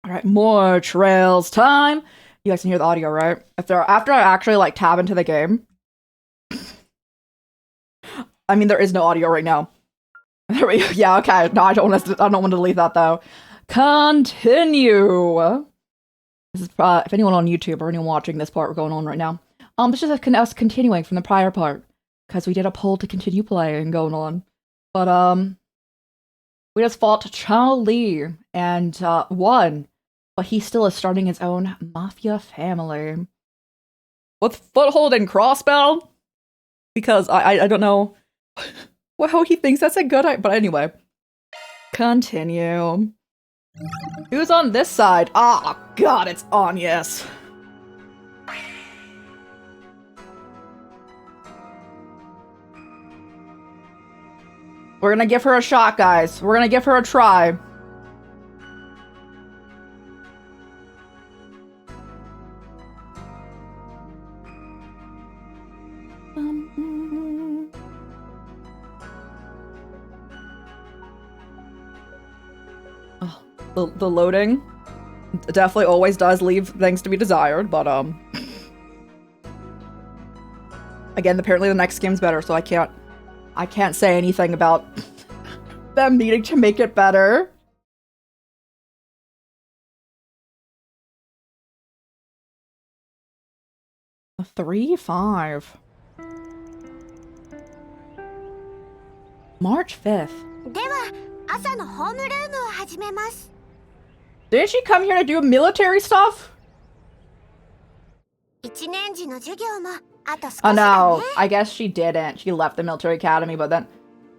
All right, more trails time. You guys can hear the audio, right? After I actually like tab into the game. I mean, there is no audio right now. There we go. Yeah, okay. No, I don't want to delete that though. Continue. This is if anyone on YouTube or anyone watching this part going on right now. This is us continuing from the prior part because we did a poll to continue playing going on, but we just fought Chao Li and won, but he still is starting his own mafia family with foothold and crossbow because I don't know how he thinks that's a good idea, but anyway, continue. Who's on this side? Ah, oh, God, it's Agnes. We're gonna give her a shot, guys. We're gonna give her a try. Oh, the loading definitely always does leave things to be desired, but again, apparently the next game's better, so I can't say anything about them needing to make it better. A 3-5. March 5th. Did she come here to do military stuff? Oh no, I guess she didn't. She left the military academy, but then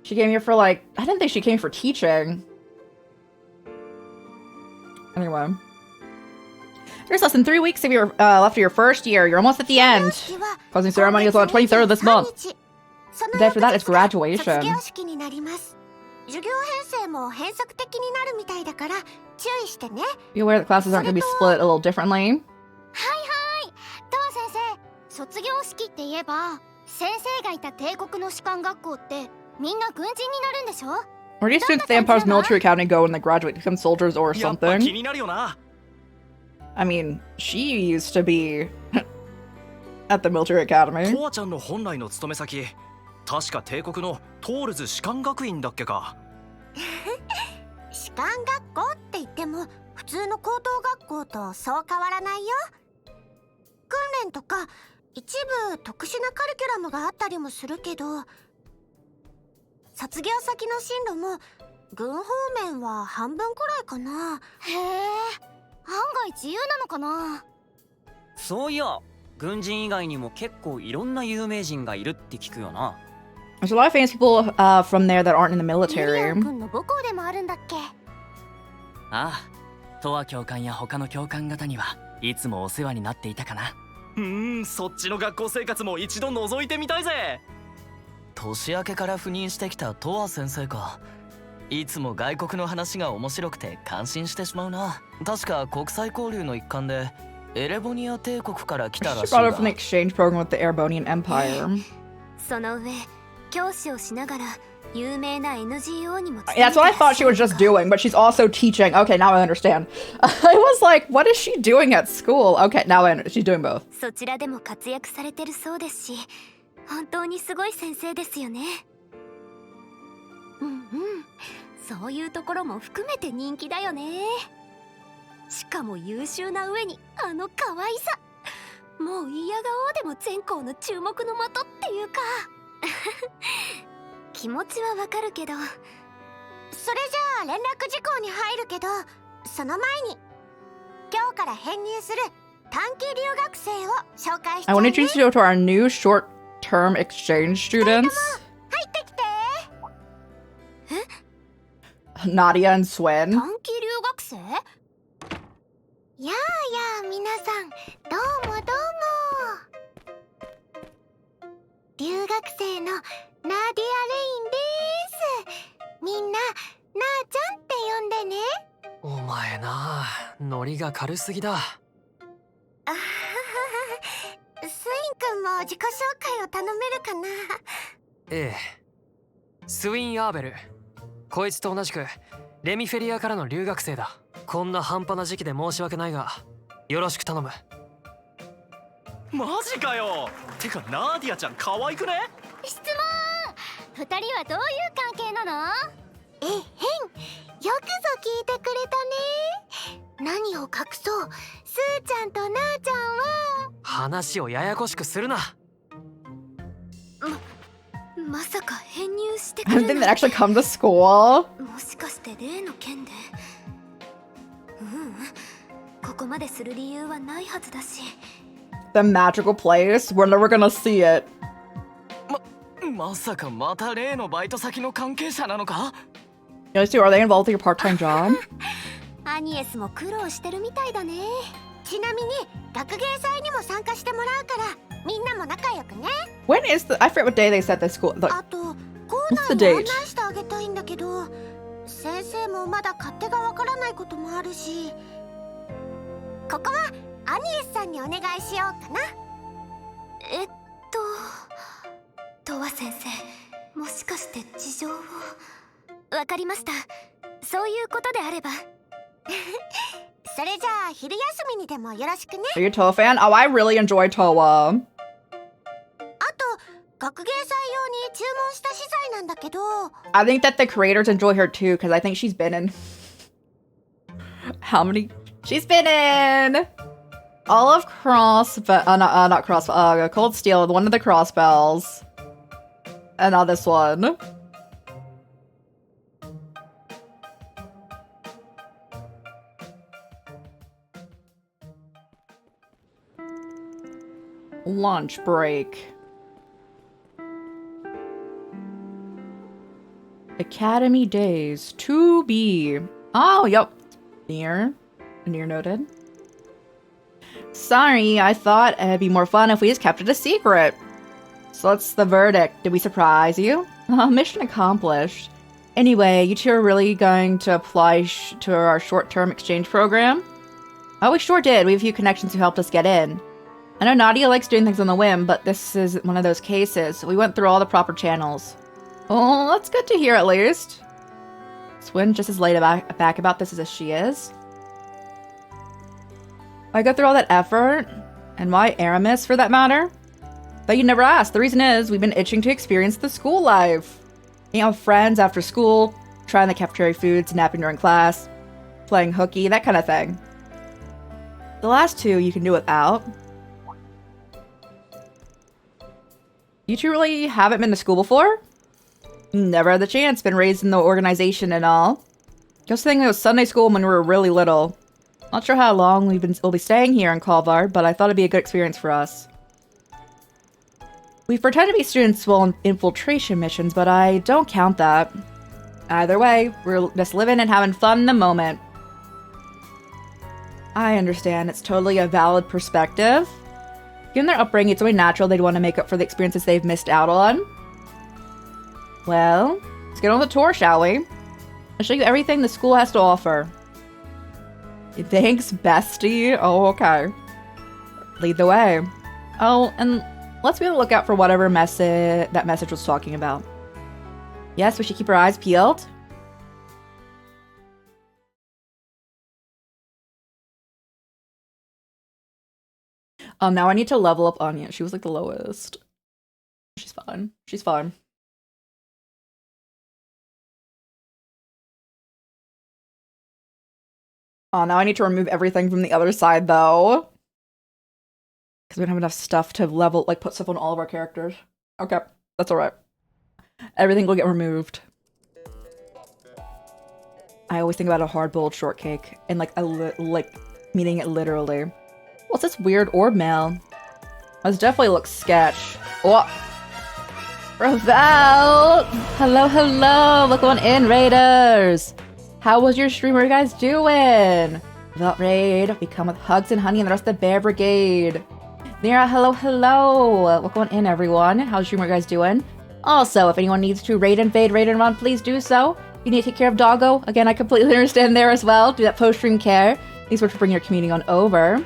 she came here for like, I didn't think she came for teaching. Anyway. There's less than 3 weeks if you're left of your first year. You're almost at the end. Closing ceremony is on the 23rd of this month. The day after that is graduation. Be aware that classes aren't going to be split a little differently. Where do you students at the Empire's military academy go when they graduate? Become soldiers or something? I mean, she used to be at the military academy. There's a lot of famous people from there that aren't in the military. She brought her from the exchange program with the Erebonian Empire. That's what I thought she was just doing, but she's also teaching. Okay, now I understand. I was like, what is she doing at school? Okay, now I understand. She's doing both. I want to introduce you to our new short-term exchange students. Nadia and Swin. こんな半端な時期で申し訳ないが、よろしく頼む。マジかよ。てかナーディアちゃん可愛くね？質問。二人はどういう関係なの？えへん。よくぞ聞いてくれたね。何を隠そう、スーちゃんとなーちゃんは。話をややこしくするな。まさか編入してく I る didn't なんて。 actually come to school. もしかして例の件で。ここまでする理由はないはずだし。 The magical place. We're never gonna see it. まさかまた例のバイト先の関係者なのか？ You guys too, are they involved in your part-time job? アニエスも苦労してるみたいだね。ちなみに学芸祭にも参加してもらうからみんなも仲良くね。 When is the... I forget what day they said this school... あと校 What's the 内に案 date? 内してあげたいんだけど、先生もまだ勝手がわからないこともあるし、ここはアニエスさんにお願いしようかな。トワ先生、もしかして事情を。わかりました。そういうことであれば。それじゃあ昼休みにでもよろしくね。 Are you a Toa fan? Oh, I really enjoy Toa. あと学芸祭用に注文した資材なんだけど。 I think that the creators enjoy her too, because I think she's been in... How many... She's been in... All of Cross... not Cross... Cold Steel, one of the Cross Bells. And now this one. Lunch break. Academy days to be. Oh, yep. Near noted. Sorry, I thought it'd be more fun if we just kept it a secret. So what's the verdict? Did we surprise you? Mission accomplished. Anyway, you two are really going to apply to our short-term exchange program? Oh, we sure did. We have a few connections who helped us get in. I know Nadia likes doing things on the whim, but this is one of those cases. We went through all the proper channels. Oh, that's good to hear at least. Swin just as laid back about this as she is. I go through all that effort, and why Aramis for that matter? But you never asked. The reason is we've been itching to experience the school life. Hanging out with friends after school, trying the cafeteria foods, napping during class, playing hooky, that kind of thing. The last two you can do without. You two really haven't been to school before? Never had the chance, been raised in the organization and all. Just thinking it was Sunday school when we were really little. Not sure how long we'll be staying here in Kalvar, but I thought it'd be a good experience for us. We pretend to be students while on infiltration missions, but I don't count that. Either way, we're just living and having fun in the moment. I understand, it's totally a valid perspective. Given their upbringing, it's only natural they'd want to make up for the experiences they've missed out on. Well, let's get on the tour, shall we? I'll show you everything the school has to offer. Thanks, bestie. Oh, okay. Lead the way. Oh, and let's be on the lookout for whatever that message was talking about. Yes, we should keep our eyes peeled. Now I need to level up Anya. She was like the lowest. She's fine. She's fine. Oh, now I need to remove everything from the other side, though. Because we don't have enough stuff to level, like, put stuff on all of our characters. Okay, that's alright. Everything will get removed. I always think about a hard-boiled shortcake, and, like, meaning it literally. What's this weird orb mail? This definitely looks sketch. Oh! Ravel! Hello, hello! Look on in, Raiders! How was your stream? What are you guys doing? Without raid, we come with hugs and honey and the rest of the bear brigade. Nira, hello, hello! Welcome on in, everyone. How's your stream? What are you guys doing? Also, if anyone needs to raid, invade, raid, and run, please do so. You need to take care of Doggo. Again, I completely understand there as well. Do that post-stream care. Thanks for bringing your community on over.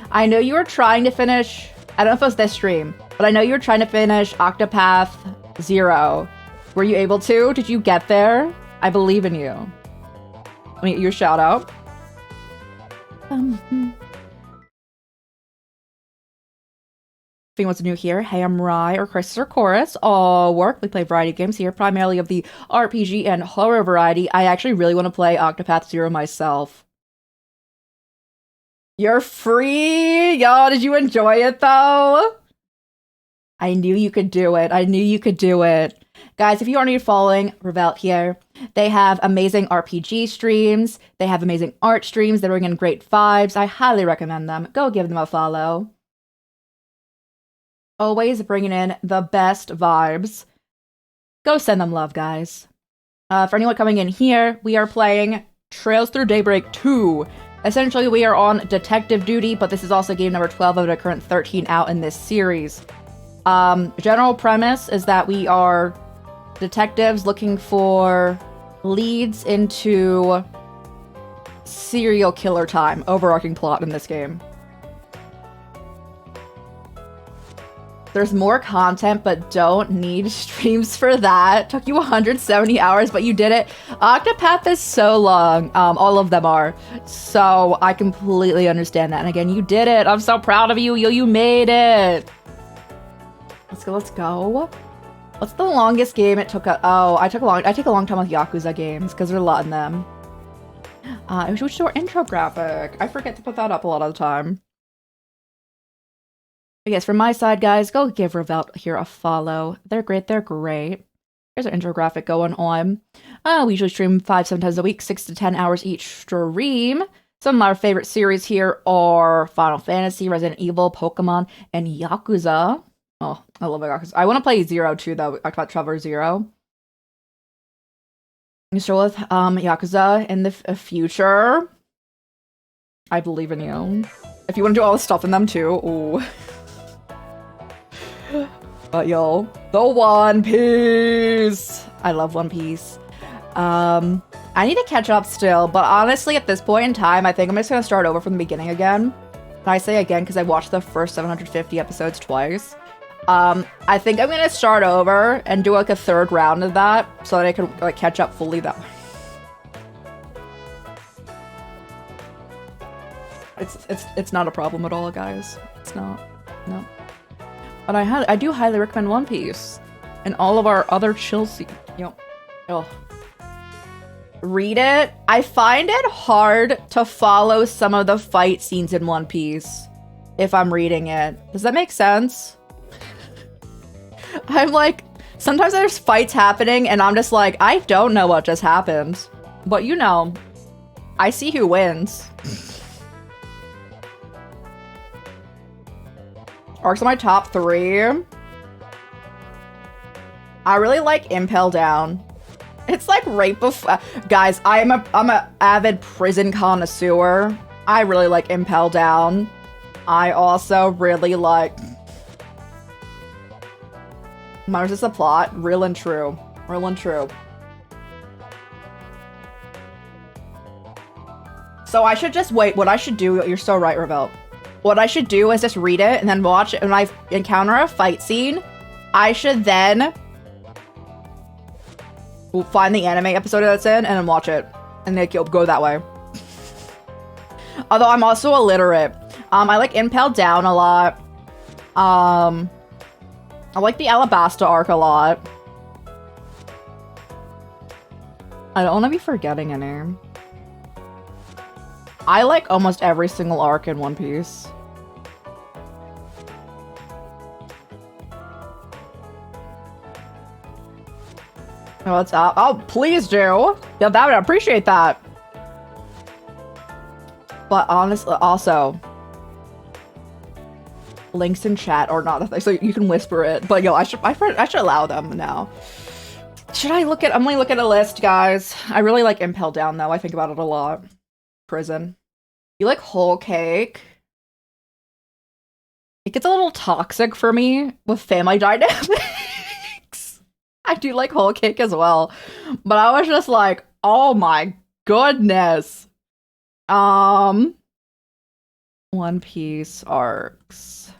I know you were trying to finish... I don't know if it was this stream, but I know you were trying to finish Octopath 0. Were you able to? Did you get there? I believe in you. Let me get your shout out. If anyone's new here, hey, I'm Rye, or Chris, or Chorus. All work. We play variety games here, primarily of the RPG and horror variety. I actually really want to play Octopath Zero myself. You're free! Y'all, did you enjoy it, though? I knew you could do it. I knew you could do it. Guys, if you aren't following Revelt here, they have amazing RPG streams. They have amazing art streams. They bring in great vibes. I highly recommend them. Go give them a follow. Always bringing in the best vibes. Go send them love, guys. For anyone coming in here, we are playing Trails Through Daybreak 2. Essentially, we are on detective duty, but this is also game number 12 of the current 13 out in this series. General premise is that we are detectives looking for leads into serial killer time. Overarching plot in this game. There's more content, but don't need streams for that. Took you 170 hours, but you did it. Octopath is so long. All of them are. So I completely understand that. And again, you did it. I'm so proud of you. You made it. Let's go. Let's go. What's the longest game it took? I take a long time with Yakuza games because there's a lot in them. We should do our intro graphic. I forget to put that up a lot of the time. But yes, from my side, guys, go give Revelt here a follow. They're great. They're great. Here's our intro graphic going on. We usually stream 5-7 times a week, 6 to 10 hours each stream. Some of my favorite series here are Final Fantasy, Resident Evil, Pokemon, and Yakuza. Oh, I love Yakuza. I want to play Zero too, though. I got Traveler Zero. You still with Yakuza in the future. I believe in you. If you want to do all the stuff in them too. Ooh. But yo, the One Piece! I love One Piece. I need to catch up still, but honestly, at this point in time, I think I'm just gonna start over from the beginning again. And I say again because I watched the first 750 episodes twice. I think I'm gonna start over and do like a third round of that so that I can like catch up fully that way. It's not a problem at all, guys. It's not. No. But I do highly recommend One Piece and all of our other chill read it. I find it hard to follow some of the fight scenes in One Piece if I'm reading it. Does that make sense? I'm like, sometimes there's fights happening and I'm just like, I don't know what just happened. But you know, I see who wins. Arcs are my top 3. I really like Impel Down. It's like right before, guys. I'm a avid prison connoisseur. I really like Impel Down. I also really like. Mars is the plot. Real and true. Real and true. So I should just wait. What I should do. You're so right, Revelt. What I should do is just read it and then watch it. When I encounter a fight scene, I should then find the anime episode that's in and then watch it. And then go that way. Although I'm also illiterate. I like Impel Down a lot. I like the Alabasta arc a lot. I don't want to be forgetting any. I like almost every single arc in One Piece. Oh, it's out. Oh, please do. Yeah, that would appreciate that. But honestly, also, links in chat or not, so you can whisper it. But yo, I should allow them now. Should I look at? I'm gonna look at a list, guys. I really like Impel Down though. I think about it a lot. Prison. You like Whole Cake? It gets a little toxic for me with family dynamics. I do like Whole Cake as well, but I was just like, oh my goodness. One Piece arcs.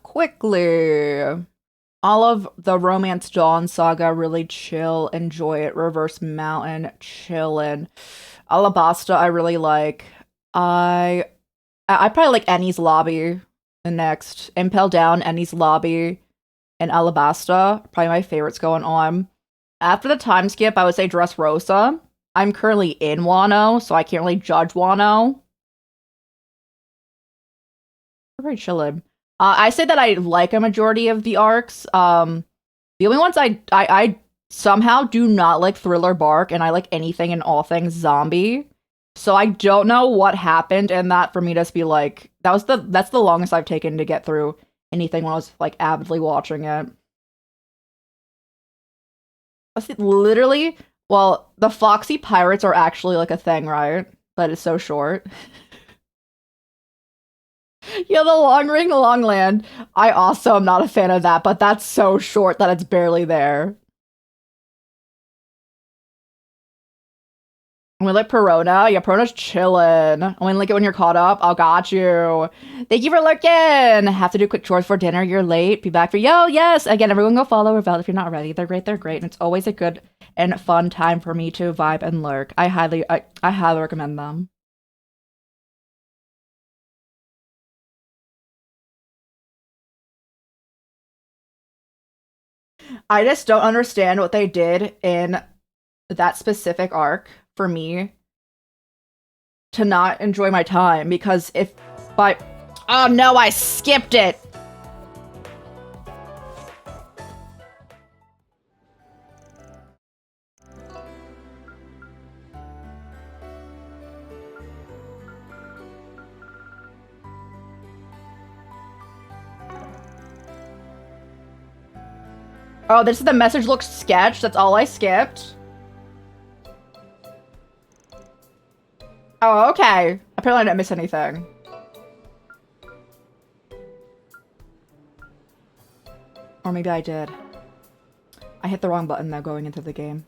Quickly. All of the Romance Dawn saga, really chill, enjoy it. Reverse Mountain, chillin'. Alabasta, I really like. I probably like Annie's Lobby next. Impel Down, Annie's Lobby, and Alabasta. Probably my favorites going on. After the time skip, I would say Dressrosa. I'm currently in Wano, so I can't really judge Wano. We're very chillin'. I say that I like a majority of the arcs. The only ones I somehow do not like Thriller Bark, and I like anything and all things zombie. So I don't know what happened in that for me to just be like, that's the longest I've taken to get through anything when I was like avidly watching it. Literally, well, the Foxy Pirates are actually like a thing, right? But it's so short. Yeah, the Long Ring, Long Land. I also am not a fan of that, but that's so short that it's barely there. I mean, like Perona. Yeah, Perona's chillin'. I mean, like it when you're caught up. I'll got you. Thank you for looking. Have to do quick chores for dinner. You're late. Be back for yo. Yes. Again, everyone go follow Revel if you're not ready. They're great. They're great. And it's always a good and fun time for me to vibe and lurk. I highly recommend them. I just don't understand what they did in that specific arc for me to not enjoy my time, because if by oh no, I skipped it. Oh, this is the message looks sketch. That's all I skipped. Oh, okay. Apparently I didn't miss anything. Or maybe I did. I hit the wrong button though going into the game.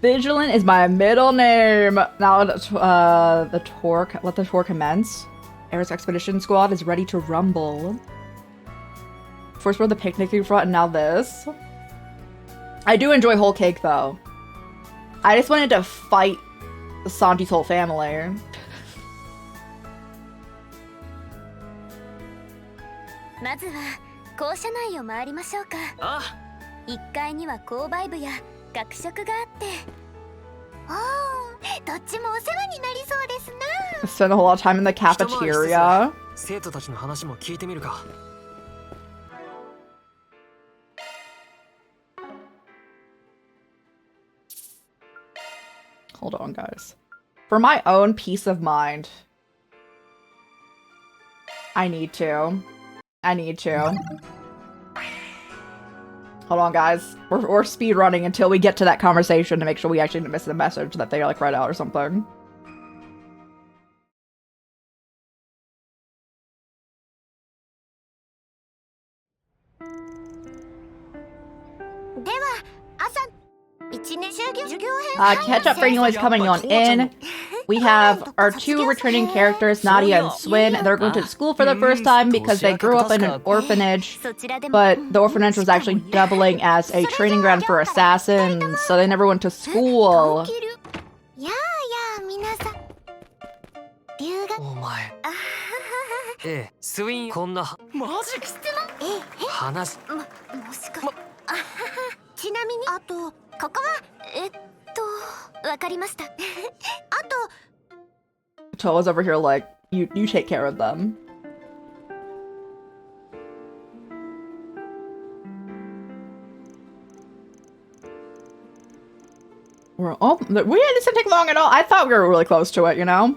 Vigilant is my middle name. Now the tour, let the tour commence. Ares Expedition Squad is ready to rumble. First we're the picnic you brought, and now this. I do enjoy Whole Cake though. I just wanted to fight Sanji's whole family. まずは校舎内を回りましょうか。あ1階には購買部や学食があって。おー、どっちもお世話になりそうですな。 Spend a whole lot of time in the cafeteria. 生徒たちの話も聞いてみるか。Hold on, guys. For my own peace of mind, I need to. Hold on, guys. We're speed running until we get to that conversation to make sure we actually didn't miss the message that they like read out or something. Catch up for anyone who's coming on in. We have our two returning characters, Nadia and Swin. They're going to school for the first time because they grew up in an orphanage, but the orphanage was actually doubling as a training ground for assassins, so they never went to school. お前。ええ、スウィンこんなマジ質問話。もしかちなみにあとここはわかりましたあと Toa's over here like, you take care of them. Oh, this didn't take long at all. I thought we were really close to it, you know?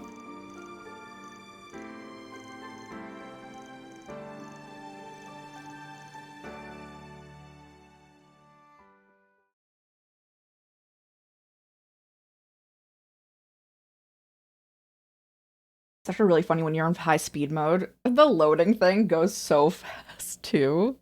It's actually really funny when you're in high speed mode. The loading thing goes so fast, too.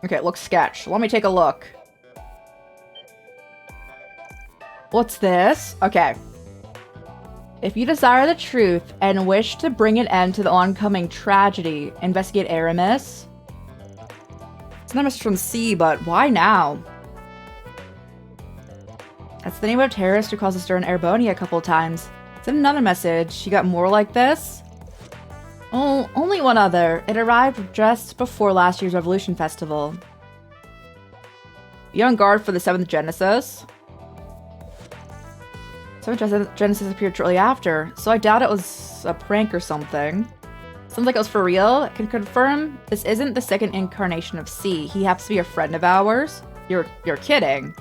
Okay, it looks sketch. Let me take a look. What's this? Okay. If you desire the truth and wish to bring an end to the oncoming tragedy, investigate Aramis. It's not much from C, but why now? That's the name of a terrorist who caused a stir in Erebonia a couple of times. Send another message. She got more like this? Oh, only one other. It arrived just before last year's Revolution Festival. Be on guard for the 7th Genesis. 7th Genesis appeared shortly after, so I doubt it was a prank or something. Sounds like it was for real. I can confirm this isn't the second incarnation of C. He happens to be a friend of ours. You're kidding.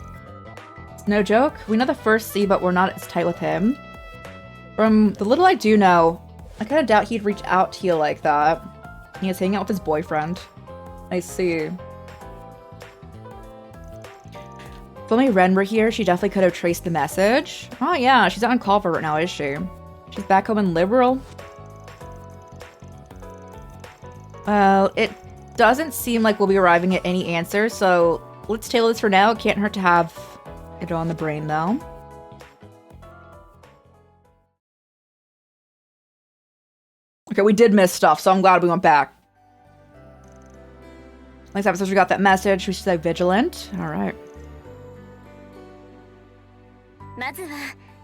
It's no joke. We know the first C, but we're not as tight with him. From the little I do know, I kind of doubt he'd reach out to you like that. He was hanging out with his boyfriend. I see. If only Ren were here, she definitely could have traced the message. Oh yeah, she's out on call for right now, is she? She's back home in Liberal. Well, it doesn't seem like we'll be arriving at any answer, so let's table this for now. It can't hurt to have it on the brain, though. Okay, we did miss stuff, so I'm glad we went back. Next episode, we got that message. We should stay vigilant. All right. まずは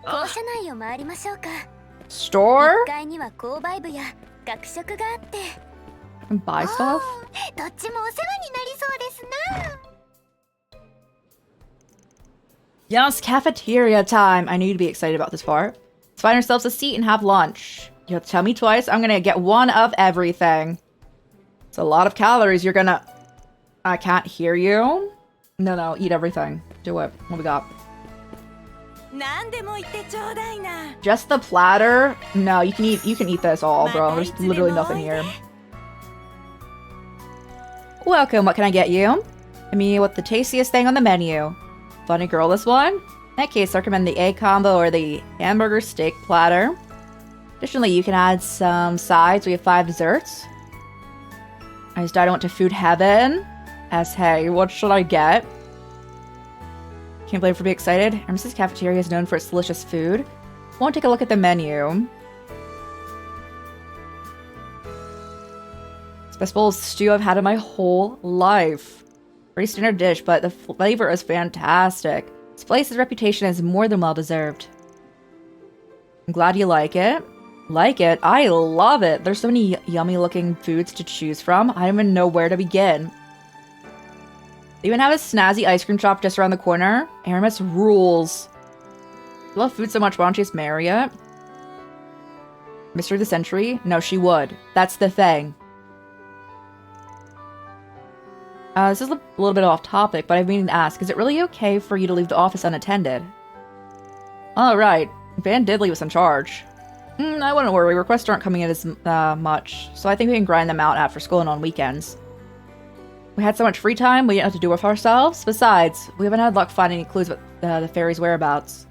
校舎内を回りましょうか。 Store? 1階には購買部や学食があって。 And buy stuff? どっちもお世話になりそうですな。 Yes, cafeteria time. I knew you'd be excited about this part. Let's find ourselves a seat and have lunch. You have to tell me twice. I'm gonna get one of everything. It's a lot of calories. You're gonna... I can't hear you. No, eat everything. Do it. What we got? Just the platter? No, you can eat this all, bro. There's literally nothing here. Welcome, what can I get you? I mean, with the tastiest thing on the menu. Funny girl, this one? In that case, I recommend the egg combo or the hamburger steak platter. Additionally, you can add some sides. We have 5 desserts. I just went to food heaven. As hey, what should I get? Can't blame for being excited. Hermes's cafeteria is known for its delicious food. Won't take a look at the menu. It's the best bowl of stew I've had in my whole life. Pretty standard dish, but the flavor is fantastic. This place's reputation is more than well deserved. I'm glad you like it. Like it? I love it. There's so many yummy looking foods to choose from. I don't even know where to begin. They even have a snazzy ice cream shop just around the corner. Aramis rules. I love food so much, why don't you just marry it? Mystery of the Century? No, she would. That's the thing. This is a little bit off topic, but I've been to ask, is it really okay for you to leave the office unattended? Oh, right. Van Diddley was in charge. I wouldn't worry, requests aren't coming in as much, so I think we can grind them out after school and on weekends. We had so much free time, we didn't have to do it with ourselves. Besides, we haven't had luck finding any clues about the fairy's whereabouts.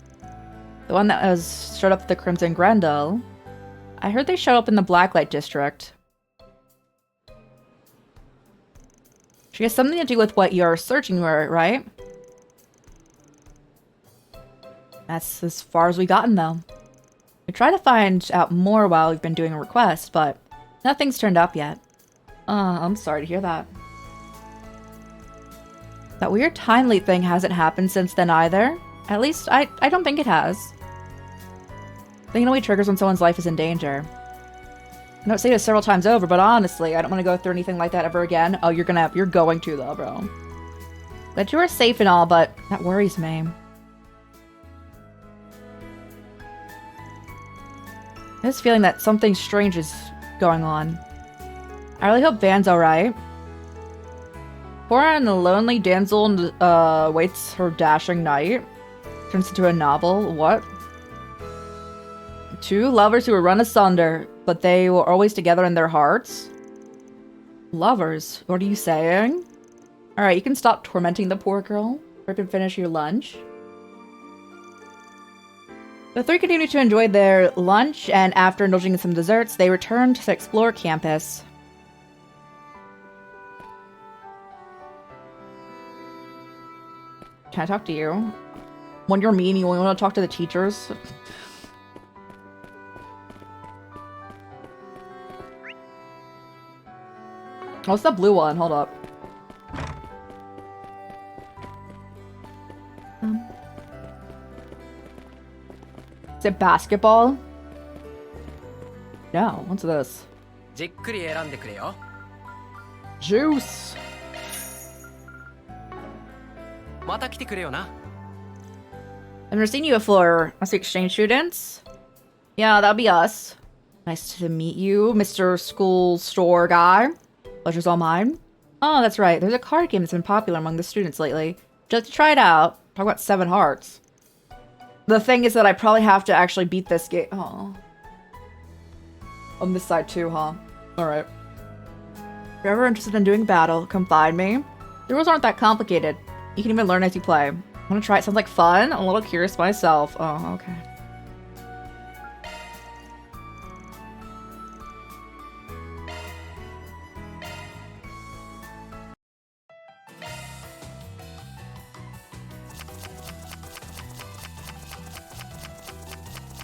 The one that showed up at the Crimson Grendel. I heard they showed up in the Blacklight District. She has something to do with what you're searching for, right? That's as far as we gotten, though. We tried to find out more while we've been doing a request, but nothing's turned up yet. I'm sorry to hear that. That weird time leap thing hasn't happened since then either. At least, I don't think it has. Thinking only triggers when someone's life is in danger. I know I say this several times over, but honestly, I don't want to go through anything like that ever again. Oh, you're going to though, bro. That you are safe and all, but that worries me. I have this feeling that something strange is going on. I really hope Van's alright. Poor and lonely damsel waits her dashing knight. Turns into a novel. What? 2 lovers who were run asunder, but they were always together in their hearts? Lovers? What are you saying? Alright, you can stop tormenting the poor girl. Rip and finish your lunch. The 3 continued to enjoy their lunch, and after indulging in some desserts, they returned to the Explore campus. Can I talk to you? When you're mean, you only want to talk to the teachers? What's the blue one? Hold up. Is it basketball? No, what's this? じっくり選んでくれよ。 Juice! また来てくれよな。 I've never seen you before. Must be exchange students? Yeah, that'll be us. Nice to meet you, Mr. School Store Guy. Pleasure's all mine. Oh, that's right. There's a card game that's been popular among the students lately. Just try it out. Talk about 7 hearts. The thing is that I probably have to actually beat this game. Oh. On this side too, huh? Alright. If you're ever interested in doing battle, come find me. The rules aren't that complicated. You can even learn as you play. Wanna try it? Sounds like fun? I'm a little curious myself. Oh, okay.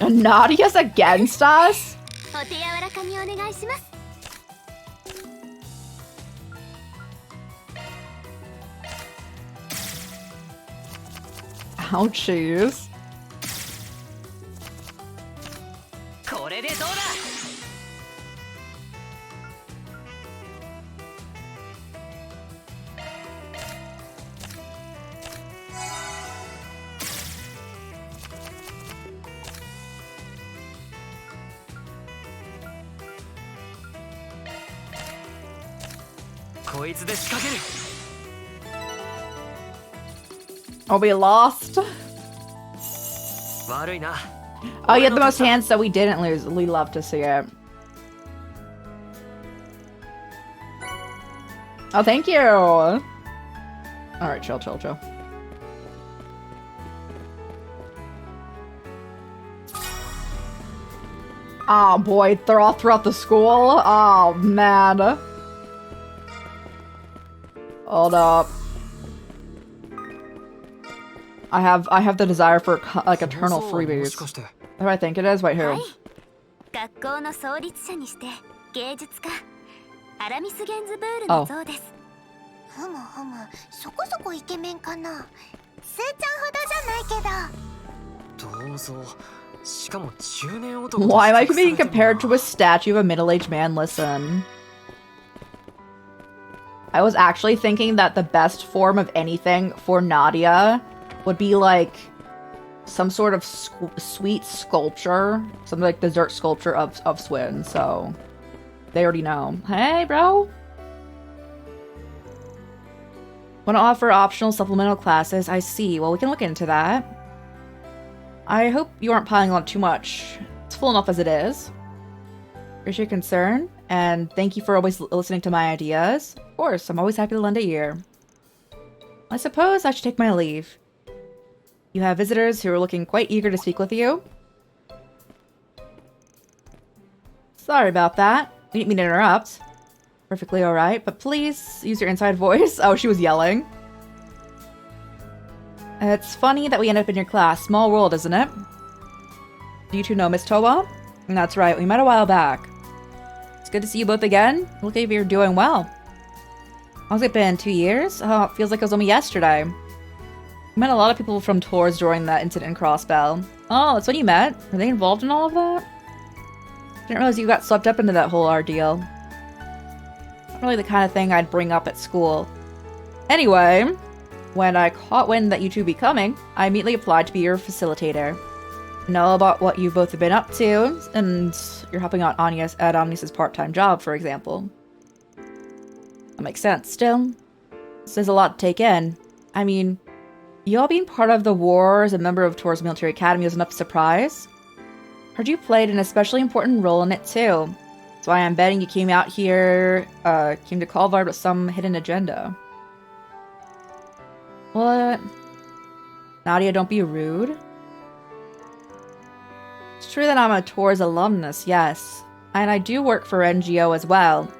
Nadia's against us? お手柔らかにお願いします。 Ouchies. これでどうだ。 こいつで仕掛ける。 Oh, we lost? 悪いな。 Oh, you had the most hands, so we didn't lose. We love to see it. Oh, thank you! Alright, chill, chill, chill. Oh boy, they're all throughout the school? Oh man. Hold up. I have the desire for like eternal freebies. What do I think it is? Wait, who? 学校の創立者にして芸術家アラミス・ゲンズブールの像です。ふむふむ、そこそこイケメンかな。スーちゃんほどじゃないけど。どうぞ。しかも中年男。 Why am I being compared to a statue of a middle-aged man? Listen. I was actually thinking that the best form of anything for Nadia would be like some sort of sweet sculpture, something like dessert sculpture of Swin, so they already know. Hey, bro! Want to offer optional supplemental classes? I see. Well, we can look into that. I hope you aren't piling on too much. It's full enough as it is. Appreciate your concern, and thank you for always listening to my ideas. Of course, I'm always happy to lend a ear. I suppose I should take my leave. You have visitors who are looking quite eager to speak with you. Sorry about that. We didn't mean to interrupt. Perfectly alright, but please use your inside voice. Oh, she was yelling. It's funny that we end up in your class. Small world, isn't it? Do you two know Miss Towa? That's right, we met a while back. It's good to see you both again. Look like you're doing well. How's it been? 2 years? Oh, it feels like it was only yesterday. I met a lot of people from tours during that incident in Crossbell. Oh, that's when you met? Were they involved in all of that? Didn't realize you got swept up into that whole ordeal. Not really the kind of thing I'd bring up at school. Anyway, when I caught wind that you two would be coming, I immediately applied to be your facilitator. Know about what you both have been up to, and you're helping out at Omnius's part-time job, for example. That makes sense. Still, this is a lot to take in. I mean, you all being part of the war as a member of Tor's military academy was enough surprise. Heard you played an especially important role in it too. That's why I'm betting you came out here, came to Calvard with some hidden agenda. What? Nadia, don't be rude. It's true that I'm a Tor's alumnus, yes. And I do work for NGO as well.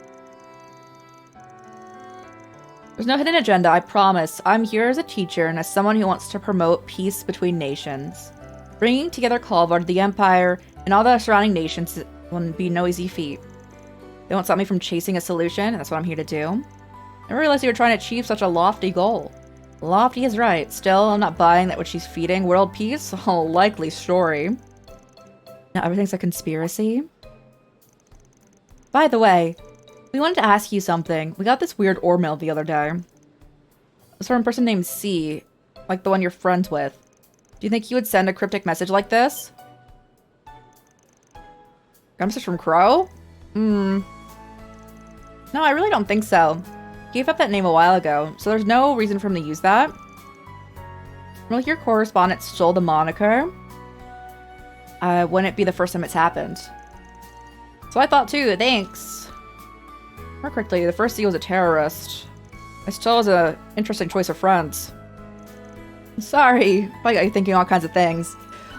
There's no hidden agenda, I promise. I'm here as a teacher and as someone who wants to promote peace between nations. Bringing together Kalvard, the Empire, and all the surrounding nations will be no easy feat. They won't stop me from chasing a solution, and that's what I'm here to do. I didn't realize you were trying to achieve such a lofty goal. Lofty is right. Still, I'm not buying that what she's feeding. World peace? Oh, likely story. Now everything's a conspiracy? By the way, we wanted to ask you something. We got this weird ore mill the other day. It's from a person named C, like the one you're friends with. Do you think you would send a cryptic message like this? Got a message from Crow? No, I really don't think so. Gave up that name a while ago, so there's no reason for him to use that. Well, your correspondent stole the moniker. Wouldn't it be the first time it's happened? So I thought too, thanks. More correctly, the first C was a terrorist. I still was an interesting choice of friends. Sorry, I got you thinking all kinds of things.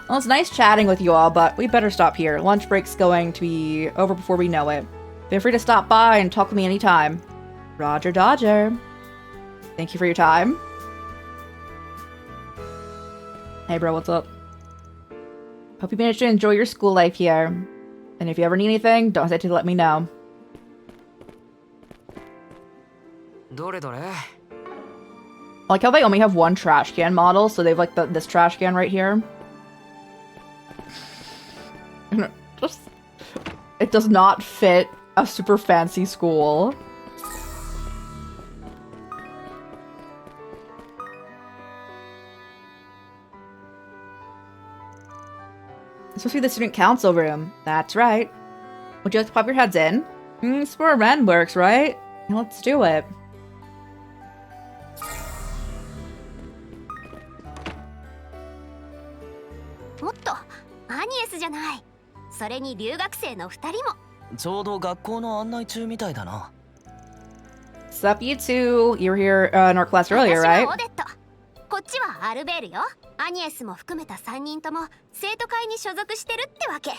Well, it's nice chatting with you all, but we better stop here. Lunch break's going to be over before we know it. Feel free to stop by and talk with me anytime. Roger Dodger. Thank you for your time. Hey bro, what's up? Hope you managed to enjoy your school life here. And if you ever need anything, don't hesitate to let me know. どれどれ I like how they only have one trash can model, so they have like this trash can right here. And it does not fit a super fancy school. It's supposed to be the student council room. That's right. Would you like to pop your heads in? It's where Ren works, right? Let's do it.ちょうど学校の案内中みたいだな。What's up, you two? You were here in our class earlier, right? こっちはアルベールよ。アニエスも含めた3人とも生徒会に所属してるってわけ。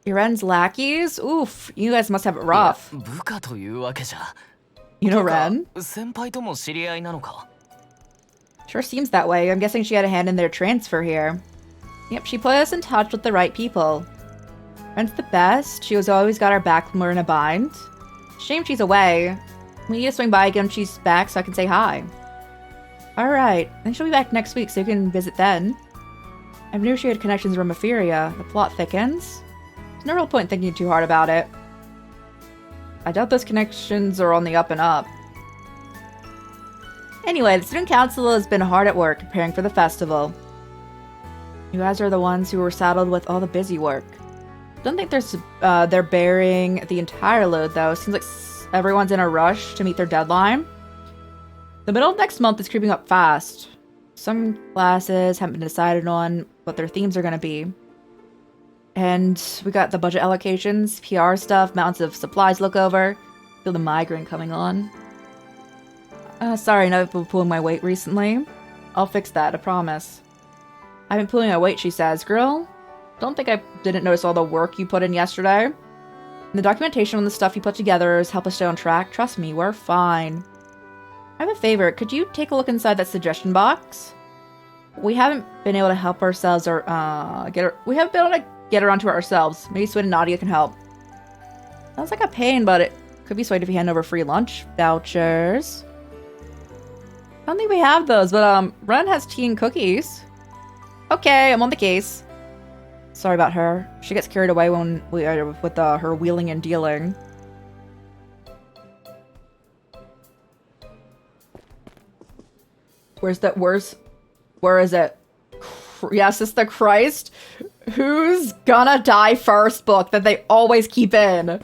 Your Ren's lackeys? Oof, you guys must have it rough. 部下というわけじゃ。You know Ren? 先輩とも知り合いなのか？ Sure seems that way. I'm guessing she had a hand in their transfer here. Yep, she put us in touch with the right people. Ren's the best. She was always got our back when we're in a bind. Shame she's away. We need to swing by again when she's back so I can say hi. Alright, I think she'll be back next week so you can visit then. I knew she had connections with Rampheria. The plot thickens. There's no real point thinking too hard about it. I doubt those connections are on the up and up. Anyway, the student council has been hard at work preparing for the festival. You guys are the ones who were saddled with all the busy work. Don't think they're bearing the entire load though. Seems like everyone's in a rush to meet their deadline. The middle of next month is creeping up fast. Some classes haven't been decided on what their themes are going to be. And we got the budget allocations, PR stuff, mountains of supplies to look over. Feel the migraine coming on. Sorry, I've been pulling my weight recently. I'll fix that, I promise. I've been pulling my weight, she says. Girl, don't think I didn't notice all the work you put in yesterday. And the documentation on the stuff you put together has helped us stay on track. Trust me, we're fine. I have a favor. Could you take a look inside that suggestion box? We haven't been able to help ourselves or we haven't been able to get around to it ourselves. Maybe Swin and Nadia can help. Sounds like a pain, but it could be swayed if you hand over free lunch vouchers. I don't think we have those, but Ren has tea and cookies. Okay, I'm on the case. Sorry about her. She gets carried away when with her wheeling and dealing. Where is it? Yes, it's the Christ Who's Gonna Die First book that they always keep in.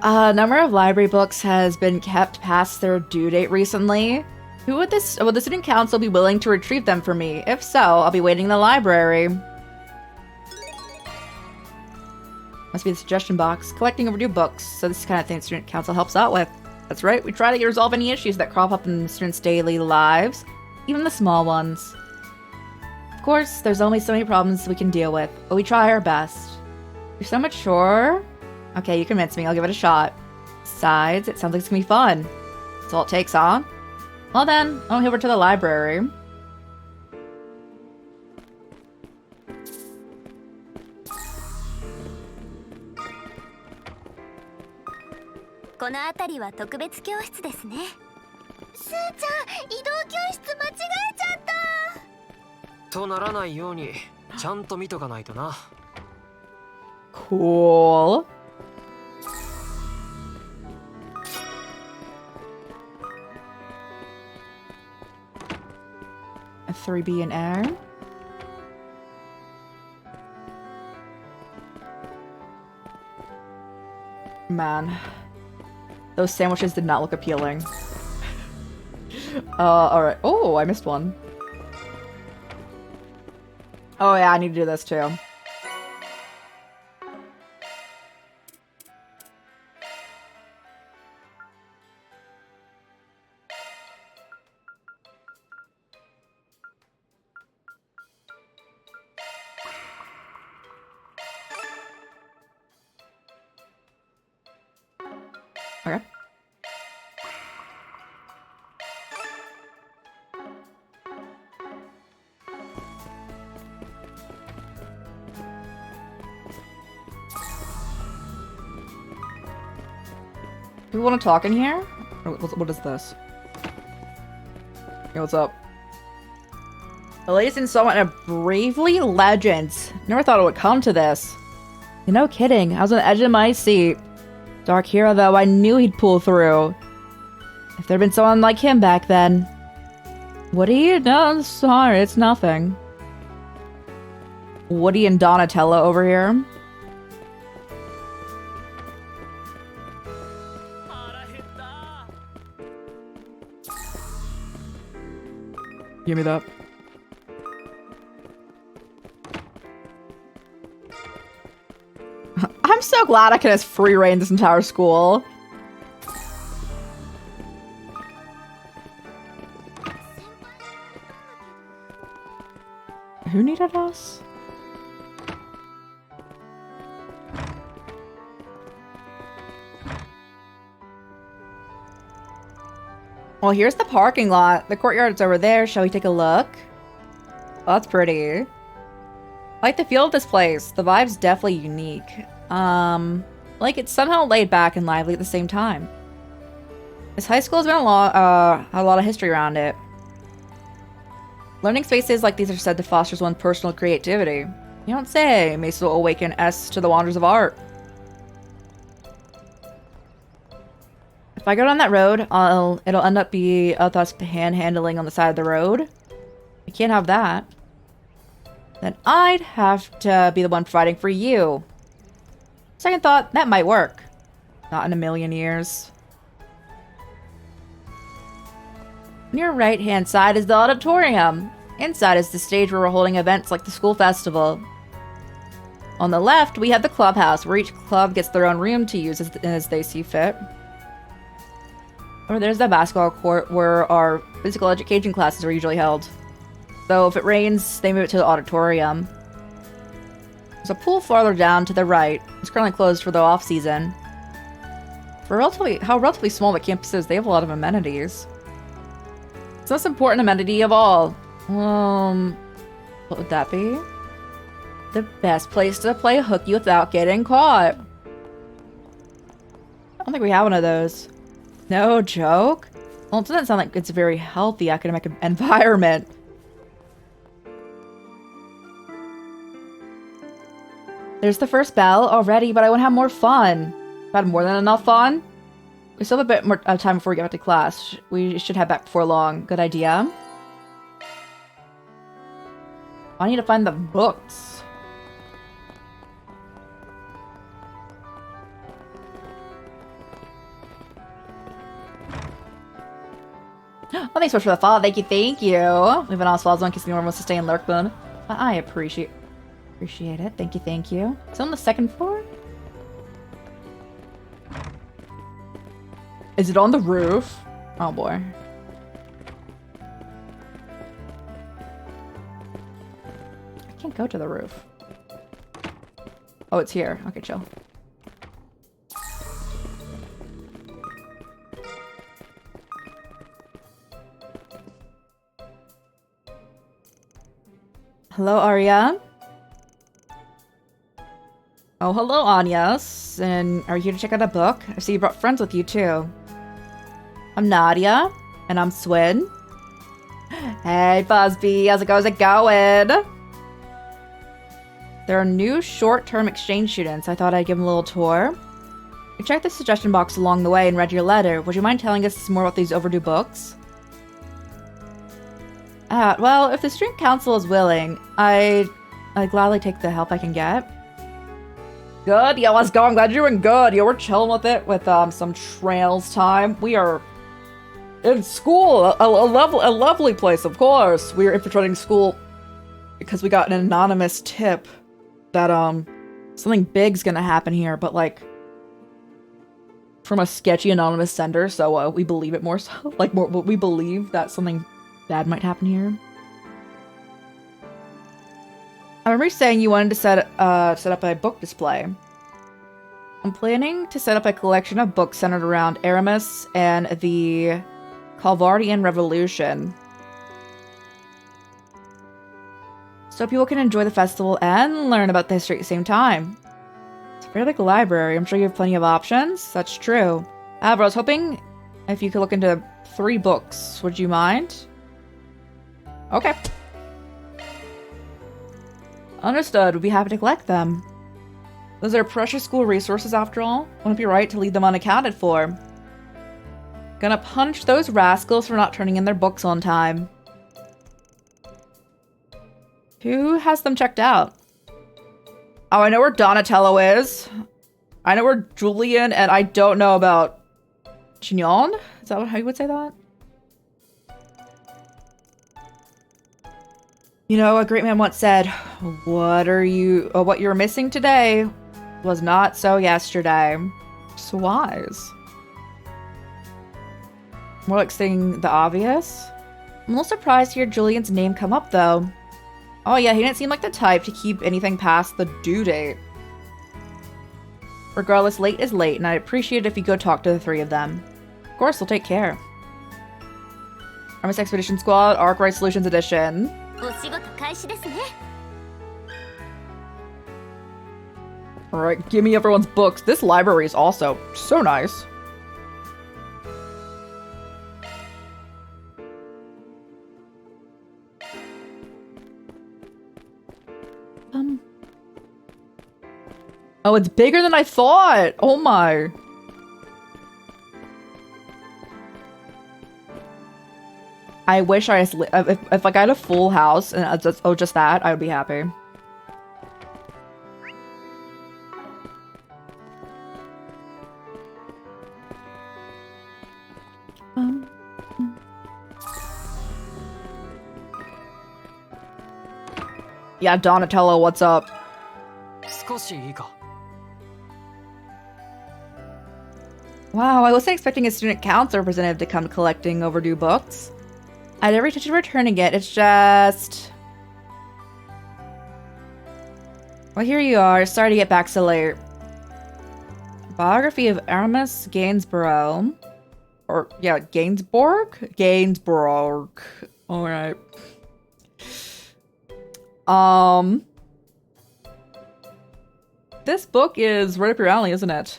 A number of library books has been kept past their due date recently. Would the student council be willing to retrieve them for me? If so, I'll be waiting in the library. Must be the suggestion box. Collecting overdue books. So this is the kind of thing the student council helps out with. That's right, we try to resolve any issues that crop up in the students' daily lives. Even the small ones. Of course, there's only so many problems we can deal with, but we try our best. You're so mature. Okay, you convinced me. I'll give it a shot. Besides, it sounds like it's gonna be fun. That's all it takes, huh? Well then, I'll head over to the library.この辺りは特別教室ですね。すーちゃん、移動教室間違えちゃった。とならないようにちゃんと見とかないとな。Cool. A 3B in air. Man. Those sandwiches did not look appealing. Alright. Oh, I missed one. Oh yeah, I need to do this too. Okay. Do we want to talk in here? What is this? Hey, what's up? The latest installment of Bravely Legends. Never thought it would come to this. You're no kidding. I was on the edge of my seat. Dark hero, though, I knew he'd pull through. If there'd been someone like him back then. What do you know? Sorry, it's nothing. Woody and Donatello over here. Give me that. I'm so glad I can have free reign this entire school. Who needed us? Well, here's the parking lot. The courtyard's over there. Shall we take a look? Oh, that's pretty. I like the feel of this place. The vibe's definitely unique. Like it's somehow laid back and lively at the same time. This high school has been a lot of history around it. Learning spaces like these are said to foster one's personal creativity. You don't say. May so awaken S to the wonders of art. If I go down that road, it'll end up be us panhandling on the side of the road. I can't have that. Then I'd have to be the one providing for you. Second thought, that might work. Not in a million years. On your right-hand side is the auditorium. Inside is the stage where we're holding events like the school festival. On the left, we have the clubhouse, where each club gets their own room to use as they see fit. Or there's the basketball court where our physical education classes are usually held. So if it rains, they move it to the auditorium. There's a pool farther down to the right. It's currently closed for the off-season. For how relatively small the campus is, they have a lot of amenities. It's the most important amenity of all. What would that be? The best place to play hooky without getting caught. I don't think we have one of those. No joke? Well, it doesn't sound like it's a very healthy academic environment. There's the first bell already, but I want to have more fun. I've had more than enough fun. We still have a bit more time before we get back to class. We should head back before long. Good idea. I need to find the books. Oh, thanks so much for the follow. Thank you, thank you. We've been on Swallows in case anyone wants to stay in Lurk Mode. I appreciate it. Thank you, thank you. It's on the second floor? Is it on the roof? Oh boy. can't go to the roof. Oh, it's here. Okay, chill. Hello, Arya. Oh, hello, Anya. And are you here to check out a book? I see you brought friends with you, too. I'm Nadia. And I'm Swin. Hey, Busby. How's it going? There are new short-term exchange students. I thought I'd give them a little tour. You checked the suggestion box along the way and read your letter. Would you mind telling us more about these overdue books? Well, if the student council is willing, I'd gladly take the help I can get. Good? Yeah, let's go. I'm glad you're doing good. Yeah, we're chilling with it with some trails time. We are in school. A lovely place, of course. We are infiltrating school because we got an anonymous tip that something big's gonna happen here, but like from a sketchy anonymous sender, so we believe it more so. Like we believe that something bad might happen here. I remember you saying you wanted to set up a book display. I'm planning to set up a collection of books centered around Aramis and the Calvardian Revolution, so people can enjoy the festival and learn about the history at the same time. It's a very big library. I'm sure you have plenty of options. That's true. However, I was hoping if you could look into 3 books. Would you mind? Okay. Understood. We'd be happy to collect them. Those are precious school resources after all. Wouldn't it be right to leave them unaccounted for? Gonna punish those rascals for not turning in their books on time. Who has them checked out? Oh, I know where Donatello is. I know where Julian, and I don't know about Chignon? Is that how you would say that? You know, a great man once said, what you're missing today was not so yesterday. So wise. More like saying the obvious. I'm a little surprised to hear Julian's name come up, though. Oh yeah, he didn't seem like the type to keep anything past the due date. Regardless, late is late, and I'd appreciate it if you go talk to the 3 of them. Of course, we'll take care. Armis Expedition Squad, Arkwright Solutions Edition. Alright, give me everyone's books. This library is also so nice. Oh, it's bigger than I thought! Oh my. I wish if like I had a full house and just that, I would be happy. Yeah, Donatello, what's up? Wow, I wasn't expecting a student council representative to come collecting overdue books. I had every intention of returning it, it's just... Well, here you are. Sorry to get back so late. Biography of Aramis Gainsborough. Or, yeah, Gainsbourg? Gainsborough. Alright. This book is right up your alley, isn't it?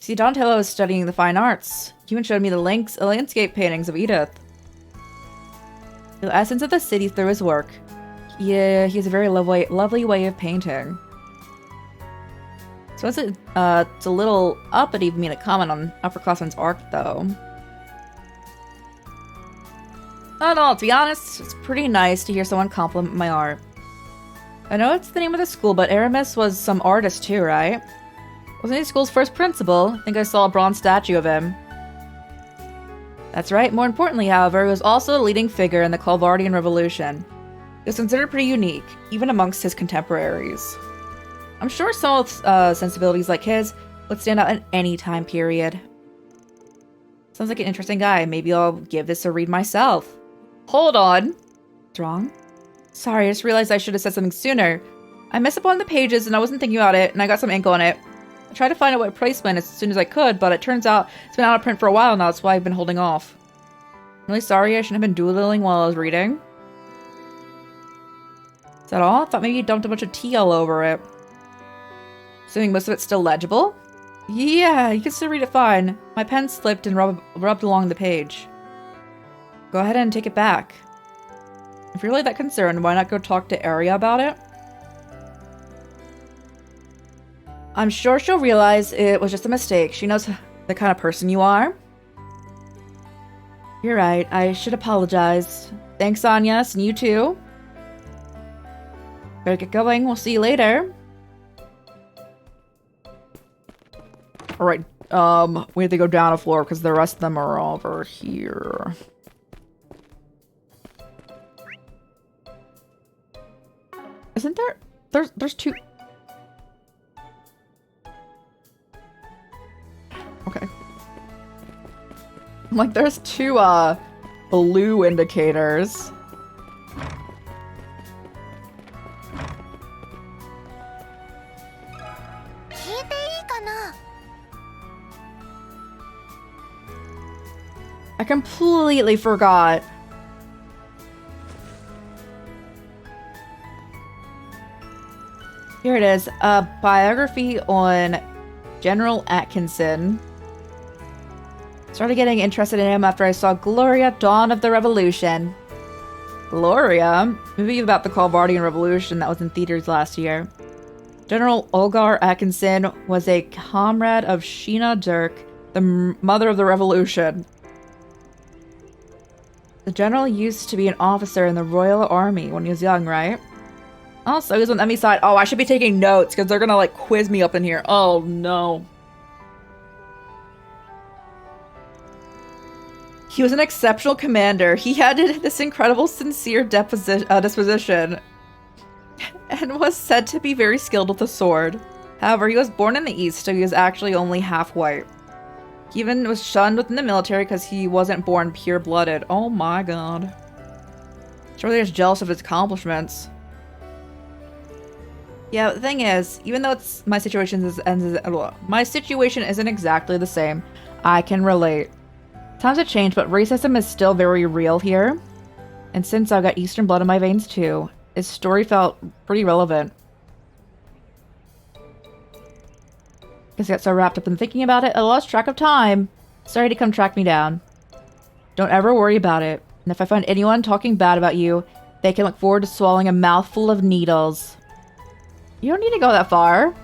See, Donatello is studying the fine arts. You even showed me the landscape paintings of Edith. The essence of the city through his work. Yeah, he has a very lovely way of painting. So it's a little uppity of me to comment on upperclassmen's art, though. I don't know, to be honest, it's pretty nice to hear someone compliment my art. I know it's the name of the school, but Aramis was some artist too, right? Wasn't he the school's first principal? I think I saw a bronze statue of him. That's right. More importantly, however, he was also a leading figure in the Calvardian Revolution. He was considered pretty unique, even amongst his contemporaries. I'm sure some with sensibilities like his would stand out in any time period. Sounds like an interesting guy. Maybe I'll give this a read myself. Hold on. What's wrong? Sorry, I just realized I should have said something sooner. I messed up on the pages and I wasn't thinking about it, and I got some ink on it. I tried to find out what replacement as soon as I could, but it turns out it's been out of print for a while now, that's why I've been holding off. I'm really sorry, I shouldn't have been doodling while I was reading. Is that all? I thought maybe you dumped a bunch of tea all over it. Assuming most of it's still legible? Yeah, you can still read it fine. My pen slipped and rubbed along the page. Go ahead and take it back. If you're really that concerned, why not go talk to Aria about it? I'm sure she'll realize it was just a mistake. She knows the kind of person you are. You're right, I should apologize. Thanks, Anya, and you too. Better get going, we'll see you later. Alright, we have to go down a floor because the rest of them are over here. Isn't there? There's two. Okay. I'm like, there's two, blue indicators. I completely forgot. Here it is, a biography on General Atkinson. Started getting interested in him after I saw Gloria, Dawn of the Revolution. Gloria? Movie about the Calvardian Revolution that was in theaters last year. General Olgar Atkinson was a comrade of Sheena Dirk, the mother of the revolution. The general used to be an officer in the Royal Army when he was young, right? Also, he's on Emmy's side. Oh, I should be taking notes because they're gonna like quiz me up in here. Oh no. He was an exceptional commander. He had this incredible sincere disposition and was said to be very skilled with the sword. However, he was born in the East, so he was actually only half white. He even was shunned within the military because he wasn't born pure-blooded. Oh my god. Surely he's jealous of his accomplishments. Yeah, the thing is, even though my situation isn't exactly the same, I can relate. Times have changed, but racism is still very real here. And since I've got Eastern blood in my veins too, his story felt pretty relevant. Guess I got so wrapped up in thinking about it, I lost track of time. Sorry to come track me down. Don't ever worry about it. And if I find anyone talking bad about you, they can look forward to swallowing a mouthful of needles. You don't need to go that far.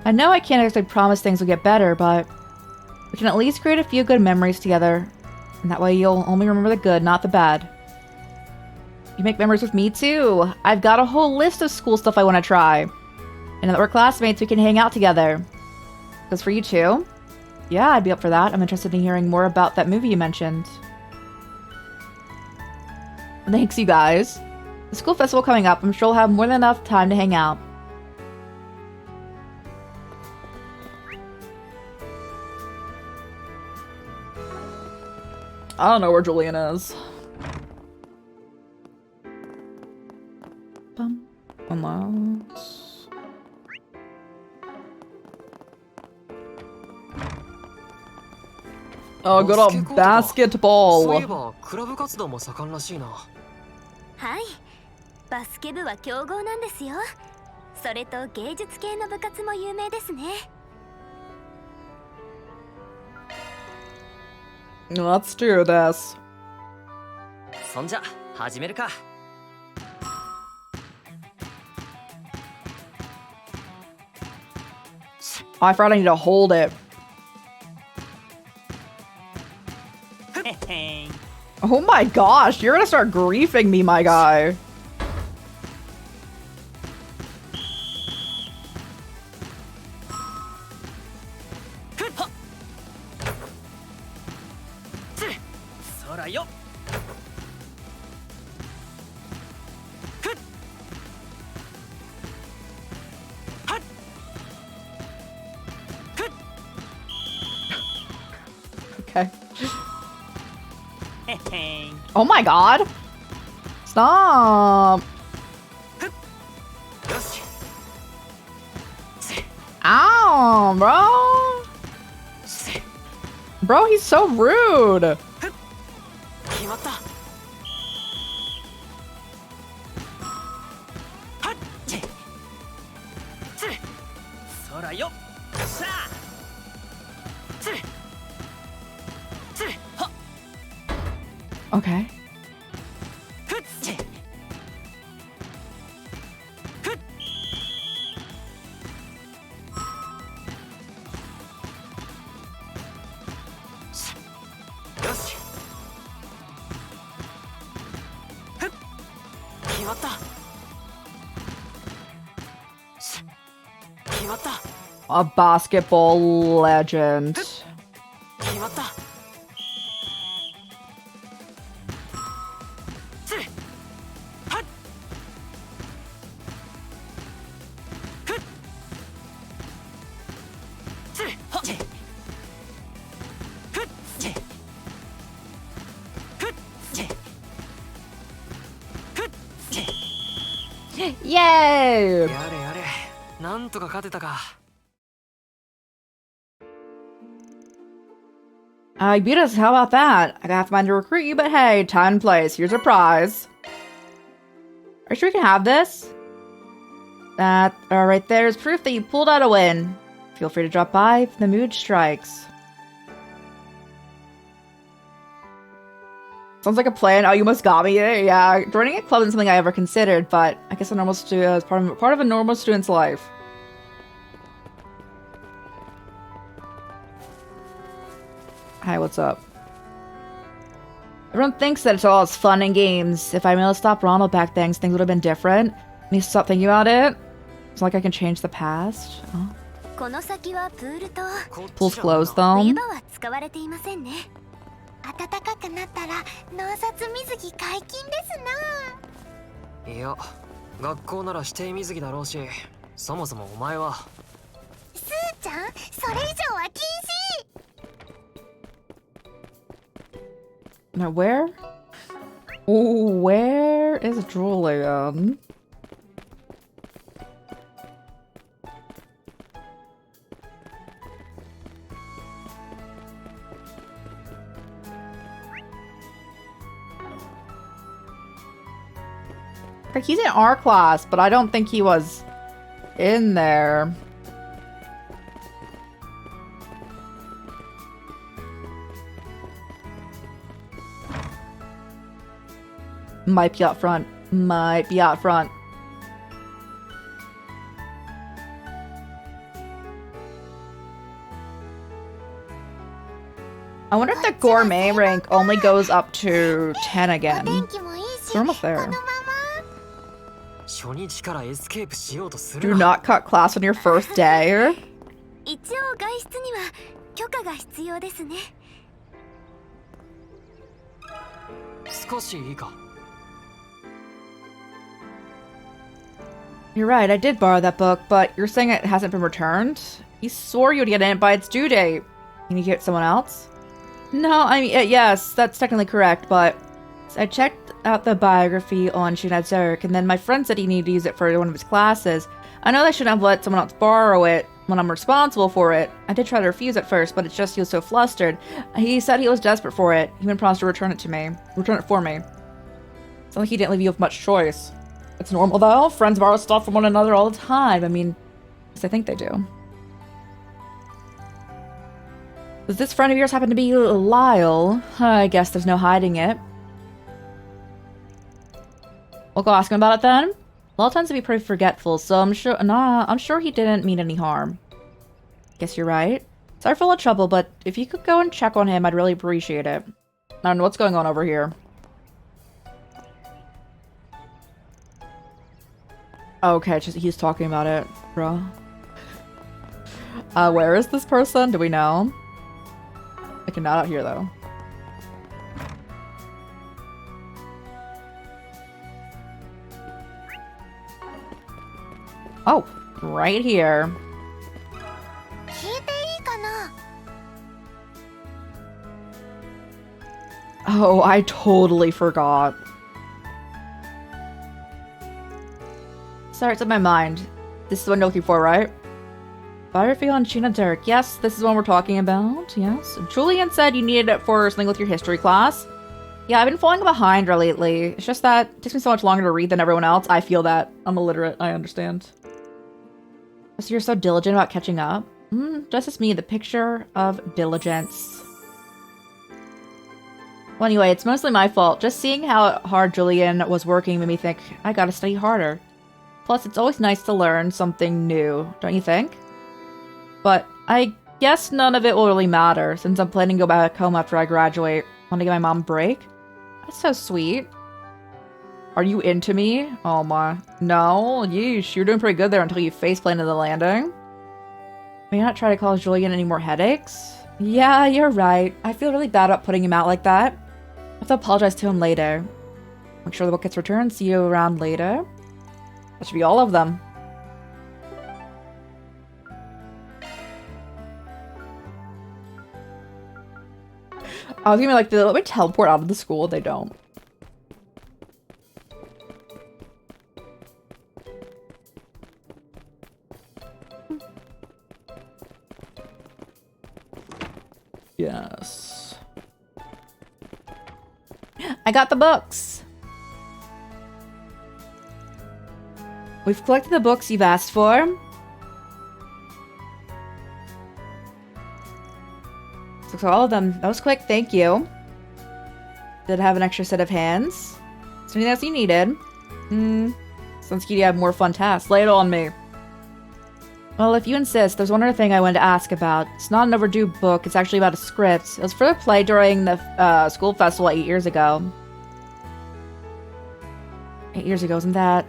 I know I can't actually promise things will get better, but we can at least create a few good memories together. And that way you'll only remember the good, not the bad. You make memories with me too. I've got a whole list of school stuff I want to try. And now that we're classmates, we can hang out together. Because for you too? Yeah, I'd be up for that. I'm interested in hearing more about that movie you mentioned. Thanks, you guys. The school festival coming up, I'm sure we'll have more than enough time to hang out. I don't know where Julian is. Unless... Oh, good old basketball. そういえばクラブ活動も盛んらしいな。はい、バスケ部は強豪なんですよ。それと芸術系の部活も有名ですね。Let's do this. そんじゃ始めるか。I forgot I need to hold it. Oh my gosh, you're gonna start griefing me, my guy. Okay. Oh my god! Stop. よし Ow, bro. Bro, he's so rude. 決まったはっちつれそらよさあつれつれはっ Okay. ふっちふっよしふっ決まった決まった A basketball legend. 決まったつれはっふっつれはっふっちふっちふっち Yay! やれやれなんとか勝てたか You beat us. How about that? I got mine to recruit you, but hey, time and place. Here's your prize. Are you sure you can have this? That right there is proof that you pulled out a win. Feel free to drop by if the mood strikes. Sounds like a plan. Oh, you must got me. Yeah, joining a club isn't something I ever considered, but I guess a normal student is part of a normal student's life. Hi, what's up? Everyone thinks that it's all as fun and games. If I may have stopped Ronald back then, things would have been different. I need to stop thinking about it. It's like I can change the past. Oh. この先はプールと Pool's closed 冬 though. 場は使われていませんね。暖かくなったら納札水着解禁ですな。いや学校なら指定水着だろうしそもそもお前はスーちゃん、それ以上は禁止。 Now where? Ooh, where is Julian? Like he's in our class, but I don't think he was in there. Might be out front. Might be out front. I wonder if the gourmet rank only goes up to 10 again. 天気もいいし、 We're almost こ there. のまま。初日からエスケープしようとす Do るな not cut class on your first day. 一応外出には許可が必要ですね。 少しいいか You're right, I did borrow that book, but you're saying it hasn't been returned? He swore you'd get it by its due date. Can you give it to someone else? No, I mean, yes, that's technically correct, but I checked out the biography on Shinad Zerk, and then my friend said he needed to use it for one of his classes. I know I shouldn't have let someone else borrow it when I'm responsible for it. I did try to refuse at first, but it's just he was so flustered. He said he was desperate for it. He even promised to return it for me. It's like he didn't leave you with much choice. It's normal though. Friends borrow stuff from one another all the time. I mean, yes, I think they do. Does this friend of yours happen to be Lyle? I guess there's no hiding it. We'll go ask him about it then. Lyle tends to be pretty forgetful, so I'm sure he didn't mean any harm. Guess you're right. Sorry for all the trouble, but if you could go and check on him, I'd really appreciate it. I don't know what's going on over here. Okay, just he's talking about it, bro. Where is this person? Do we know? Okay, not out here though. Oh, right here. 聞いていいかな。 Oh, I totally forgot. Sorry, it's in my mind. This is the one you're looking for, right? Biography on Sheena Dirk. Yes, this is one we're talking about. Yes. Julian said you needed it for something with your history class. Yeah, I've been falling behind lately. It's just that it takes me so much longer to read than everyone else. I feel that. I'm illiterate. I understand. So you're so diligent about catching up. Just as me, the picture of diligence. Well, anyway, it's mostly my fault. Just seeing how hard Julian was working made me think, I gotta study harder. Plus, it's always nice to learn something new, don't you think? But I guess none of it will really matter, since I'm planning to go back home after I graduate. Want to give my mom a break? That's so sweet. Are you into me? Oh my. No? Yeesh, you're doing pretty good there until you faceplanted the landing. May I not try to cause Julian any more headaches? Yeah, you're right. I feel really bad about putting him out like that. I have to apologize to him later. Make sure the book gets returned. See you around later. That should be all of them. I was gonna be like, they let me teleport out of the school. They don't. Yes. I got the books. We've collected the books you've asked for. So all of them. That was quick, thank you. Did have an extra set of hands. Is there anything else you needed? Sounds you have more fun tasks. Lay it on me. Well, if you insist, there's one other thing I wanted to ask about. It's not an overdue book, it's actually about a script. It was for the play during the school festival 8 years ago. 8 years ago, isn't that?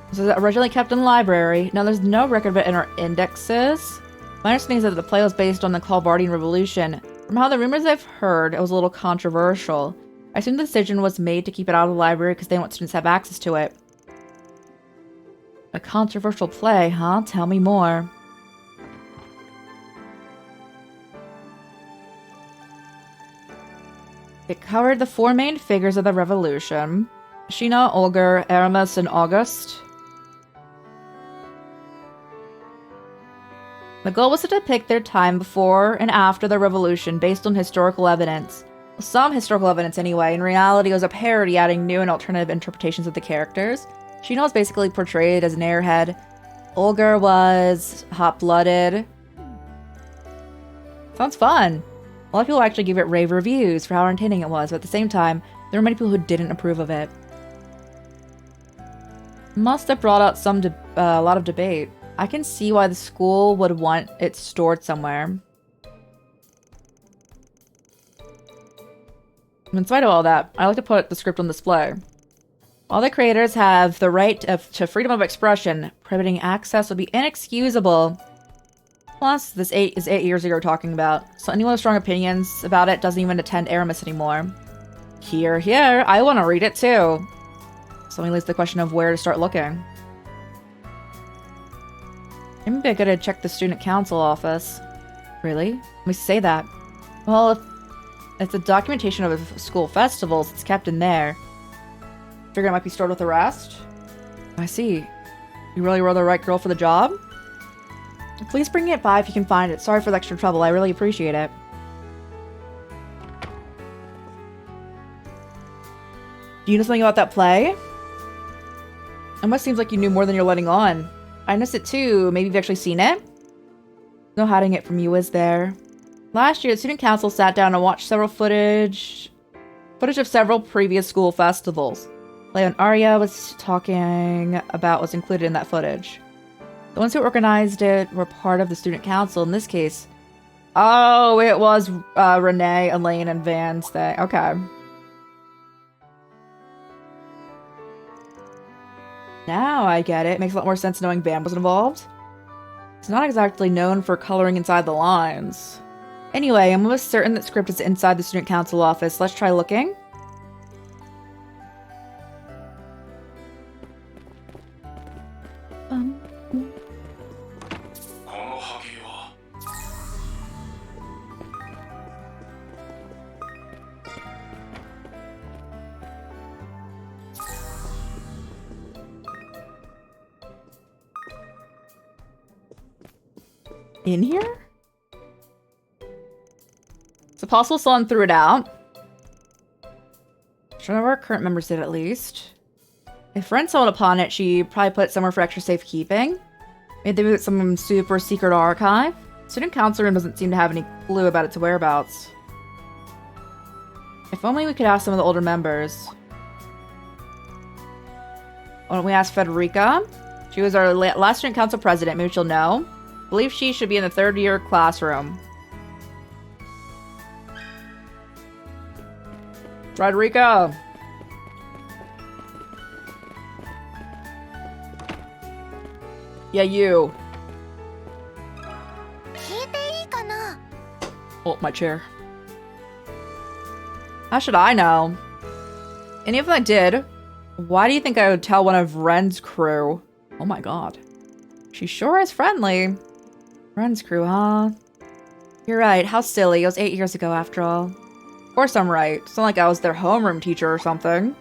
This was originally kept in the library. Now, there's no record of it in our indexes. My understanding is that the play was based on the Calvardian Revolution. From how the rumors I've heard, it was a little controversial. I assume the decision was made to keep it out of the library because they don't want students to have access to it. A controversial play, huh? Tell me more. It covered the four main figures of the revolution. Sheena, Olga, Aramis, and August. The goal was to depict their time before and after the revolution based on historical evidence. Some historical evidence anyway. In reality, it was a parody adding new and alternative interpretations of the characters. Sheena was basically portrayed as an airhead. Olga was hot-blooded. Sounds fun. A lot of people actually gave it rave reviews for how entertaining it was, but at the same time, there were many people who didn't approve of it. Must have brought out a lot of debate. I can see why the school would want it stored somewhere. In spite of all that, I like to put the script on display. All the creators have the right to freedom of expression. Prohibiting access would be inexcusable. Plus, this is 8 years ago we're talking about, so anyone with strong opinions about it doesn't even attend Aramis anymore. Here, I want to read it too. So only leaves the question of where to start looking. It might be good to check the student council office. Really? Let me say that. Well, if it's a documentation of school festivals, it's kept in there. Figure it might be stored with the rest. I see. You really were the right girl for the job? Please bring it by if you can find it. Sorry for the extra trouble. I really appreciate it. Do you know something about that play? It almost seems like you knew more than you're letting on. I missed it too. Maybe you've actually seen it? No hiding it from you, is there? Last year, the student council sat down and watched footage of several previous school festivals. Leo and Arya was talking about what's included in that footage. The ones who organized it were part of the student council in this case. Oh, it was Renee, Elaine, and Van's thing. Okay. Now I get it. Makes a lot more sense knowing Van was involved. He's not exactly known for coloring inside the lines. Anyway, I'm almost certain that script is inside the student council office. Let's try looking. in here? It's possible someone threw it out. Sure, none of our current members did at least. If Ren stumbled upon it, she probably put it somewhere for extra safekeeping. Maybe they moved it some super secret archive. Student council room doesn't seem to have any clue about its whereabouts. If only we could ask some of the older members. Why don't we ask Federica? She was our last student council president. Maybe she'll know. I believe she should be in the 3rd year classroom. Frederica! Yeah, you. Oh, my chair. How should I know? And if I did, why do you think I would tell one of Ren's crew? Oh my god. She sure is friendly. Ren's crew, huh? You're right, how silly. It was 8 years ago after all. Of course I'm right. It's not like I was their homeroom teacher or something.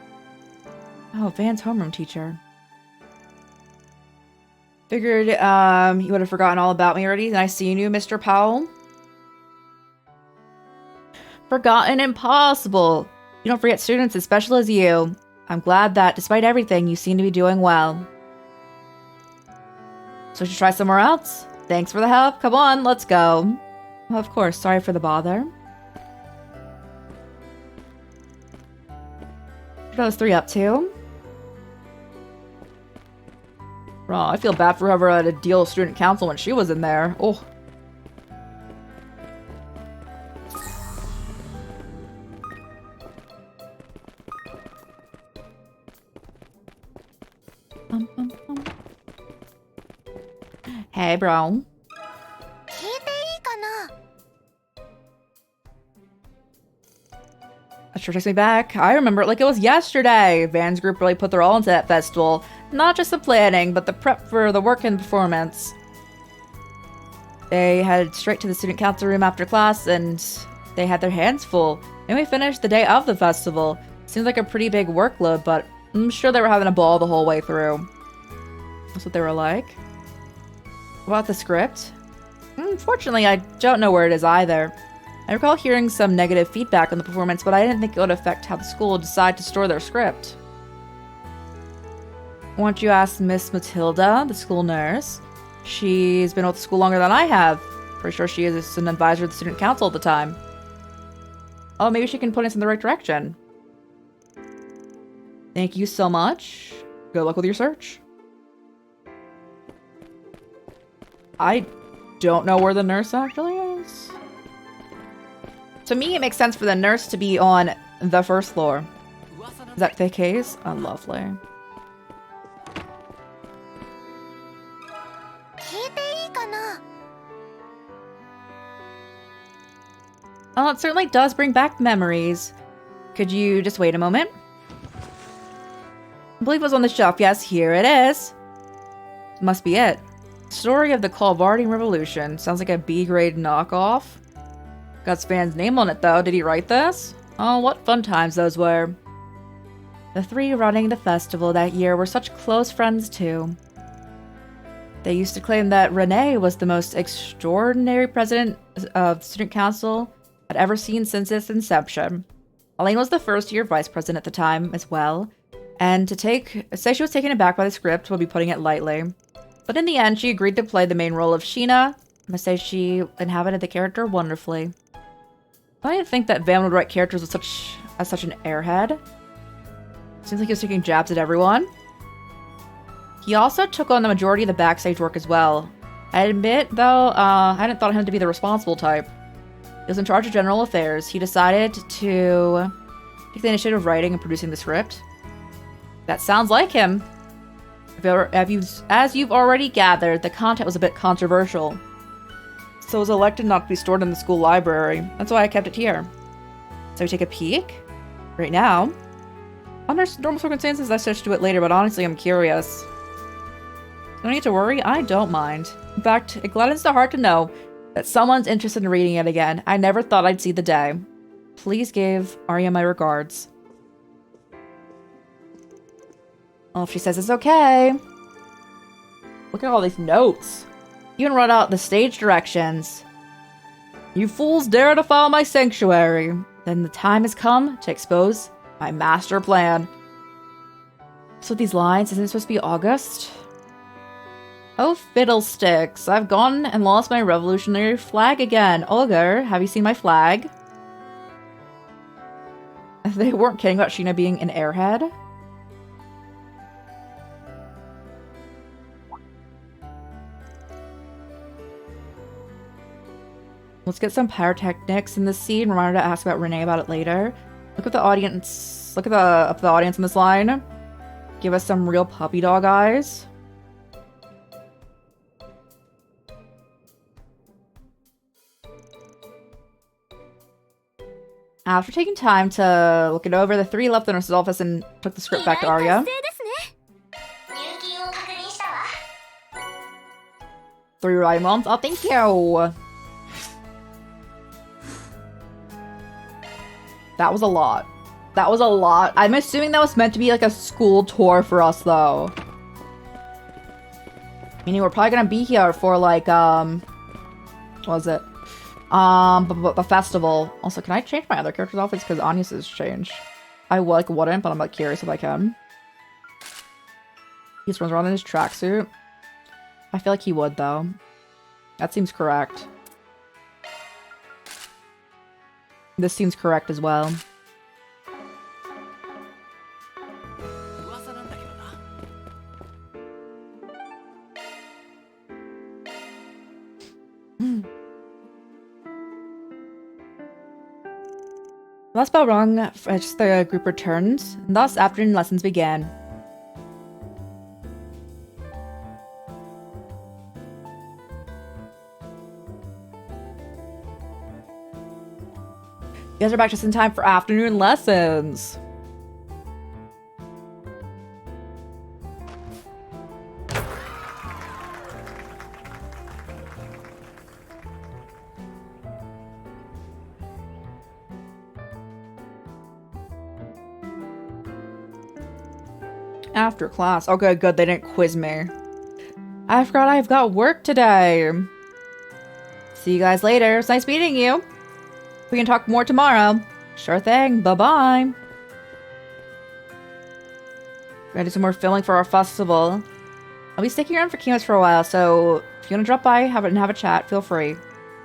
Oh, Van's homeroom teacher. Figured, you would have forgotten all about me already. Nice seeing you, Mr. Powell. Forgotten impossible. You don't forget students as special as you. I'm glad that, despite everything, you seem to be doing well. So we should try somewhere else? Thanks for the help. Come on, let's go. Oh, of course, sorry for the bother. What are those 3 up to? Oh, I feel bad for whoever had to deal with student council when she was in there. Oh. Hey, bro. That sure takes me back. I remember it like it was yesterday. Van's group really put their all into that festival. Not just the planning, but the prep for the work and performance. They headed straight to the student council room after class, and they had their hands full. And we finished the day of the festival. Seems like a pretty big workload, but I'm sure they were having a ball the whole way through. That's what they were like. About the script? Unfortunately, I don't know where it is either. I recall hearing some negative feedback on the performance, but I didn't think it would affect how the school would decide to store their script. Why don't you ask Miss Matilda, the school nurse? She's been with the school longer than I have. Pretty sure she is an advisor of the student council at the time. Oh, maybe she can point us in the right direction. Thank you so much. Good luck with your search. I don't know where the nurse actually is. To me, it makes sense for the nurse to be on the 1st floor. Is that the case? Oh, lovely. Oh, it certainly does bring back memories. Could you just wait a moment? I believe it was on the shelf. Yes, here it is. Must be it. Story of the Calvardian Revolution. Sounds like a B-grade knockoff. Got Span's name on it, though. Did he write this? Oh, what fun times those were. The 3 running the festival that year were such close friends, too. They used to claim that Renee was the most extraordinary president of the student council I'd ever seen since its inception. Elaine was the 1st-year vice president at the time, as well. And to say she was taken aback by the script would be putting it lightly. But in the end, she agreed to play the main role of Sheena. I must say she inhabited the character wonderfully. I didn't think that Van would write characters with such an airhead. Seems like he was taking jabs at everyone. He also took on the majority of the backstage work as well. I admit, though, I hadn't thought of him to be the responsible type. He was in charge of general affairs. He decided to take the initiative of writing and producing the script. That sounds like him. As you've already gathered, the content was a bit controversial. So it was elected not to be stored in the school library. That's why I kept it here. So we take a peek? Right now? Under normal circumstances, I should do it later, but honestly, I'm curious. Don't need to worry, I don't mind. In fact, it gladdens the heart to know that someone's interested in reading it again. I never thought I'd see the day. Please give Arya my regards. Well, if she says it's okay. Look at all these notes. You can run out the stage directions. You fools dare to follow my sanctuary. Then the time has come to expose my master plan. So these lines, isn't it supposed to be August? Oh, fiddlesticks. I've gone and lost my revolutionary flag again. Ogre, have you seen my flag? They weren't kidding about Sheena being an airhead. Let's get some pyrotechnics in this scene. Reminder to ask about Renee about it later. Look at the audience. Look at the audience in this line. Give us some real puppy dog eyes. After taking time to look it over, the three left the nurse's office and took the script back to Arya. 3 right months? Oh, thank you! That was a lot. That was a lot. I'm assuming that was meant to be like a school tour for us, though. Meaning we're probably gonna be here for like, what was it? A festival. Also, can I change my other character's outfits? Because Anya's has changed. I wouldn't, but I'm like curious if I can. He just runs around in his tracksuit. I feel like he would, though. That seems correct. This seems correct as well. Last bell rung as the group returns, and thus afternoon lessons began. You guys are back just in time for afternoon lessons. After class. Okay, good. They didn't quiz me. I forgot I've got work today. See you guys later. It's nice meeting you. We can talk more tomorrow. Sure thing. Bye-bye. Gonna do some more filming for our festival. I'll be sticking around for keynotes for a while, so if you want to drop by and have a chat, feel free.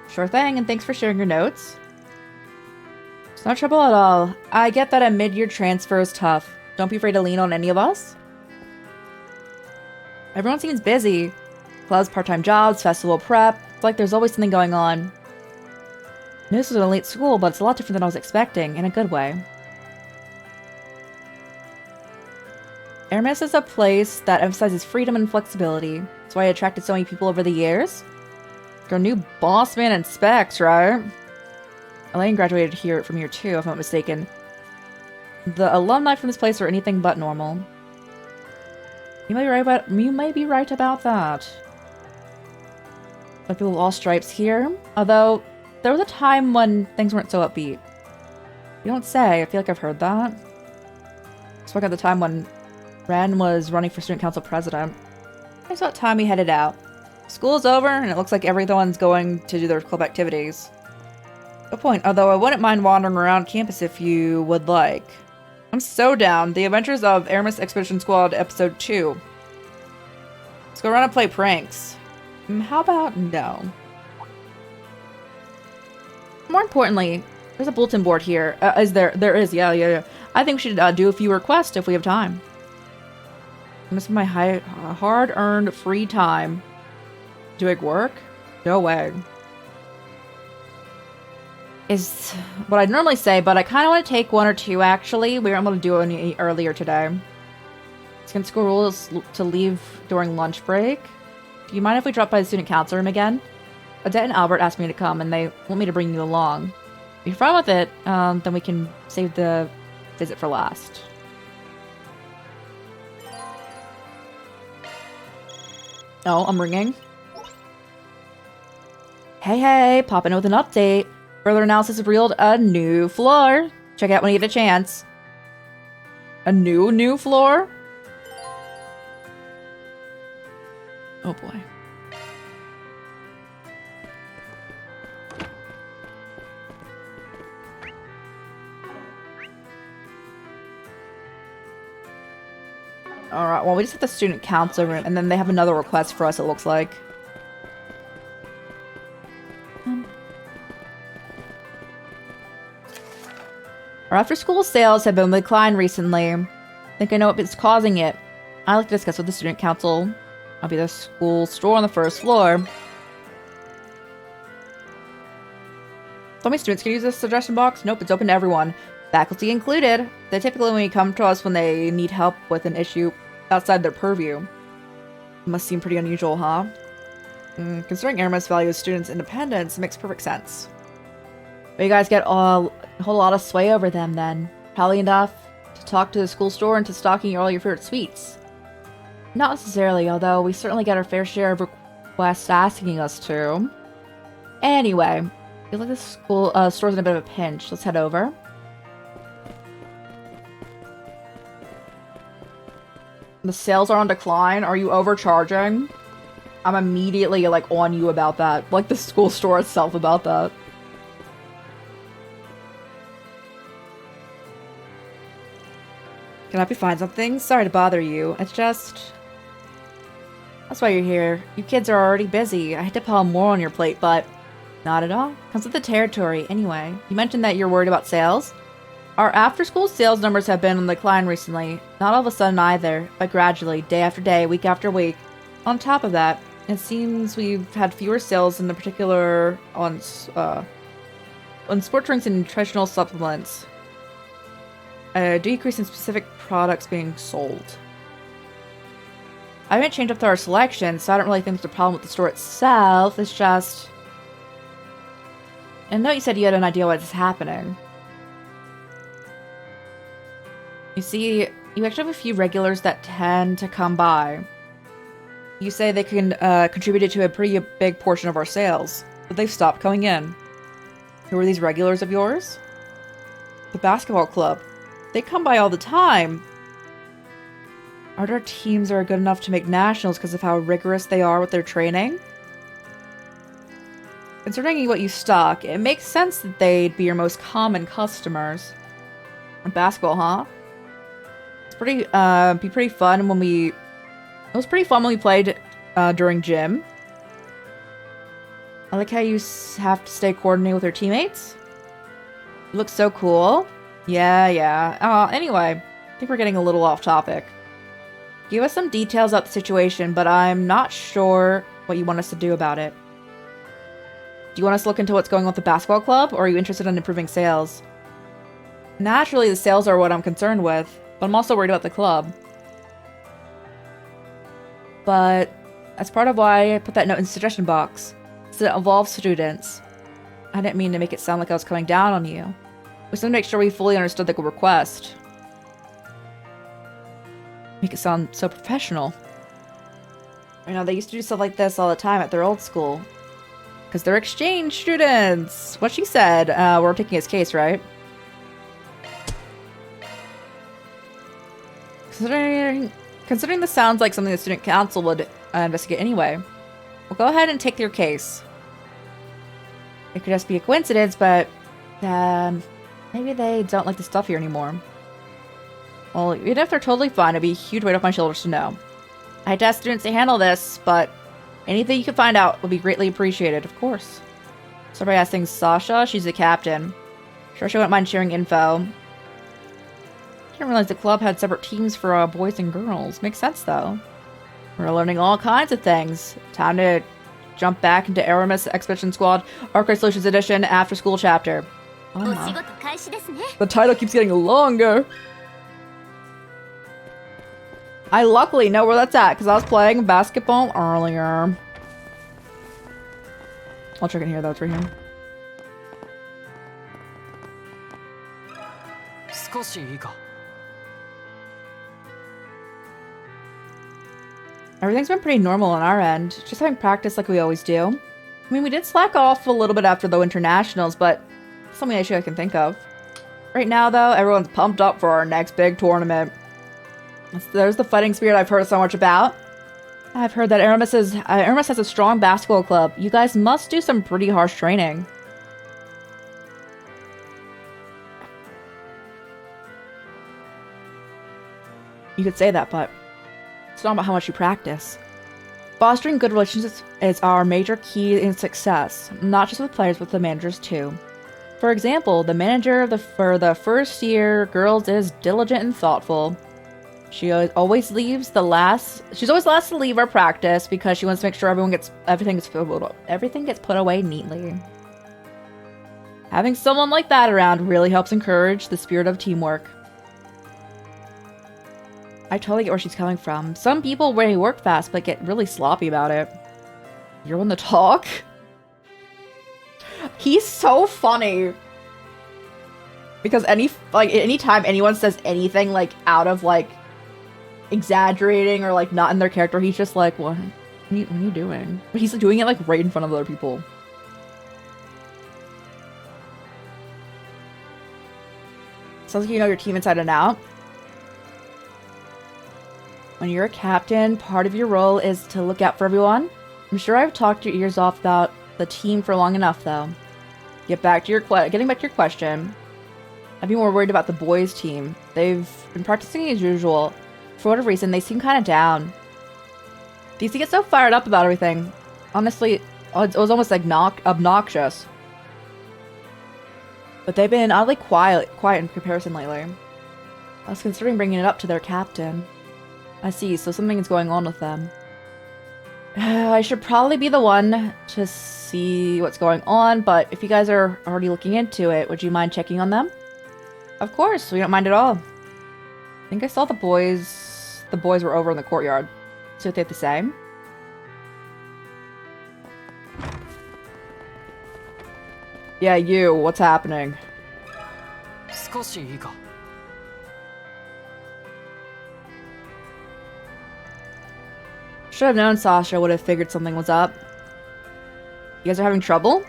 Sure thing, and thanks for sharing your notes. It's no trouble at all. I get that a mid-year transfer is tough. Don't be afraid to lean on any of us. Everyone seems busy. Clubs, part-time jobs, festival prep. It's like there's always something going on. This is an elite school, but it's a lot different than I was expecting, in a good way. Hermes is a place that emphasizes freedom and flexibility. That's why it attracted so many people over the years. Your new boss man in specs, right? Elaine graduated here from here too, if I'm not mistaken. The alumni from this place are anything but normal. You might be right about that. Like people of all stripes here. Although, there was a time when things weren't so upbeat. You don't say. I feel like I've heard that. Spoke at the time when Ren was running for student council president. It's about time we headed out. School's over, and it looks like everyone's going to do their club activities. Good point, although I wouldn't mind wandering around campus if you would like. I'm so down. The Adventures of Aramis Expedition Squad Episode 2. Let's go around and play pranks. How about no? More importantly, there's a bulletin board here. Is there? There is, yeah. I think we should do a few requests if we have time. I miss my hard-earned free time. Doing work? No way. Is what I'd normally say, but I kind of want to take one or two, actually. We weren't able to do any earlier today. It's against school rules to leave during lunch break. Do you mind if we drop by the student council room again? Odette and Albert asked me to come, and they want me to bring you along. If you're fine with it, then we can save the visit for last. Oh, I'm ringing. Hey, popping with an update. Further analysis revealed a new floor. Check out when you get a chance. A new floor? Oh boy. Alright, well, we just have the student council room, and then they have another request for us, it looks like. Our after-school sales have been on the decline recently. I think I know what's causing it. I'd like to discuss with the student council. I'll be the school store on the first floor. So many students can use this suggestion box? Nope, it's open to everyone. Faculty included. They typically only come to us when they need help with an issue outside their purview. It must seem pretty unusual, huh? Considering Aramis values students' independence, it makes perfect sense. But you guys get a whole lot of sway over them then. Probably enough to talk to the school store and to stocking all your favorite sweets. Not necessarily, although we certainly get our fair share of requests asking us to. Anyway, I feel like this school store's in a bit of a pinch. Let's head over. The sales are on decline. Are you overcharging? I'm immediately, like, on you about that. Like, the school store itself about that. Can I help you find something? Sorry to bother you. It's just... That's why you're here. You kids are already busy. I hate to pile more on your plate, but... Not at all. Comes with the territory. Anyway, you mentioned that you're worried about sales? Our after-school sales numbers have been on the decline recently. Not all of a sudden either, but gradually, day after day, week after week. On top of that, it seems we've had fewer sales in the particular on sports drinks and nutritional supplements. A decrease in specific products being sold. I haven't changed up to our selection, so I don't really think there's a problem with the store itself. It's just... I know you said you had an idea what's happening. You see, you actually have a few regulars that tend to come by. You say they can contribute to a pretty big portion of our sales, but they've stopped coming in. Who are these regulars of yours? The basketball club. They come by all the time. Aren't our teams are good enough to make nationals because of how rigorous they are with their training? Considering what you stock, it makes sense that they'd be your most common customers. Basketball, huh? It's pretty, be pretty fun when we... It was pretty fun when we played, during gym. I like how you have to stay coordinated with your teammates. You look so cool. Yeah. Anyway, I think we're getting a little off topic. Give us some details about the situation, but I'm not sure what you want us to do about it. Do you want us to look into what's going on with the basketball club, or are you interested in improving sales? Naturally, the sales are what I'm concerned with, but I'm also worried about the club. But that's part of why I put that note in the suggestion box, so it involves students. I didn't mean to make it sound like I was coming down on you. We just want to make sure we fully understood the request. Make it sound so professional. You know, they used to do stuff like this all the time at their old school. Because they're exchange students! What she said, we're taking his case, right? Considering this sounds like something the student council would investigate anyway, we'll go ahead and take your case. It could just be a coincidence, but maybe they don't like the stuff here anymore. Well, even if they're totally fine, it'd be a huge weight off my shoulders to know. I hate to ask students to handle this, but anything you can find out would be greatly appreciated, of course. Somebody asking Sasha, she's the captain. Sure she wouldn't mind sharing info. Didn't realize the club had separate teams for boys and girls. Makes sense, though. We're learning all kinds of things. Time to jump back into Aramis Expedition Squad, Arcade Solutions Edition, After School Chapter. Oh, my. The title keeps getting longer. I luckily know where that's at, because I was playing basketball earlier. I'll check in here, though. It's right here. 少しいいか Everything's been pretty normal on our end. Just having practice like we always do. I mean, we did slack off a little bit after the internationals, but it's the only issue I can think of. Right now, though, everyone's pumped up for our next big tournament. There's the fighting spirit I've heard so much about. I've heard that Aramis has a strong basketball club. You guys must do some pretty harsh training. You could say that, but It's not about how much you practice. Fostering good relationships is our major key in success, not just with players, but with the managers too. For example, the manager for the first year girls is diligent and thoughtful. She always leaves the last. She's always last to leave our practice because she wants to make sure everything gets put away neatly. Having someone like that around really helps encourage the spirit of teamwork. I totally get where she's coming from. Some people really work fast but get really sloppy about it. You're one to talk? He's so funny. Because anytime anyone says anything like out of like exaggerating or like not in their character, he's just like, what are you doing? But he's doing it like right in front of other people. Sounds like you know your team inside and out. When you're a captain, part of your role is to look out for everyone. I'm sure I've talked your ears off about the team for long enough, though. Getting back to your question, I'd be more worried about the boys' team. They've been practicing as usual. For whatever reason, they seem kind of down. They used to get so fired up about everything. Honestly, it was almost like obnoxious. But they've been oddly quiet in comparison lately. I was considering bringing it up to their captain. I see, so something is going on with them. I should probably be the one to see what's going on, but if you guys are already looking into it, would you mind checking on them? Of course, we don't mind at all. I think I saw the boys. The boys were over in the courtyard. See what they have to say. Yeah, you. What's happening? 少しいいか Should have known Sasha would have figured something was up. You guys are having trouble?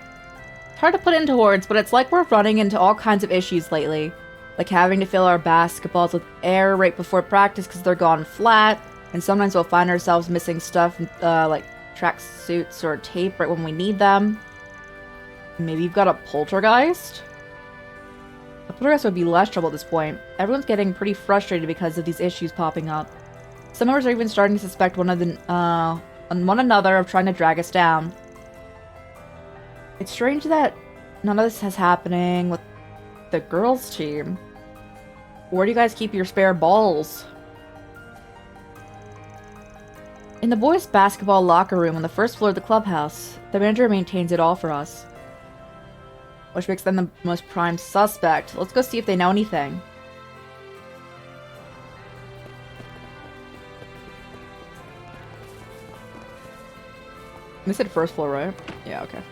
It's hard to put into words, but it's like we're running into all kinds of issues lately. Like having to fill our basketballs with air right before practice because they're gone flat, and sometimes we'll find ourselves missing stuff like track suits or tape right when we need them. Maybe you've got a poltergeist? A poltergeist would be less trouble at this point. Everyone's getting pretty frustrated because of these issues popping up. Some members are even starting to suspect one another of trying to drag us down. It's strange that none of this is happening with the girls' team. Where do you guys keep your spare balls? In the boys' basketball locker room on the first floor of the clubhouse. The manager maintains it all for us. Which makes them the most prime suspect. Let's go see if they know anything. They said first floor, right? Yeah, okay.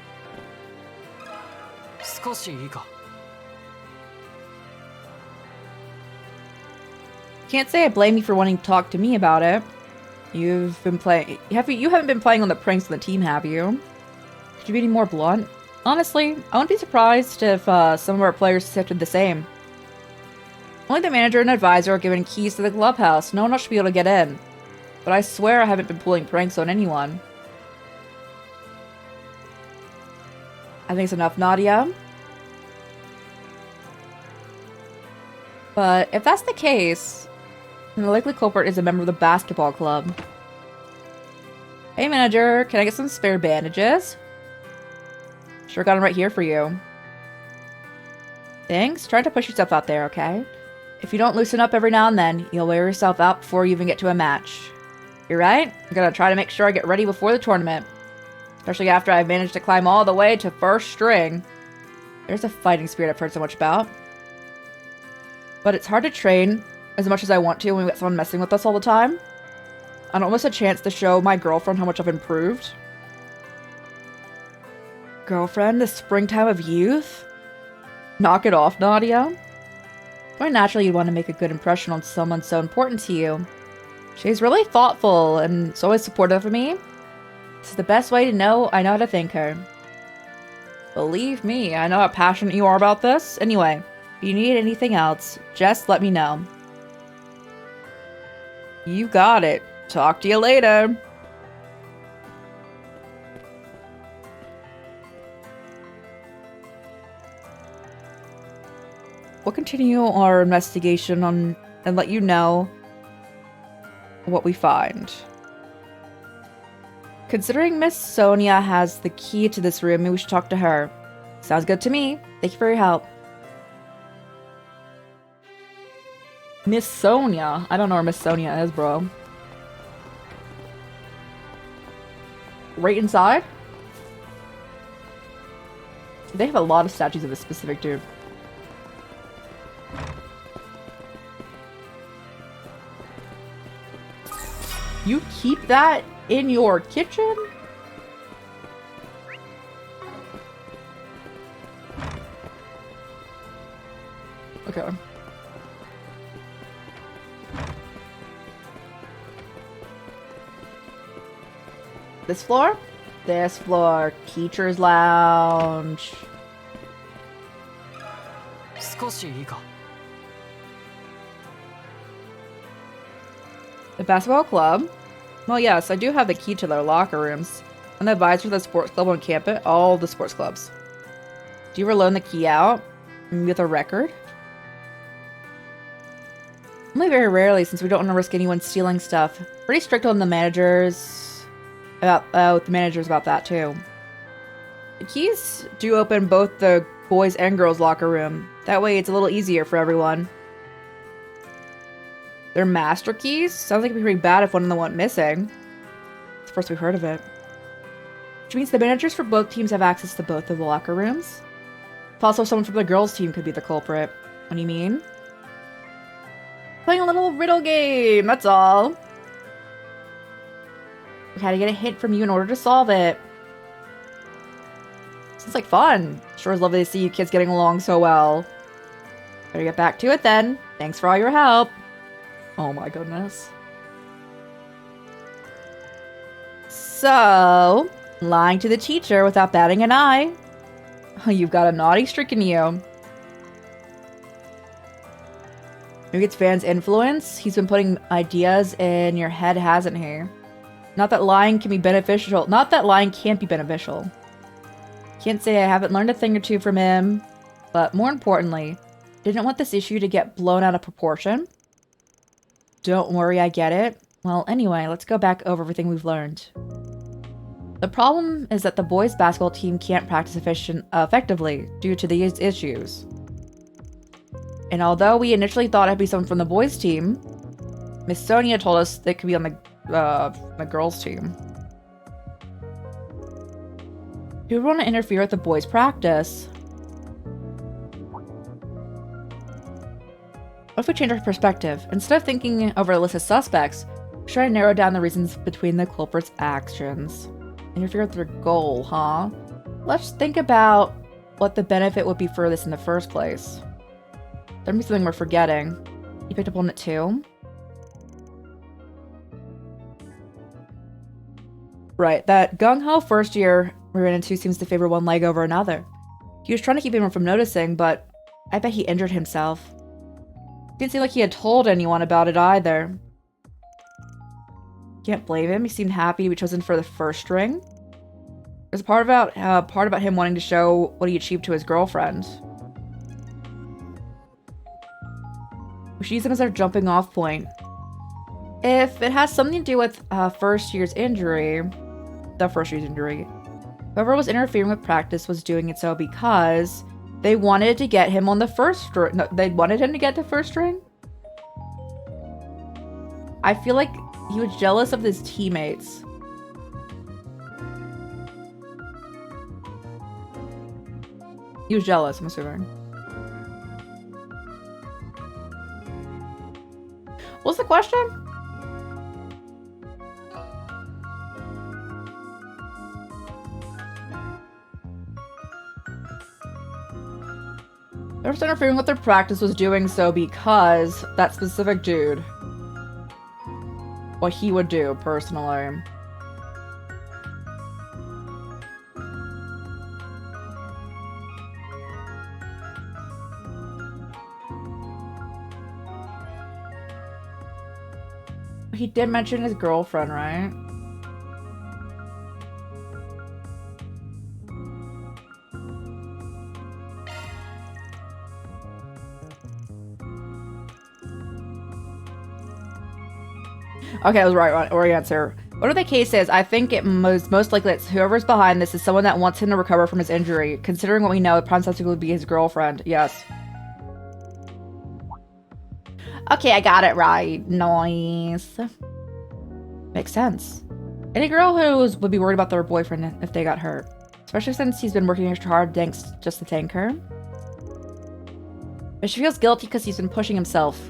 少しいいか Can't say I blame you for wanting to talk to me about it. You haven't been playing on the pranks of the team, have you? Could you be any more blunt? Honestly, I wouldn't be surprised if some of our players suspected the same. Only the manager and advisor are given keys to the clubhouse. No one else should be able to get in. But I swear I haven't been pulling pranks on anyone. I think it's enough, Nadia. But if that's the case, then the likely culprit is a member of the basketball club. Hey manager, can I get some spare bandages? Sure got them right here for you. Thanks. Try to push yourself out there, okay? If you don't loosen up every now and then, you'll wear yourself out before you even get to a match. You're right. I'm gonna try to make sure I get ready before the tournament. Especially after I've managed to climb all the way to first string. There's a fighting spirit I've heard so much about. But it's hard to train as much as I want to when we got someone messing with us all the time. I don't miss a chance to show my girlfriend how much I've improved. Girlfriend, the springtime of youth? Knock it off, Nadia. Quite naturally you'd want to make a good impression on someone so important to you. She's really thoughtful and is always supportive of me. This is the best way to know I know how to thank her. Believe me, I know how passionate you are about this. Anyway, if you need anything else, just let me know. You got it. Talk to you later. We'll continue our investigation and let you know what we find. Considering Miss Sonia has the key to this room, maybe we should talk to her. Sounds good to me. Thank you for your help. Miss Sonia? I don't know where Miss Sonia is, bro. Right inside? They have a lot of statues of a specific dude. You keep that in your kitchen? Okay. This floor? This floor. Teacher's lounge. 少しいいか The basketball club? Well, yes, I do have the key to their locker rooms. I'm the advisor for the sports club on campus. All the sports clubs. Do you ever loan the key out? Maybe with a record? Only very rarely, since we don't want to risk anyone stealing stuff. Pretty strict on the managers. With the managers about that, too. The keys do open both the boys' and girls' locker room. That way, it's a little easier for everyone. They're master keys? Sounds like it'd be pretty bad if one of them went missing. It's the first we've heard of it. Which means the managers for both teams have access to both of the locker rooms. If also someone from the girls' team could be the culprit. What do you mean? Playing a little riddle game, that's all. We had to get a hint from you in order to solve it. Sounds like fun. Sure is lovely to see you kids getting along so well. Better get back to it then. Thanks for all your help. Oh my goodness. So, lying to the teacher without batting an eye. You've got a naughty streak in you. Maybe it's Van's influence. He's been putting ideas in your head, hasn't he? Not that lying can be beneficial. Not that lying can't be beneficial. Can't say I haven't learned a thing or two from him. But more importantly, didn't want this issue to get blown out of proportion. Don't worry, I get it. Well, anyway, let's go back over everything we've learned. The problem is that the boys' basketball team can't practice effectively due to these issues. And although we initially thought it'd be someone from the boys' team, Miss Sonia told us that it could be on the girls' team. Who would want to interfere with the boys' practice? What if we change our perspective? Instead of thinking over a list of suspects, we try to narrow down the reasons between the culprit's actions. Interfere with their goal, huh? Let's think about what the benefit would be for this in the first place. There must be something we're forgetting. You picked up on it too? Right, that gung-ho first year we ran into seems to favor one leg over another. He was trying to keep everyone from noticing, but I bet he injured himself. Didn't seem like he had told anyone about it either. Can't blame him. He seemed happy to be chosen for the first string. There's a part about him wanting to show what he achieved to his girlfriend. We should use him as our jumping off point. If it has something to do with the first year's injury, whoever was interfering with practice was doing it so because they wanted to get him on the first string. No, they wanted him to get the first string? I feel like he was jealous of his teammates. He was jealous, I'm assuming. What's the question? Whoever's interfering with their practice was doing so because that specific dude. What he would do, personally. He did mention his girlfriend, right? Okay, I was right answer. Whatever the case is, I think it most likely it's whoever's behind this is someone that wants him to recover from his injury. Considering what we know, Princess would be his girlfriend. Yes. Okay, I got it right. Nice. Makes sense. Any girl who would be worried about their boyfriend if they got hurt. Especially since he's been working extra hard thanks just to thank her. But she feels guilty because he's been pushing himself.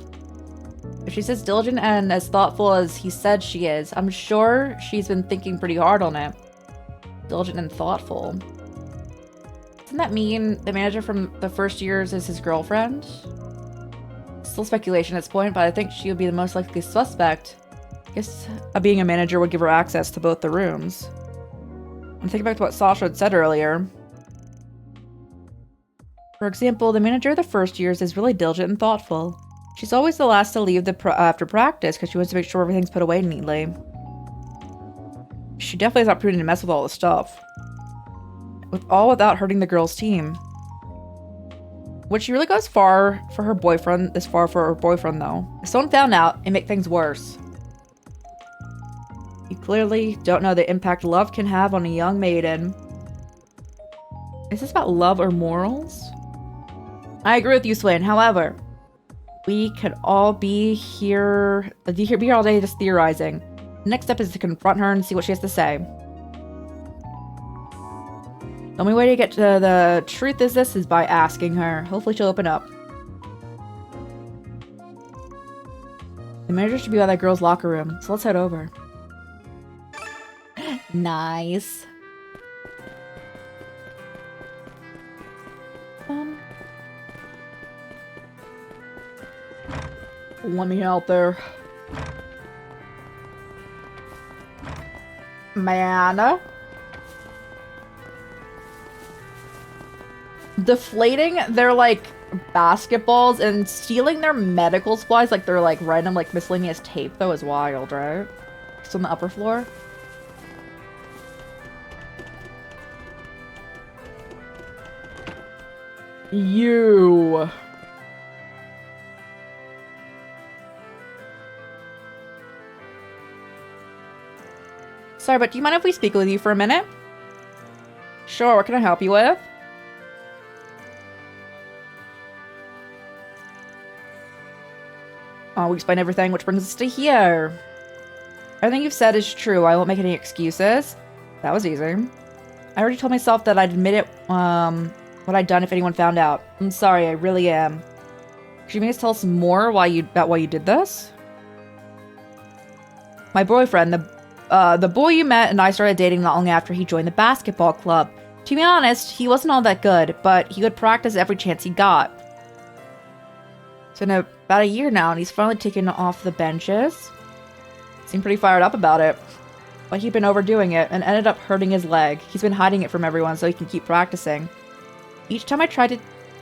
If she's as diligent and as thoughtful as he said she is, I'm sure she's been thinking pretty hard on it. Diligent and thoughtful. Doesn't that mean the manager from the first years is his girlfriend? Still speculation at this point, but I think she would be the most likely suspect. I guess being a manager would give her access to both the rooms. And think back to what Sasha had said earlier. For example, the manager of the first years is really diligent and thoughtful. She's always the last to leave after practice because she wants to make sure everything's put away neatly. She definitely is not prudent to mess with all the stuff. Without hurting the girls' team. Would she really go as far for her boyfriend, though? If someone found out, it'd make things worse. You clearly don't know the impact love can have on a young maiden. Is this about love or morals? I agree with you, Swain. However, we could all be here all day just theorizing. The next step is to confront her and see what she has to say. The only way to get to the truth is by asking her. Hopefully she'll open up. The manager should be by that girl's locker room, so let's head over. Nice. Let me out there. Man. Deflating their, like, basketballs and stealing their medical supplies, like, they're, like, random, like, miscellaneous tape, though, is wild, right? It's on the upper floor. You. Sorry, but do you mind if we speak with you for a minute? Sure, what can I help you with? Oh, we explained everything, which brings us to here. Everything you've said is true. I won't make any excuses. That was easy. I already told myself that I'd admit it, what I'd done if anyone found out. I'm sorry, I really am. Could you maybe tell us more about why you did this? My boyfriend, the boy you met and I started dating not long after he joined the basketball club. To be honest, he wasn't all that good, but he would practice every chance he got. It's been about a year now, and he's finally taken off the benches. Seemed pretty fired up about it. But he'd been overdoing it, and ended up hurting his leg. He's been hiding it from everyone so he can keep practicing. Each time I tried to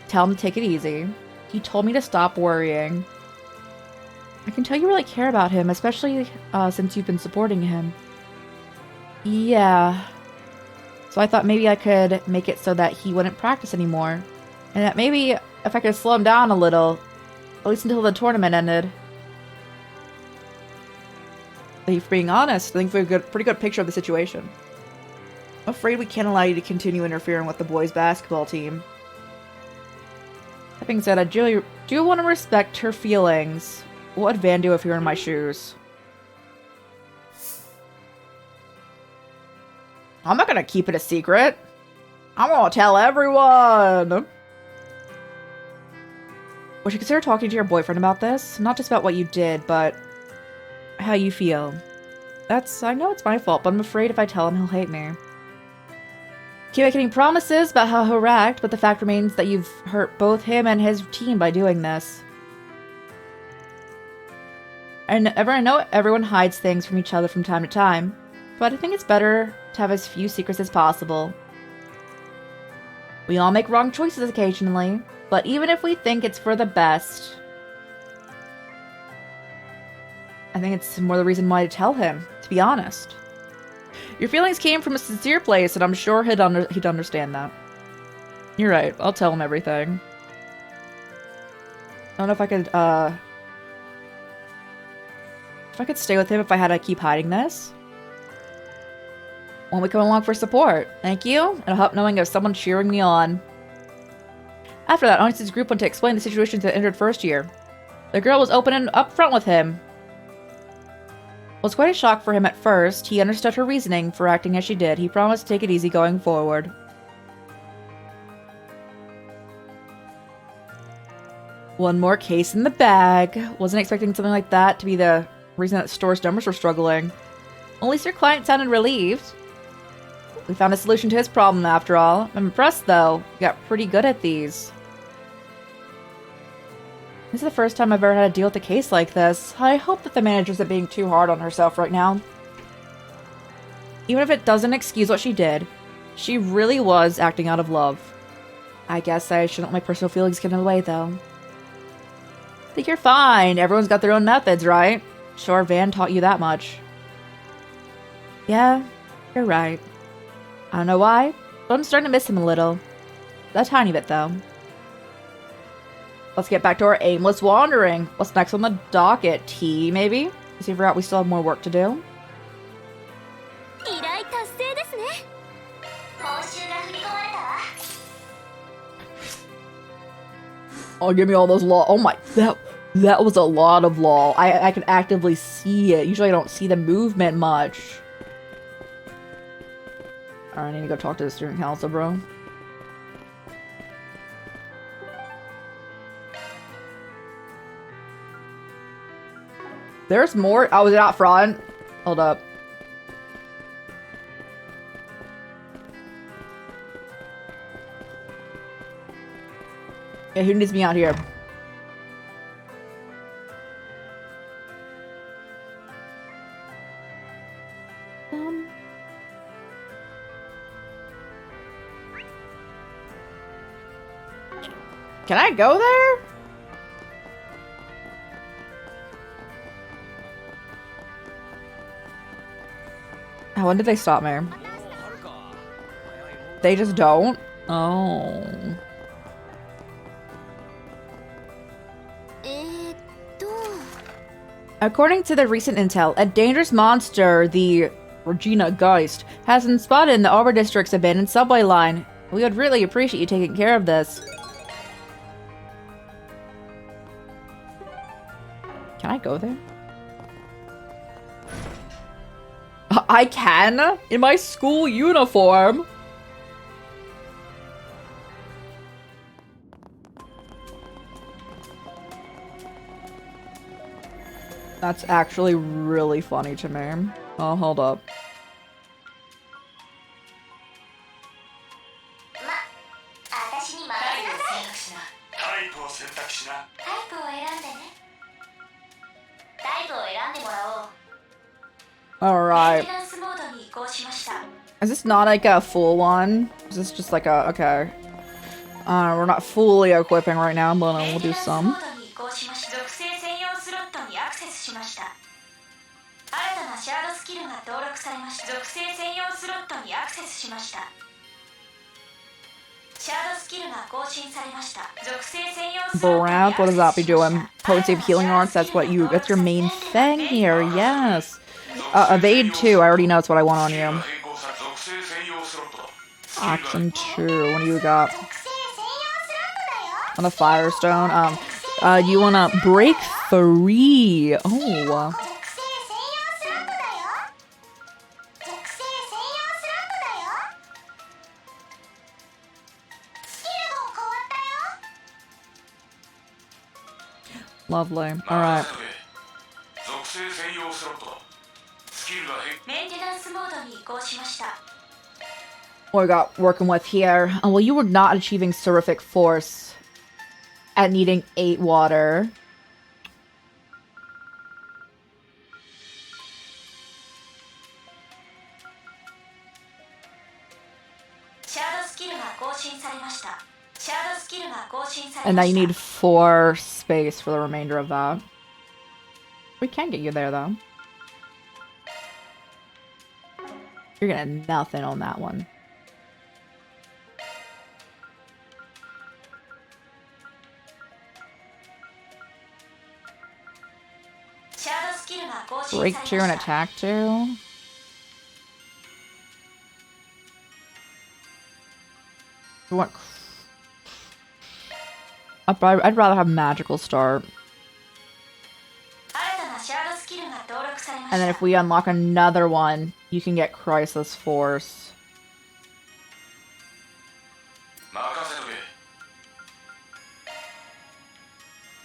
tell him to take it easy, he told me to stop worrying. I can tell you really care about him, especially since you've been supporting him. Yeah. So I thought maybe I could make it so that he wouldn't practice anymore. And that maybe if I could slow him down a little, at least until the tournament ended. Thank you for being honest. I think we have a pretty good picture of the situation. I'm afraid we can't allow you to continue interfering with the boys' basketball team. That being said, I do want to respect her feelings. What would Van do if you were in my shoes? I'm not gonna keep it a secret. I'm gonna tell everyone! Would you consider talking to your boyfriend about this? Not just about what you did, but how you feel. I know it's my fault, but I'm afraid if I tell him, he'll hate me. Can't make any promises about how he'll react, but the fact remains that you've hurt both him and his team by doing this. I know everyone hides things from each other from time to time, but I think it's better to have as few secrets as possible. We all make wrong choices occasionally, but even if we think it's for the best, I think it's more the reason why to tell him, to be honest. Your feelings came from a sincere place, and I'm sure he'd understand that. You're right, I'll tell him everything. I don't know if I could, If I could stay with him if I had to keep hiding this. Won't we come along for support? Thank you. It'll help knowing there's someone cheering me on. After that, Onyx's group went to explain the situation to the injured first year. The girl was open and upfront with him. It was quite a shock for him at first. He understood her reasoning for acting as she did. He promised to take it easy going forward. One more case in the bag. Wasn't expecting something like that to be the reason that the store's numbers were struggling. At least your client sounded relieved. We found a solution to his problem after all. I'm impressed though. You got pretty good at these. This is the first time I've ever had to deal with a case like this. I hope that the manager isn't being too hard on herself right now. Even if it doesn't excuse what she did, she really was acting out of love. I guess I shouldn't let my personal feelings get in the way, though. I think you're fine. Everyone's got their own methods, right? Sure, Van taught you that much. Yeah, you're right. I don't know why, but I'm starting to miss him a little. A tiny bit, though. Let's get back to our aimless wandering. What's next on the docket? Tea, maybe? Because we forgot we still have more work to do. Oh, give me all those law. Oh my, that was a lot of law. I can actively see it. Usually I don't see the movement much. Alright, I need to go talk to the student council, bro. There's more? Oh, is it out front? Hold up. Yeah, who needs me out here? Can I go there? Oh, when did they stop me? They just don't? Oh. According to the recent intel, a dangerous monster, the Regina Geist, has been spotted in the Arbor District's abandoned subway line. We would really appreciate you taking care of this. Can I go there? I can? In my school uniform? That's actually really funny to me. Oh, hold up. Alright. Is this not like a full one? Is this just like a... okay. We're not fully equipping right now, but we'll do some. Bramp, what does that be doing? Potency of healing arts, that's your main thing here, yes. Evade 2, I already know it's what I want on you. Action 2, what do you got? On a Firestone, you wanna break 3. Oh. Lovely. Alright. What we got working with here? Oh, well, you were not achieving Seraphic Force at needing 8 water. And now you need 4 space for the remainder of that. We can get you there, though. You're getting nothing on that one. Break 2 and attack 2. You want... I'd rather have magical start. And then if we unlock another one, you can get Crisis Force.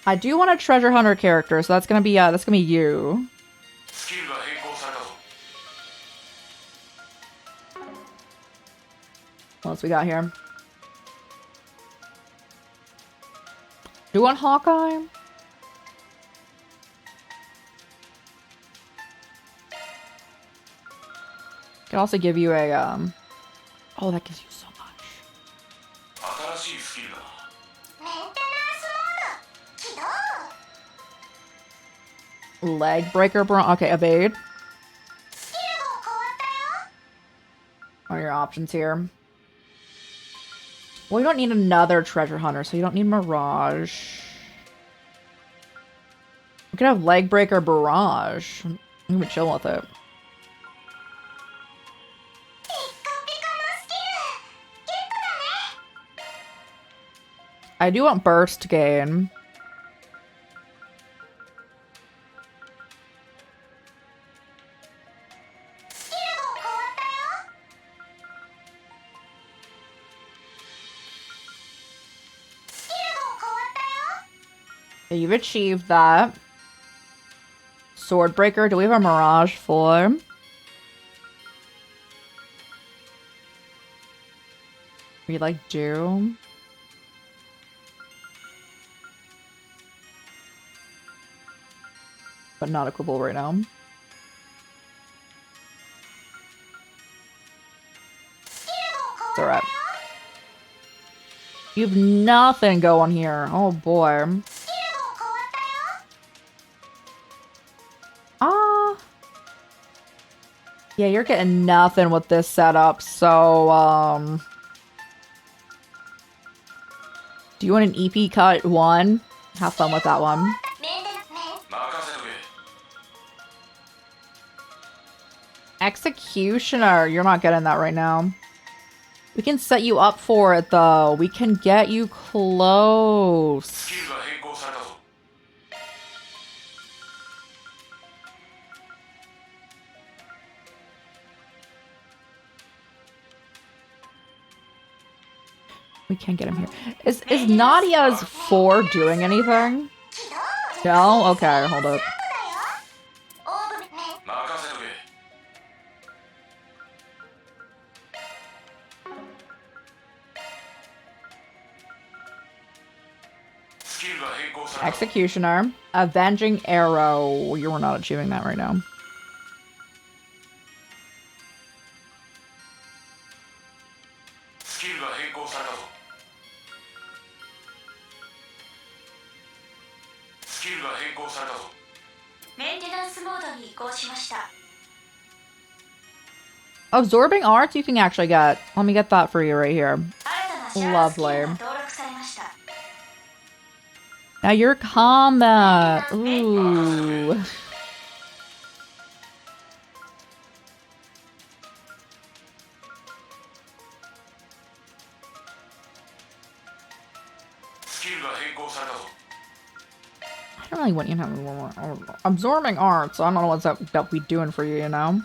I do want a treasure hunter character, so that's gonna be you. What else we got here? Do you want Hawkeye? Can also give you a oh, that gives you so much. Leg breaker, okay, evade. What are your options here? Well, you don't need another treasure hunter, so you don't need Mirage. We could have leg breaker barrage. I'm gonna chill with it. I do want burst gain. Okay, you've achieved that. Swordbreaker, do we have a Mirage for? We like do. But not equipable right now. It's alright. You have nothing going here. Oh boy. Yeah, you're getting nothing with this setup, so, do you want an EP cut 1? Have fun with that one. Executioner, you're not getting that right now. We can set you up for it, though. We can get you close. We can't get him here. Is Nadia's 4 doing anything? No? Okay, hold up. Executioner. Avenging Arrow. You are not achieving that right now. Absorbing Arts you can actually get. Let me get that for you right here. Lovely. Now your combat. Ooh. I don't really want you to have more. Absorbing Arts. I don't know what's that be doing for you, you know?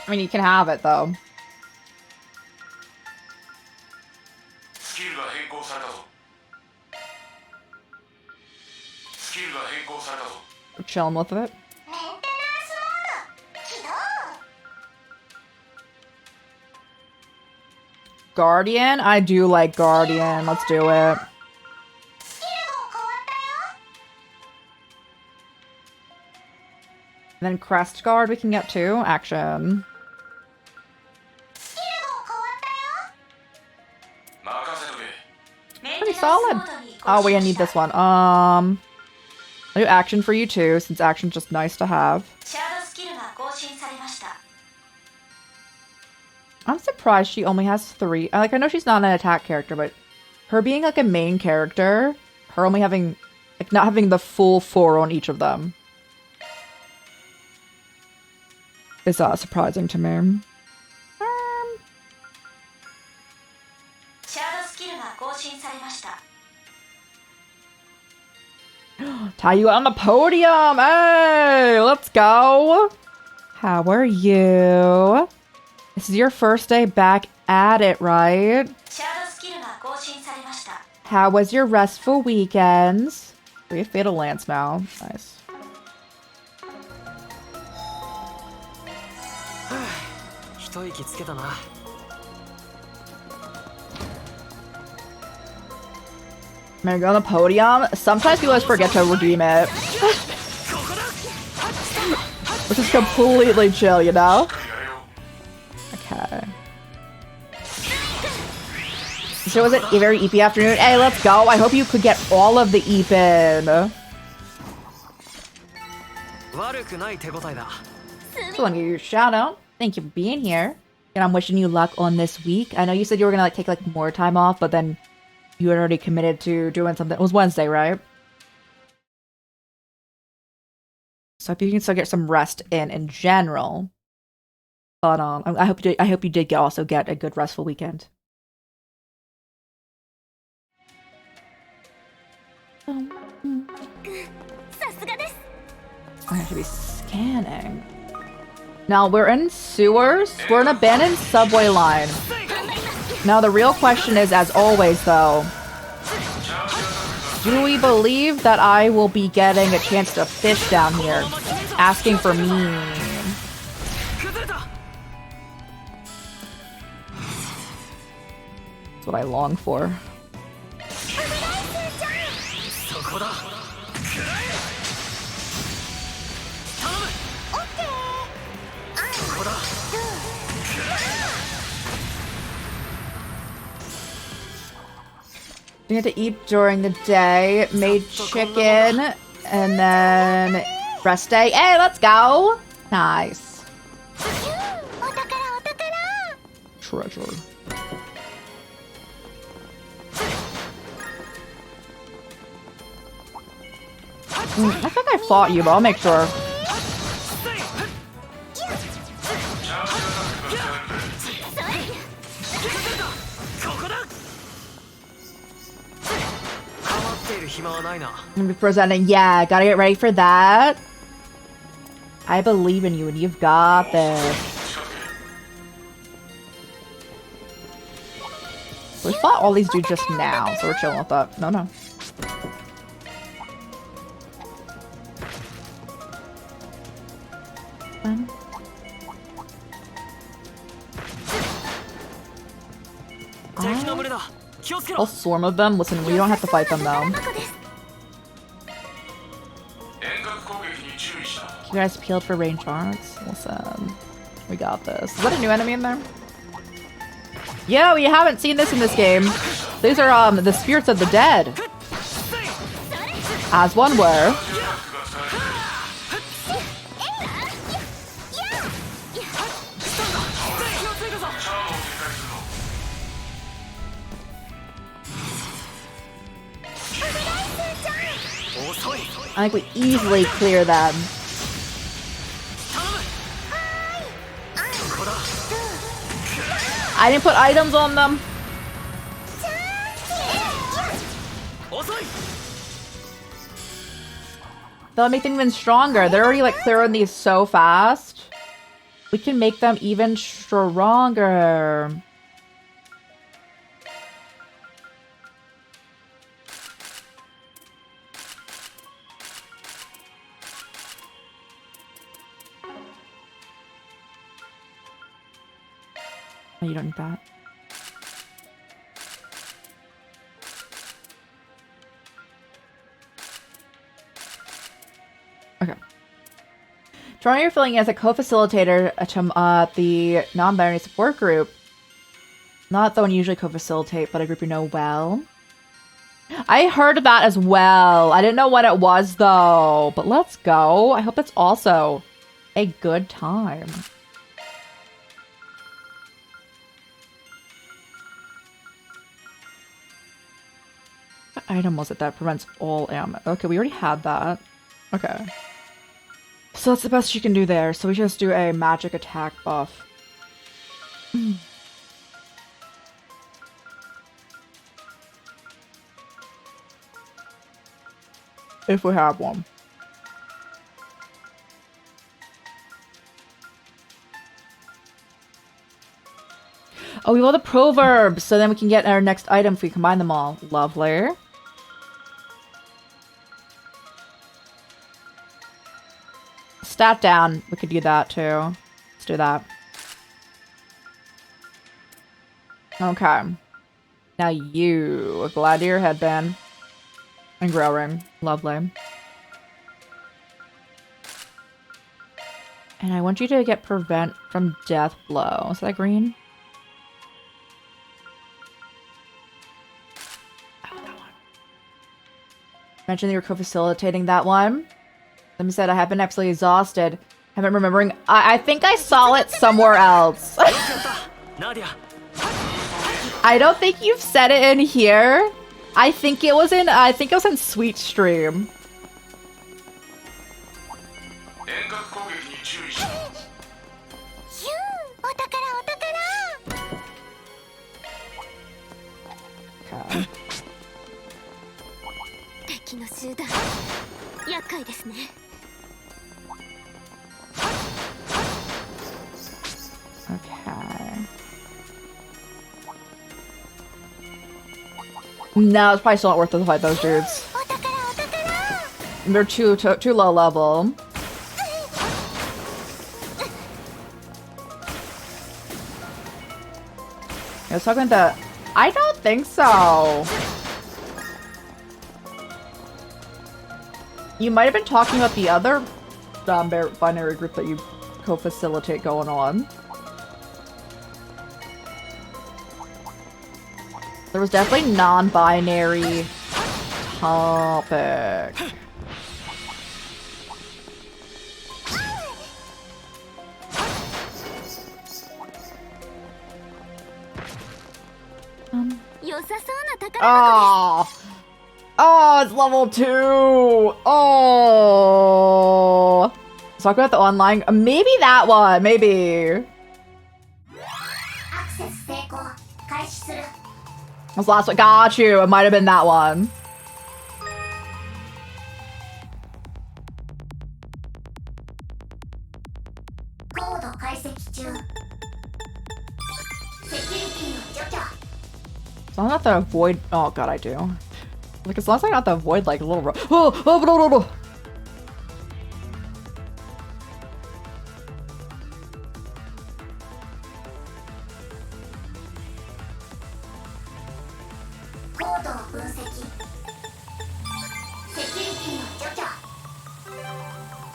I mean, you can have it, though. We're chilling with it. Guardian? I do like Guardian. Let's do it. And then Crest Guard we can get too. Action. Pretty solid. Oh, wait, I need this one. I'll do action for you too, since action's just nice to have. I'm surprised she only has 3. Like, I know she's not an attack character, but her being like a main character, her only having, like, not having the full 4 on each of them is surprising to me. Tayu on the podium! Hey, let's go! How are you? This is your first day back at it, right? How was your restful weekends? We have Fatal Lance now. Nice. Man, go on the podium. Sometimes people just forget to redeem it. Which is completely chill, you know? Okay. So was it a very eepy afternoon? Hey, let's go. I hope you could get all of the eep in. So let me give you a shout out. Thank you for being here. And I'm wishing you luck on this week. I know you said you were gonna like take like more time off, but then you had already committed to doing something. It was Wednesday, right? So I hope you can still get some rest in general. But I hope you did also get a good restful weekend. I have to be scanning. Now we're in sewers. We're in an abandoned subway line. Now the real question is, as always though, do we believe that I will be getting a chance to fish down here? Asking for me. That's what I long for. We had to eat during the day, made chicken, and then rest day. Hey, let's go! Nice. Treasure. I think I fought you, but I'll make sure. I'm gonna be presenting. Yeah, gotta get ready for that. I believe in you and you've got this. We fought all these dudes just now, so we're chilling with that. No. I'll swarm of them. Listen, we don't have to fight them though. You guys peeled for range arts? Listen, we got this. Is that a new enemy in there? Yeah, we haven't seen this in this game. These are the spirits of the dead. As one were. I think we easily clear them. I didn't put items on them. That'll make them even stronger. They're already like clearing these so fast. We can make them even stronger. You don't need that. Okay. Try your filling as a co-facilitator at the non-binary support group. Not the one you usually co-facilitate, but a group you know well. I heard of that as well. I didn't know what it was though, but let's go. I hope it's also a good time. What item was it that prevents all ammo? Okay, we already had that. Okay. So that's the best she can do there. So we just do a magic attack buff. If we have one. Oh, we want the proverbs, so then we can get our next item if we combine them all. Lovely. Stat down. We could do that too. Let's do that. Okay. Now you. A gladiator headband. And grow ring. Lovely. And I want you to get prevent from death blow. Is that green? Oh, that one. Mention that you're co-facilitating that one. Let me say I have been absolutely exhausted. Haven't remembering. I think I saw it somewhere else. I don't think you've said it in here. I think it was in Sweet Stream. Okay. Okay. No, it's probably still not worth it to fight those dudes. They're too low level. I was talking about the... I don't think so. You might have been talking about the other binary group that you co-facilitate going on. There was definitely non-binary topic. Oh! Oh, it's level 2! Oh! Let's talk about the online. Maybe that one, maybe. That's the last one. Got you. It might have been that one. As long as I not to avoid. Oh god, I do. Like as long as I not to avoid like a little. Oh.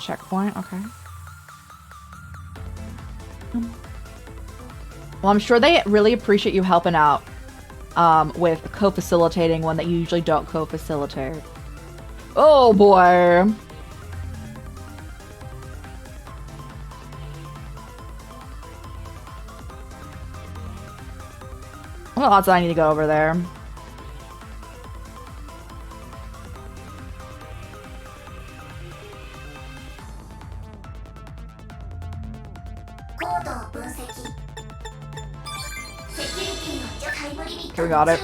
Checkpoint, okay. Well, I'm sure they really appreciate you helping out with co-facilitating one that you usually don't co-facilitate. Oh boy! What odds I need to go over there? Okay, we got it.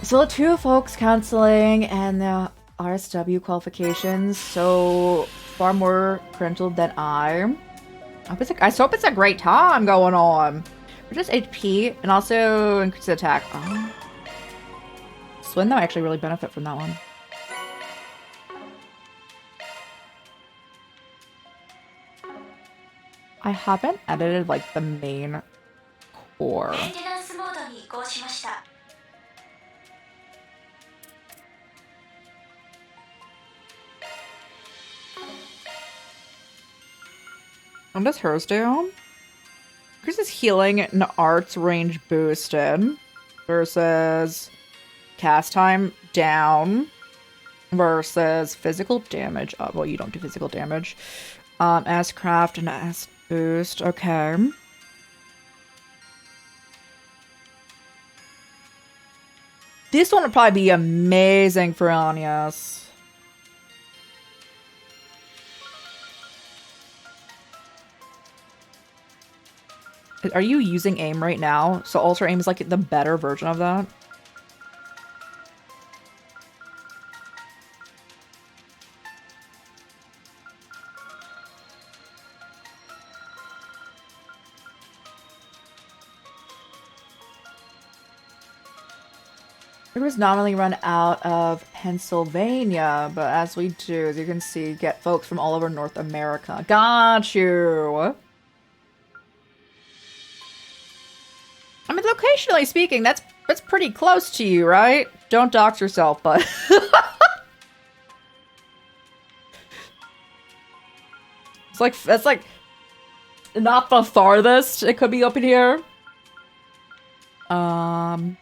So 2 folks canceling and the RSW qualifications, so far more credentialed than I. I hope it's a great time going on. Reduce HP and also increase attack. Oh. Swin though actually really benefit from that one. I haven't edited like the main core. What does hers do? Increases healing and arts range boosted versus cast time down versus physical damage up. Well, you don't do physical damage. S craft and S boost. Okay. This one would probably be amazing for Anyas. Are you using aim right now? So ultra aim is like the better version of that? Rivers nominally run out of Pennsylvania, but as we do, as you can see, get folks from all over North America. Got you! I mean, locationally speaking, that's pretty close to you, right? Don't dox yourself, but... that's like not the farthest it could be up in here. Okay.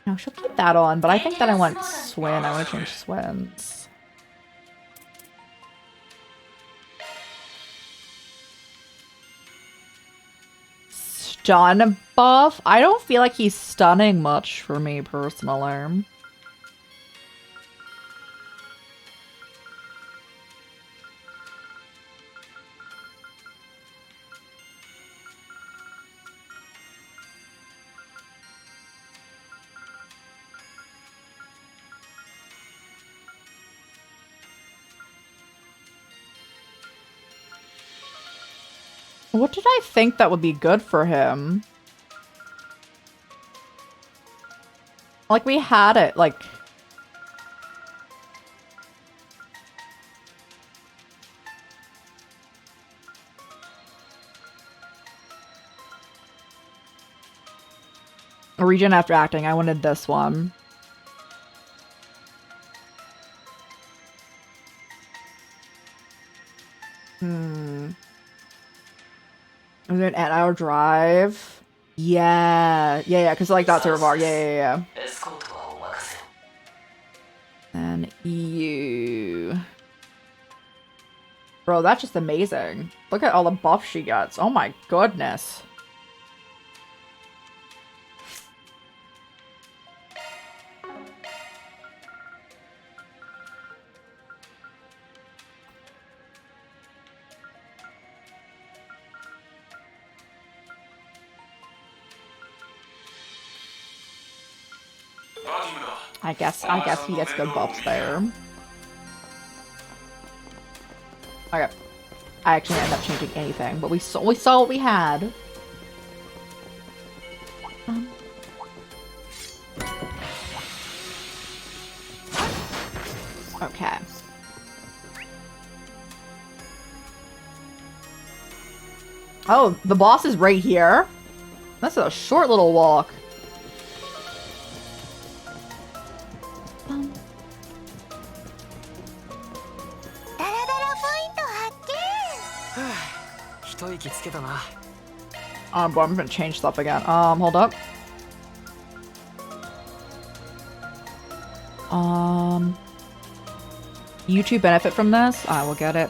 No, she'll keep that on, but I think that I want Swin. I want to change Swins. Stun buff? I don't feel like he's stunning much for me personally. What did I think that would be good for him? Like, we had it, like... A regen after acting. I wanted this one. Is it an 8-hour drive? Yeah, because like that's a bar. Yeah. And you, bro, that's just amazing. Look at all the buffs she gets. Oh my goodness. I guess he gets good buffs there. Okay. I actually ended up changing anything, but we saw what we had. Okay. Oh, the boss is right here? That's a short little walk. But I'm gonna change stuff again. Hold up. You two benefit from this? I will get it.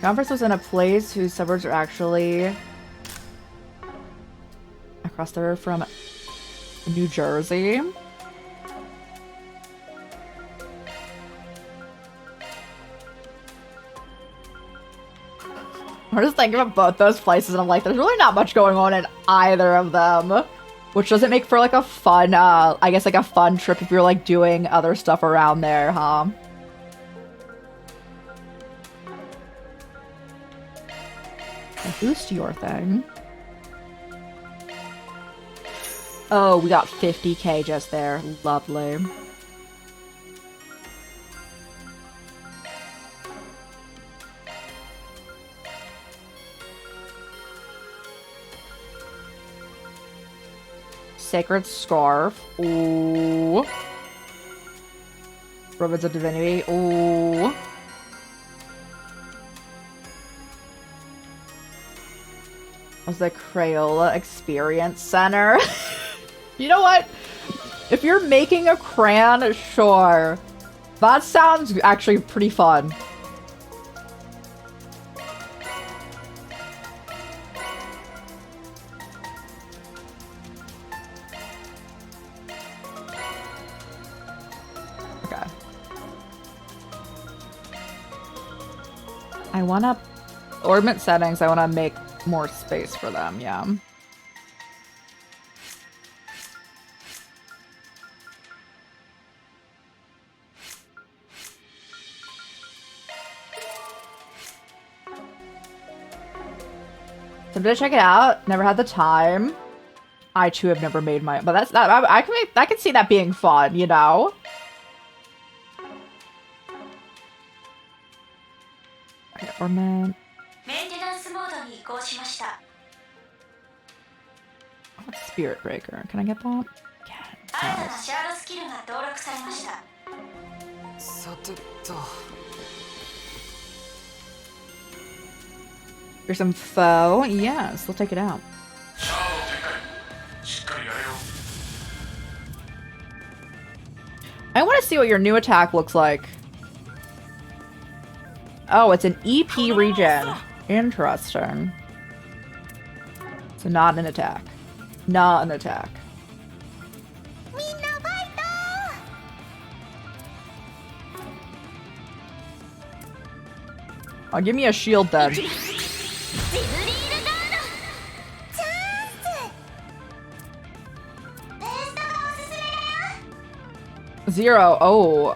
Conference was in a place whose suburbs are actually across the river from New Jersey. I'm just thinking about both those places and I'm like, there's really not much going on in either of them. Which doesn't make for like a fun, I guess like a fun trip if you're like doing other stuff around there, huh? Boost your thing. Oh, we got 50k just there. Lovely. Sacred Scarf. Ooh. Ribbons of Divinity. Ooh. Was the Crayola Experience Center. You know what? If you're making a crayon, sure. That sounds actually pretty fun. I want to... Orbit settings, I want to make more space for them, yeah. So to check it out. Never had the time. I too have never made my... But that's... I can see that being fun, you know? Okay, Orbit... Spirit Breaker. Can I get that? Yeah. Nice. さてと Here's some foe. Yes, we'll take it out. I want to see what your new attack looks like. Oh, it's an EP regen. Interesting. So not an attack. Not an attack. Oh, give me a shield then. Zero. Oh,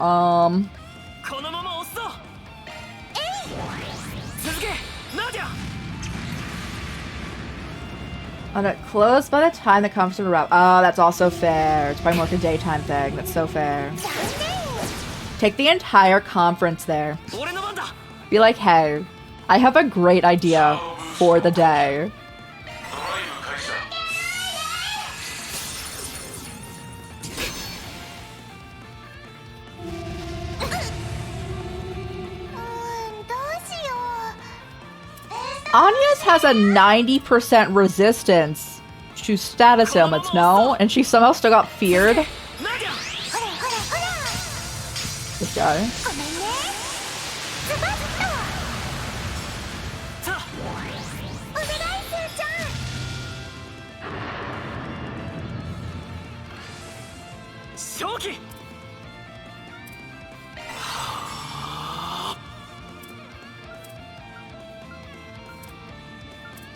On it closed by the time the conference would wrap. Oh, that's also fair. It's probably more like a daytime thing. That's so fair. Take the entire conference there. Be like, hey, I have a great idea for the day. Anya's has a 90% resistance to status ailments, no? And she somehow still got feared? This guy.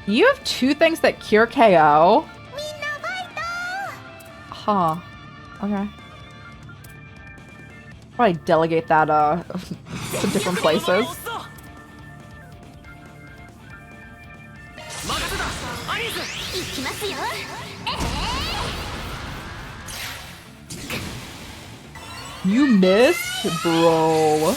You have two things that cure KO? Huh. Okay. Probably delegate that to different places. You missed, bro.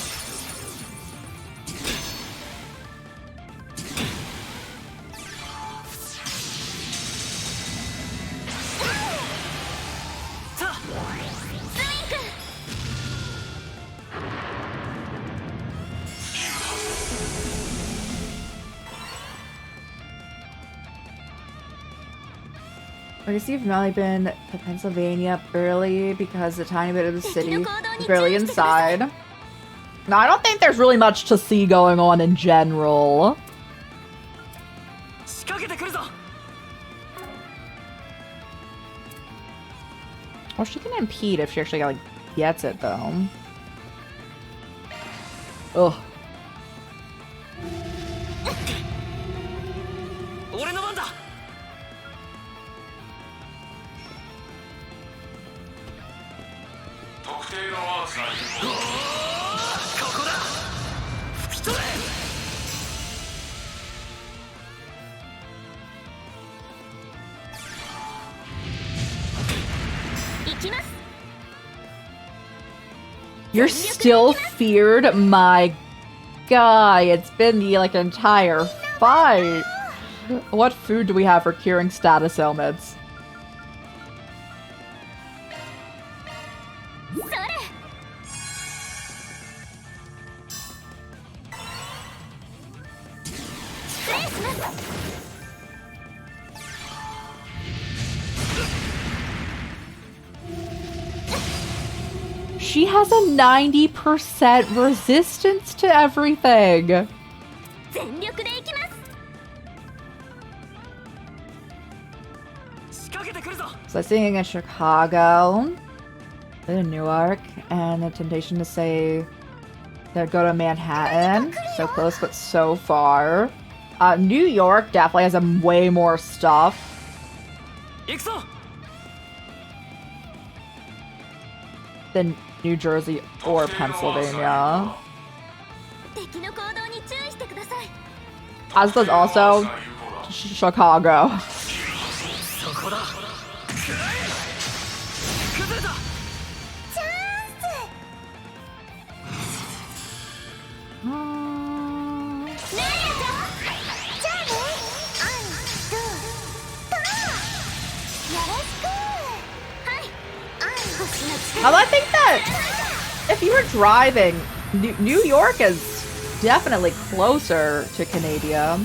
I guess you've only been to Pennsylvania barely because a tiny bit of the city is barely inside. No, I don't think there's really much to see going on in general. Well, she can impede if she actually like gets it though. Ugh. You're still feared? My guy, it's been the like entire fight. What food do we have for curing status ailments? She has a 90% resistance to everything. So I sing in Chicago, in Newark, and the temptation to say Then go to Manhattan. So close, but so far. New York definitely has way more stuff. 行くぞ Than New Jersey or Pennsylvania. 敵の行動に注意してください。 As does also Chicago. そこだ崩れたチャンス。ねえじゃあね。アンドゥトラ。よろしく。はい。アン星の Although I think that if you were driving, New York is definitely closer to Canada.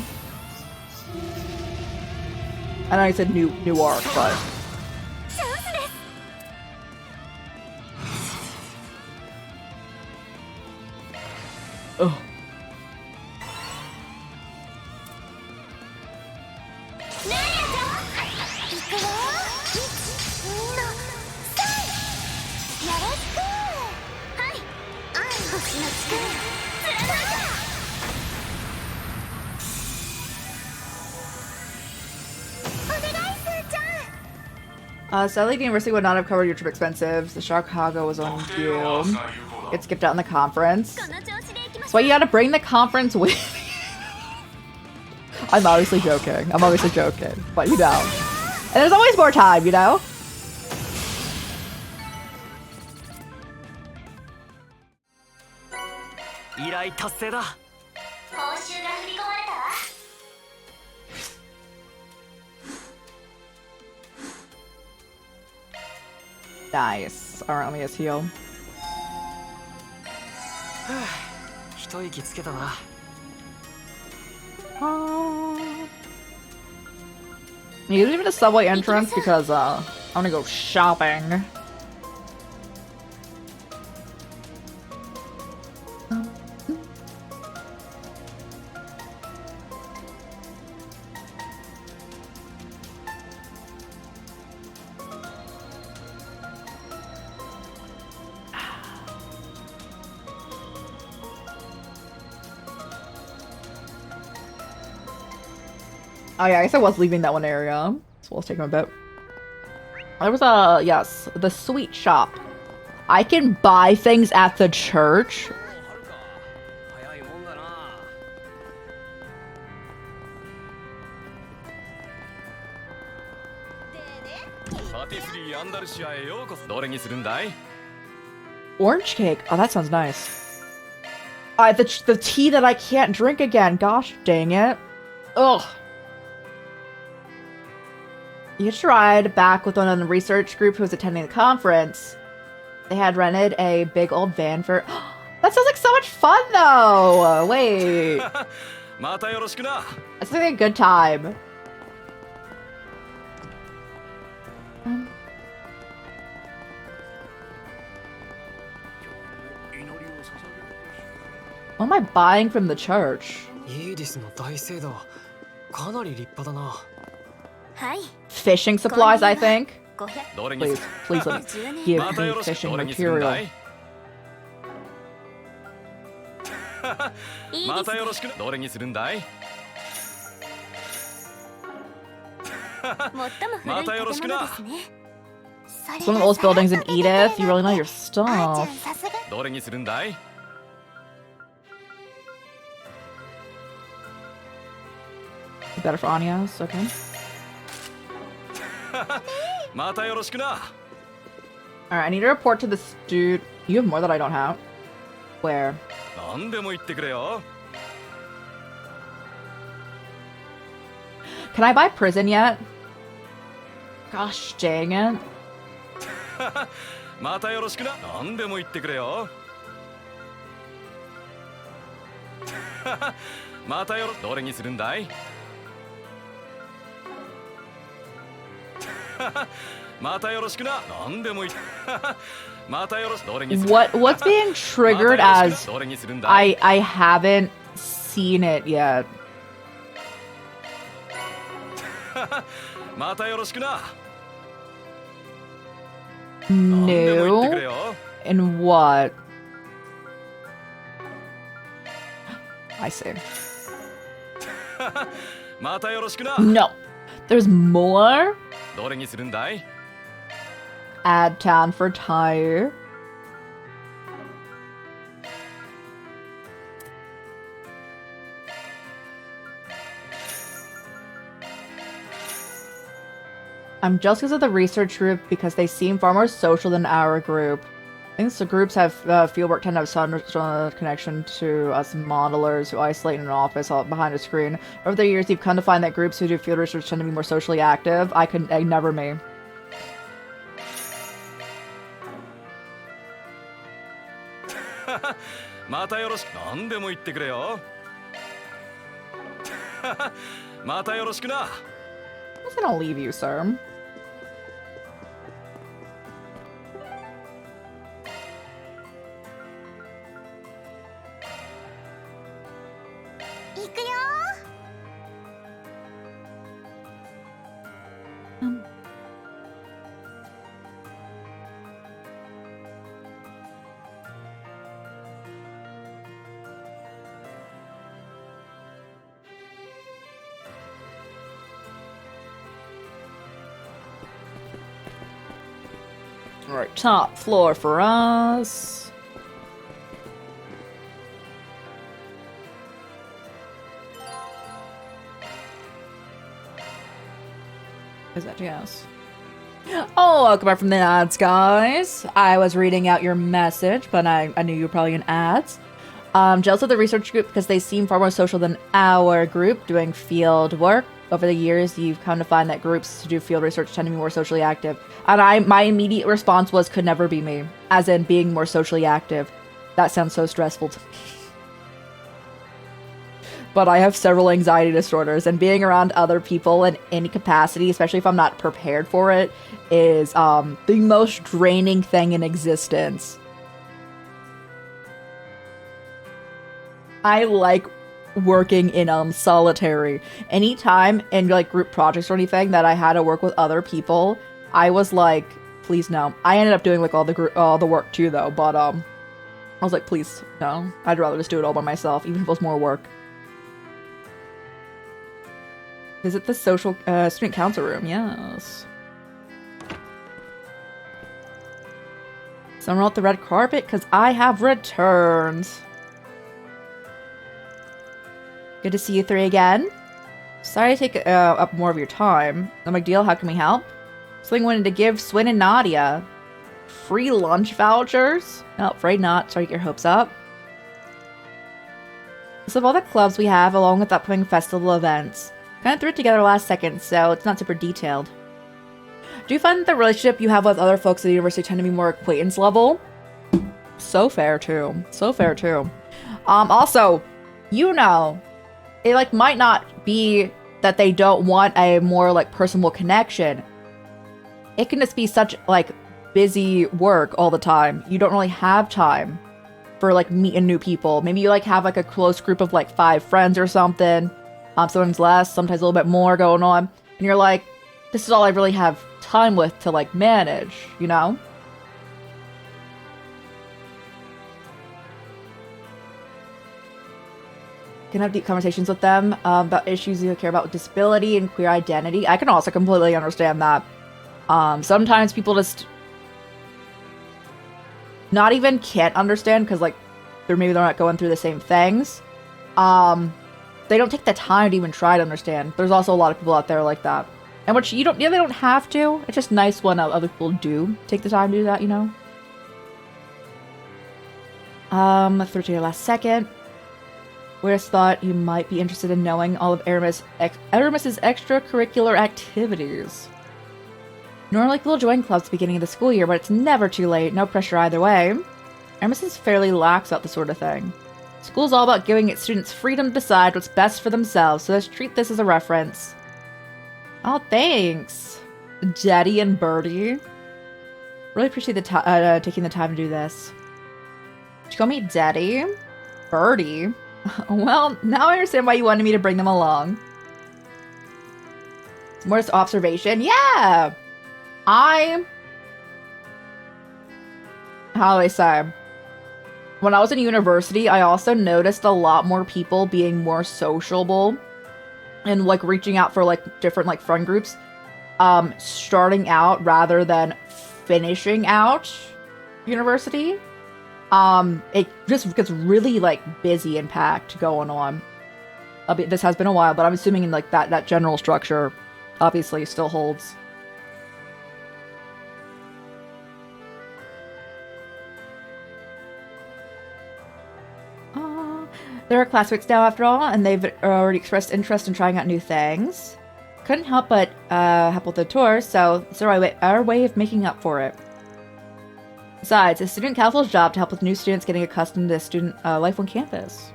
I know I said Newark, but チャンスです。 ugh. ねえじゃあ行くよ。1、2の3。よろしく。はい。アン星の力。貫いた。 Sadly, the university would not have covered your trip expenses. The Chicago was on you. It skipped out in the conference. この調子で行きま That's しょ why you gotta bring the conference with you. I'm obviously joking. I'm obviously joking. But you know. And there's always more time, you know? 依頼達成だう。報酬が振り込まれたわ。 Nice. Alright, let me just heal. 一息つけたな Use even a subway entrance because I wanna go shopping. Oh yeah, I guess I was leaving that one area. So let's take a bit. There was a, yes, the sweet shop. I can buy things at the church. 早いもんだなパティスリーアンダルシアへようこそどれにするんだい Orange cake. Oh, that sounds nice. The tea that I can't drink again. Gosh dang it. Ugh. You tried back with one of the research group who was attending the conference. They had rented a big old van for... That sounds like so much fun, though! Wait. またよろしくな That's like a good time. What am I buying from the church? イーディスの大聖堂かなり立派だなはい。 Fishing supplies, I think. 500。どれにす Please, る please let me 10年。 give また me よろしく fishing どれにするんだ material. いいいですねまたよろしくどれにするんだい最も古い建物ですね。 It's one of the oldest buildings in Edith. You really know your あーちゃ stuff. んさすが。どれにするんだい Better for Anya's, okay. またよろしくな Alright, I need to report to this dude. You have more that I don't have. Where? 何でも言ってくれよ Can I buy prison yet? Gosh dang it. またよろしくな何でも言ってくれよまたよろどれにするんだいまたよろしくな何でも言ってまたよろしどれにする What's being triggered またよろし as くどれにするんだい I haven't seen it yet. またよろしくな何でも言ってくれ New? よ And what? I see. またよろしくな。 No. There's more? どれにするんだい? Add town for tire. I'm jealous because of the research group because they seem far more social than our group. I think the groups have fieldwork tend to have some connection to us modelers who isolate in an office behind a screen. Over the years, you've come to find that groups who do field research tend to be more socially active. Never me. またよろしく。何でも言ってくれよ。またよろしくな。 I'm just gonna leave you, sir. Alright, top floor for us. Is that yes? Oh, welcome back from the ads, guys. I was reading out your message, but I knew you were probably in ads. Jealous of the research group because they seem far more social than our group doing field work. Over the years, you've come to find that groups who do field research tend to be more socially active. And my immediate response was, could never be me. As in, being more socially active. That sounds so stressful to me. But I have several anxiety disorders, and being around other people in any capacity, especially if I'm not prepared for it, is the most draining thing in existence. I like working in solitary. Anytime in like group projects or anything that I had to work with other people, I was like, please no. I ended up doing like all the work too though, but I was like, please no. I'd rather just do it all by myself, even if it was more work. Visit the social student council room, yes. Someone wrote the red carpet because I have returned. Good to see you three again. Sorry to take up more of your time. No big deal, how can we help? Something wanted to give Swin and Nadia free lunch vouchers? No, afraid not. Sorry to get your hopes up. List of all the clubs we have along with upcoming festival events. Kind of threw it together last second, so it's not super detailed. Do you find that the relationship you have with other folks at the university tend to be more acquaintance level? So fair too. So fair too. Also, you know, it like might not be that they don't want a more like personal connection. It can just be such like busy work all the time. You don't really have time for like meeting new people. Maybe you like have like a close group of like 5 friends or something. Sometimes less, sometimes a little bit more going on. And you're like, this is all I really have time with to like manage, you know? Can have deep conversations with them about issues you care about with disability and queer identity. I can also completely understand that. Sometimes people just not even can't understand because like they're not going through the same things. They don't take the time to even try to understand. There's also a lot of people out there like that. And which they don't have to. It's just nice when other people do take the time to do that, you know? Through to your last second. We just thought you might be interested in knowing all of Aramis's extracurricular activities. Normally people join clubs at the beginning of the school year, but it's never too late. No pressure either way. Aramis is fairly lax about this sort of thing. School's all about giving its students freedom to decide what's best for themselves, so let's treat this as a reference. Oh, thanks, Jetty and Birdie. Really appreciate the taking the time to do this. Did you call me Daddy? Birdie? Well, now I understand why you wanted me to bring them along. More observation? Yeah! How do I say? when I was in university, I also noticed a lot more people being more sociable and like reaching out for like different like friend groups, starting out rather than finishing out university. It just gets really like busy and packed going on. This has been a while, but I'm assuming like that general structure obviously still holds. There are classmates now after all, and they've already expressed interest in trying out new things. Couldn't help but help with the tour, so it's our way of making up for it. Besides, it's student council's job to help with new students getting accustomed to student life on campus.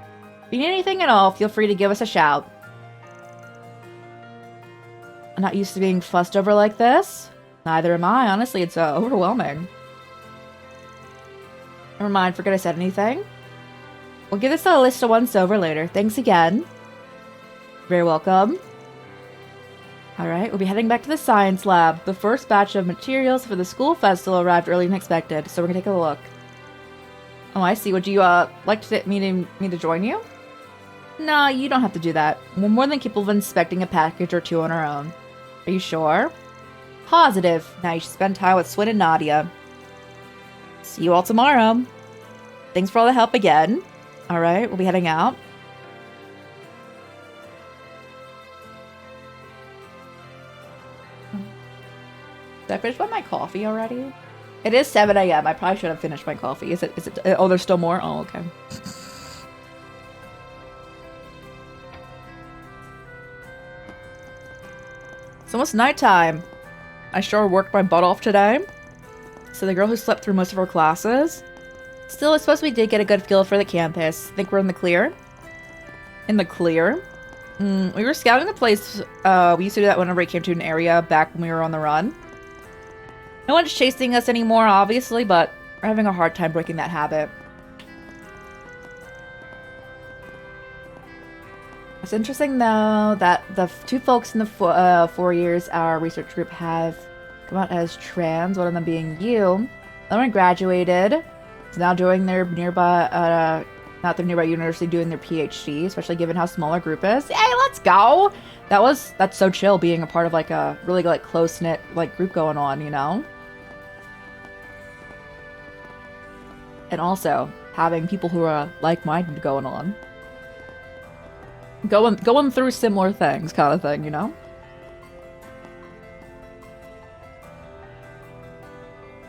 If you need anything at all, feel free to give us a shout. I'm not used to being fussed over like this. Neither am I, honestly, it's overwhelming. Never mind, forget I said anything. We'll give this a list of once over later. Thanks again. Very welcome. Alright, we'll be heading back to the science lab. The first batch of materials for the school festival arrived earlier than expected, so we're gonna take a look. Oh, I see. Would you, like me to join you? Nah, you don't have to do that. We're more than capable of inspecting a package or two on our own. Are you sure? Positive. Now you should spend time with Swin and Nadia. See you all tomorrow. Thanks for all the help again. Alright, we'll be heading out. Did I finish my coffee already? It is 7 a.m. I probably should have finished my coffee. Is it, oh, there's still more? Oh, okay. It's almost nighttime. I sure worked my butt off today. So the girl who slept through most of her classes. Still, I suppose we did get a good feel for the campus. Think we're in the clear? In the clear? We were scouting the place. We used to do that whenever we came to an area back when we were on the run. No one's chasing us anymore, obviously, but we're having a hard time breaking that habit. It's interesting, though, that the two folks in the 4 years our research group have come out as trans, one of them being you. The one graduated. Is now doing their nearby, not their nearby university, doing their PhD, especially given how small our group is. Hey, let's go! That's so chill being a part of like a really like close-knit like group going on, you know? And also having people who are like-minded going on. Going through similar things kind of thing, you know?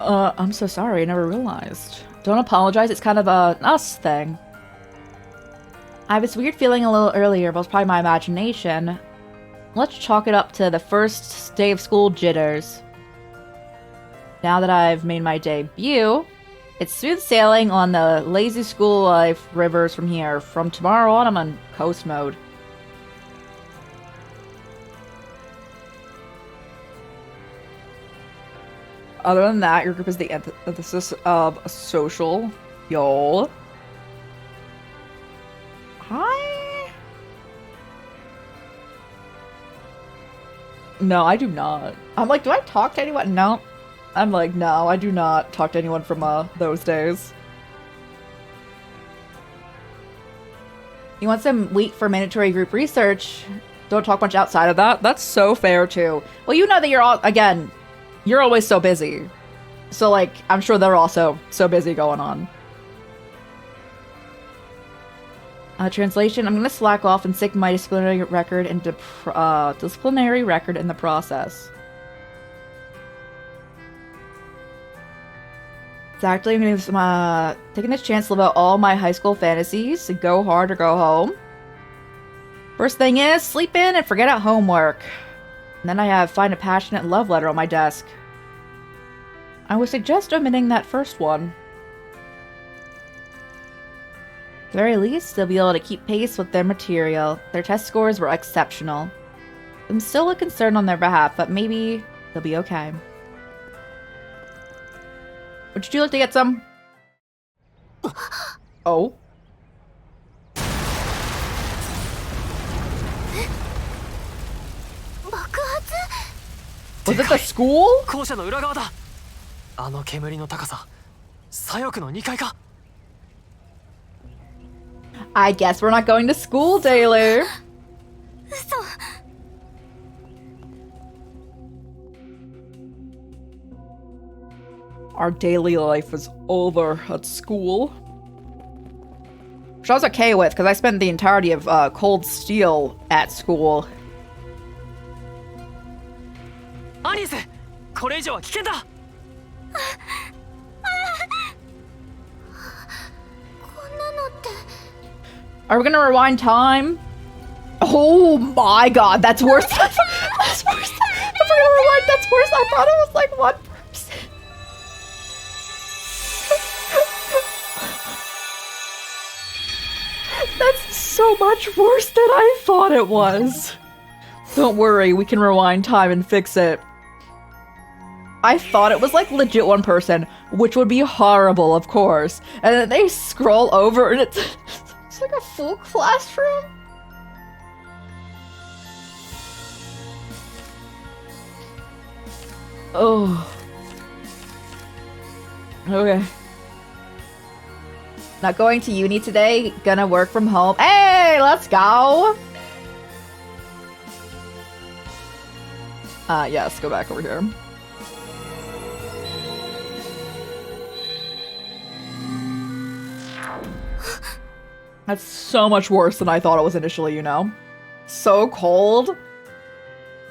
I'm so sorry, I never realized. Don't apologize, it's kind of an us thing. I have this weird feeling a little earlier, but it's probably my imagination. Let's chalk it up to the first day of school jitters. Now that I've made my debut, it's smooth sailing on the lazy school life rivers from here. From tomorrow on, I'm on coast mode. Other than that, your group is the antithesis of social. Y'all. Hi? No, I do not. I'm like, do I talk to anyone? No. I'm like, no, I do not talk to anyone from those days. You want some week for mandatory group research? Don't talk much outside of that. That's so fair too. Well, you know that you're all, again, you're always so busy. So, like, I'm sure they're also so busy going on. Translation, I'm gonna slack off and stick my disciplinary record in the process. Exactly, I'm gonna taking this chance to live out all my high school fantasies, to go hard or go home. First thing is, sleep in and forget out homework. And then I find a passionate love letter on my desk. I would suggest omitting that first one. At the very least, they'll be able to keep pace with their material. Their test scores were exceptional. I'm still a concern on their behalf, but maybe they'll be okay. Would you like to get some? Oh. Was it the school? 校舎の裏側だ。あの煙の高さ、左翼の2階か。I guess we're not going to school, Taylor. 嘘。Our daily life is over at school. Which I was okay with, because I spent the entirety of Cold Steel at school. アニス、これ以上は危険だ。こんなのって。 Are we gonna rewind time? Oh my god, that's worse. That's worse. If we're gonna rewind, that's worse. I thought it was like 1%. That's so much worse than I thought it was. Don't worry, we can rewind time and fix it. I thought it was like legit 1%, which would be horrible, of course. And then they scroll over and it's like a full classroom. Oh. Okay. Not going to uni today, gonna work from home. Hey, let's go! Yes, go back over here. That's so much worse than I thought it was initially, you know? So cold.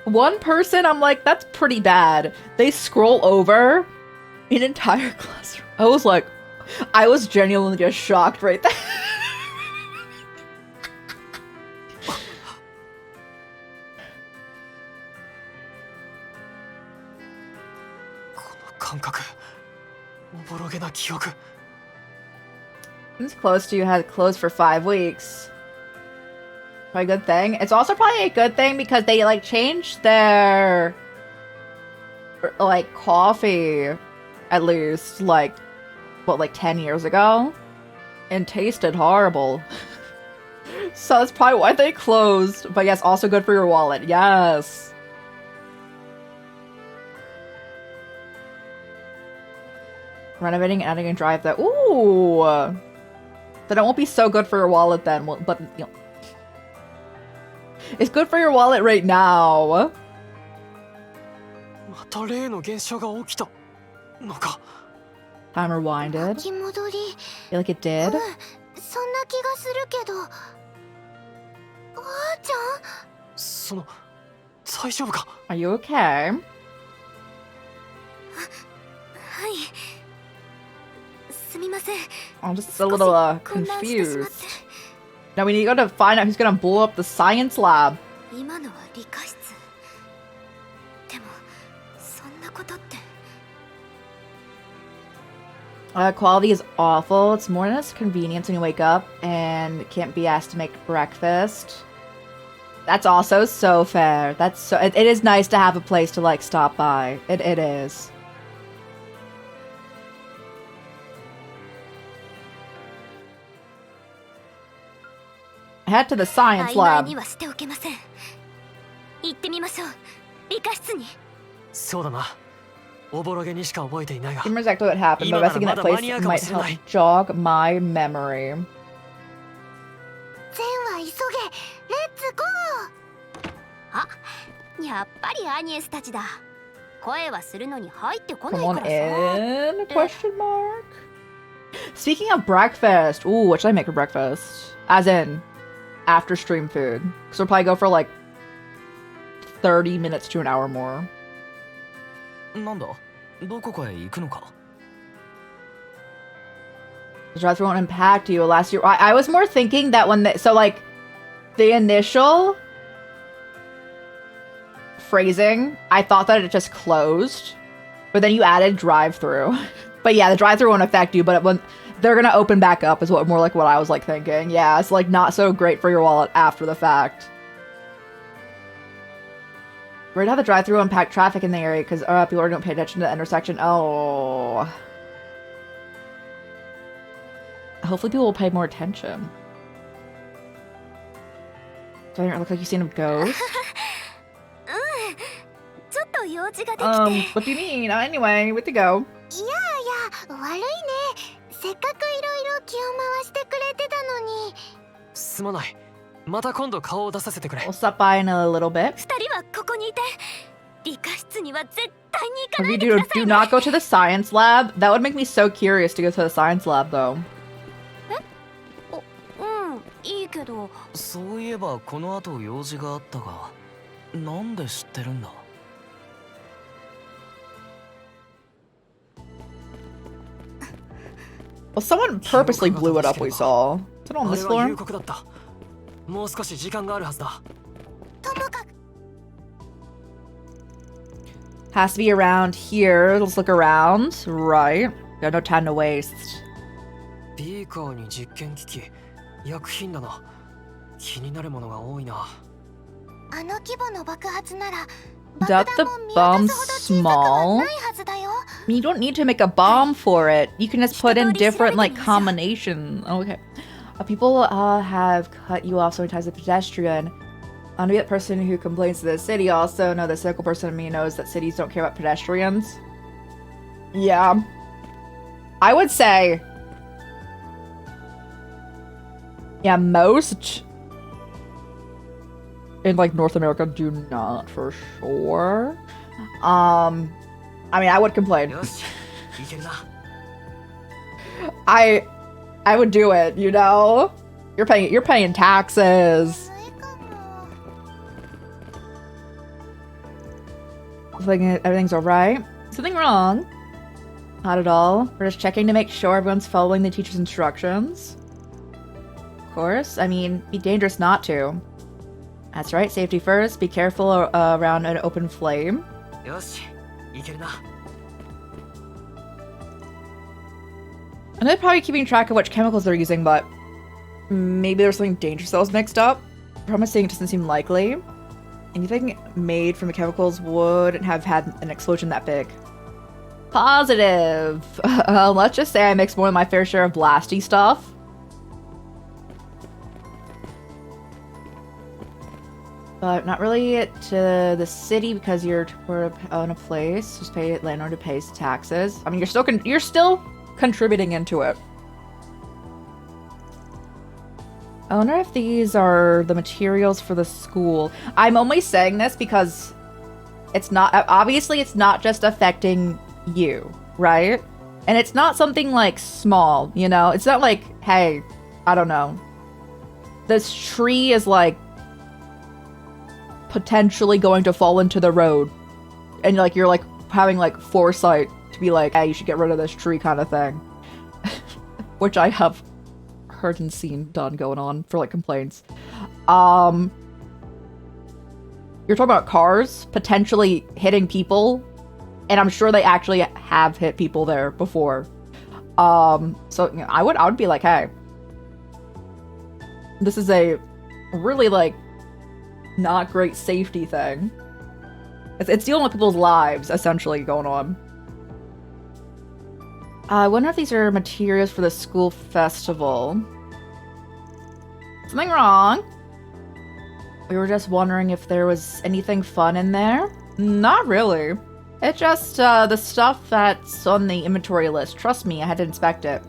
One person, I'm like, that's pretty bad. They scroll over an entire classroom. I was genuinely just shocked right there. 感覚おぼろげな記憶 It's close to you had closed for 5 weeks. Probably a good thing. It's also probably a good thing because they like changed their like coffee at least like what, like 10 years ago, and tasted horrible. So that's probably why they closed. But yes, also good for your wallet. Yes. Renovating and adding a drive that. Ooh. Then it won't be so good for your wallet then. But you know, it's good for your wallet right now. また例の現象が起きたのか Time rewinded. 巻き戻り。 Feel like it did. そんな気がするけど。あーちゃん。その大丈夫か Are you okay? はい。すみません。 I'm just a little confused. Now we need to go to find out who's gonna blow up the science lab. 今のは理科室。でもそんなことって。 Quality is awful. It's more than its convenience when you wake up and can't be asked to make breakfast. That's also so fair. That's so. It is nice to have a place to like stop by. It is. Head to the science 曖昧 lab. にはしておけません。行ってみましょう。理科室に。そうだなおぼろげにしか覚えていないが Remember exactly what happened, but investigating that place might help jog my memory. 全は急げ。レッツゴー。あ、やっぱりアニエスたちだ。声はするのに入ってこない Come か on らさ。 in? Question mark. Speaking of breakfast, ooh, what should I make for breakfast? As in, after stream food. Because we'll probably go for like 30 minutes to an hour more. なんだどこかへ行くのか The drive-thru won't impact you. Last year, I was more thinking that when so like the initial phrasing, I thought that it just closed, but then you added drive-thru. But yeah, the drive-thru won't affect you, but when they're gonna open back up is what more like what I was like thinking. Yeah, it's like not so great for your wallet after the fact. Right now the drive-thru will impact traffic in the area because people don't pay attention to the intersection. Oh. Hopefully people will pay more attention. Doesn't it look like you've seen a ghost? ちょっと用事ができて。 What do you mean? Anyway, with to go. いやいや、悪いね。せっかくいろいろ気を回してくれてたのに。すまない。また今度顔を出させてくれ。 We'll stop by in a little bit. 二人はここにいて。理科室には絶対に行か If な you いでく do ださい do ね。 not go to the science lab, that would make me so curious to go to the science lab though. いいけど。そういえばこの後用事があったが、なんで知ってるんだ？ Well, someone purposely blew it up, we saw. Is it on あ this れは floor? 夕刻だった。もう少し時間があるはずだ。ともかく Has to be around here. Let's look around. Right. We have no time to waste. ビーカーに実験機器、薬品だな。気になるものが多いな。あの規模の爆発なら Doubt the 爆弾も見 bomb's 渡すほど小さくは small. ないはずだよ。 I mean, you don't need to make a bomb for it. You can just put in different, like, combination. Okay. People have cut you off so many times as a pedestrian. I know that person who complains to the city also know the cynical person in me knows that cities don't care about pedestrians. Yeah. I would say... Yeah, most... in, like, North America do not, for sure. I mean, I would complain. よし、いけるな。I would do it, you know? You're paying taxes. むずいかも。 Thinking everything's alright. Something wrong? Not at all. We're just checking to make sure everyone's following the teacher's instructions. Of course. I mean, be dangerous not to. That's right, safety first. Be careful around an open flame. よし、いけるな。 And they're probably keeping track of which chemicals they're using, but maybe there's something dangerous that was mixed up. Promising it doesn't seem likely. Anything made from the chemicals wouldn't have had an explosion that big. Positive. Let's just say I mixed more than my fair share of blasty stuff. But not really to the city because you're in a place. Just pay landlord to pay taxes. I mean, you're still contributing into it. I wonder if these are the materials for the school. I'm only saying this because it's not obviously it's not just affecting you, right? And it's not something like small, you know? It's not like, hey, I don't know. This tree is like potentially going to fall into the road. And like you're like having like foresight to be like, hey, you should get rid of this tree kind of thing. Which I have heard and seen done going on for like complaints. You're talking about cars potentially hitting people, and I'm sure they actually have hit people there before. So you know, I would be like, hey, this is a really like not great safety thing. It's dealing with people's lives essentially going on. I wonder if these are materials for the school festival. Something wrong? We were just wondering if there was anything fun in there. Not really. It's just the stuff that's on the inventory list. Trust me, I had to inspect it.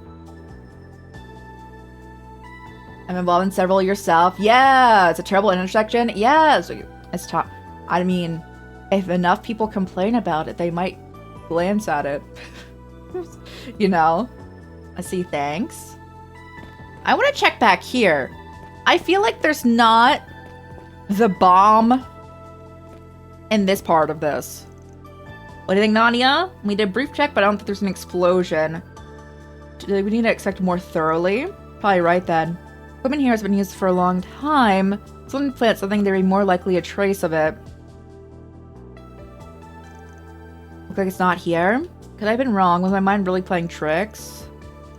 I'm involved in several yourself. Yeah, it's a terrible intersection. Yes, it's tough. I mean, if enough people complain about it, they might glance at it. You know? I see, thanks. I want to check back here. I feel like there's not the bomb in this part of this. What do you think, Nadia? We did a brief check, but I don't think there's an explosion. We need to expect more thoroughly. Probably right then. Equipment here has been used for a long time. Someone plants something, there'd be more likely a trace of it. Looks like it's not here. Could I have been wrong? Was my mind really playing tricks?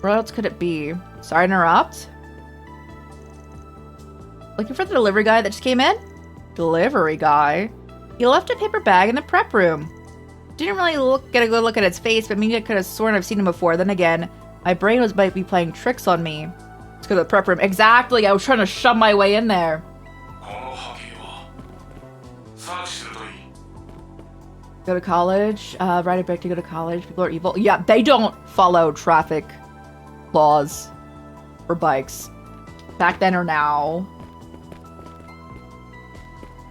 What else could it be? Sorry to interrupt. Looking for the delivery guy that just came in? Delivery guy? He left a paper bag in the prep room. Didn't really get a good look at its face, but maybe I could have sworn I've seen him before. Then again, my brain might be playing tricks on me. Let's go to the prep room. Exactly! I was trying to shove my way in there. Go to college. Ride a bike to go to college. People are evil. Yeah, they don't follow traffic laws for bikes. Back then or now?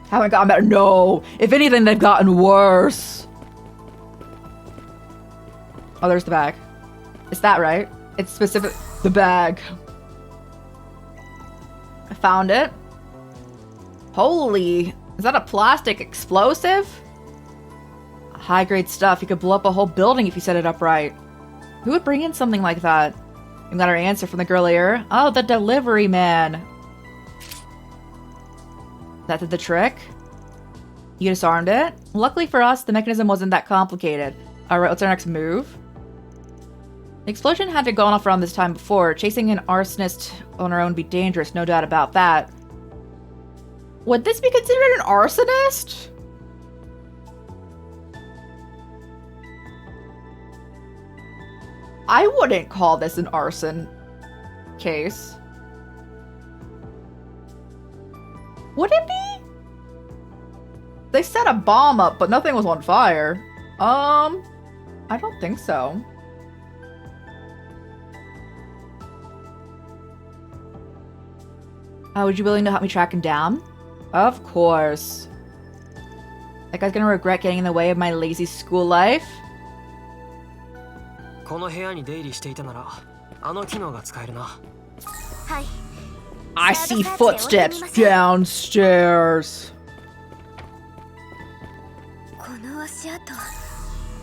Haven't gotten better. No. If anything, they've gotten worse. Oh, there's the bag. Is that right? It's specific. The bag. I found it. Holy. Is that a plastic explosive? High grade stuff. You could blow up a whole building if you set it up right. Who would bring in something like that? We got our answer from the girl here. Oh, the delivery man. That did the trick? You disarmed it? Luckily for us, the mechanism wasn't that complicated. Alright, what's our next move? The explosion had to gone off around this time before. Chasing an arsonist on our own would be dangerous, no doubt about that. Would this be considered an arsonist? I wouldn't call this an arson case. Would it be? They set a bomb up, but nothing was on fire. I don't think so. Would you be willing to help me track him down? Of course. That guy's gonna regret getting in the way of my lazy school life. この部屋に出入りしていたならあの機能が使えるな。はい。 I see footsteps downstairs. この足跡、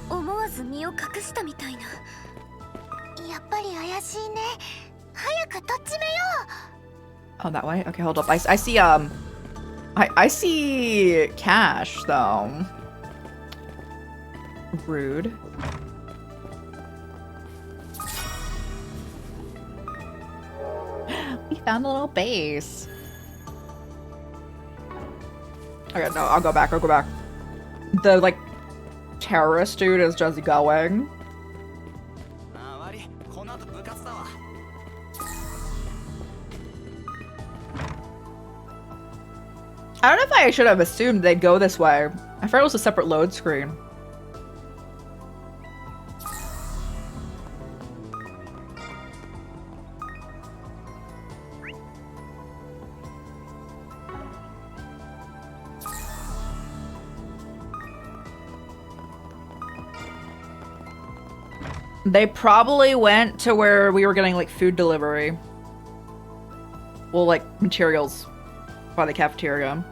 思わず身を隠したみたいな。やっぱり怪しいね。早くとっちめよう。 Oh, that way? Okay, hold up. I see, I see cash, though. Rude. We found a little base. Okay, no, I'll go back. The, like, terrorist dude is just going. I don't know if I should have assumed they'd go this way. I thought it was a separate load screen. They probably went to where we were getting, like, food delivery. Well, like, materials by the cafeteria.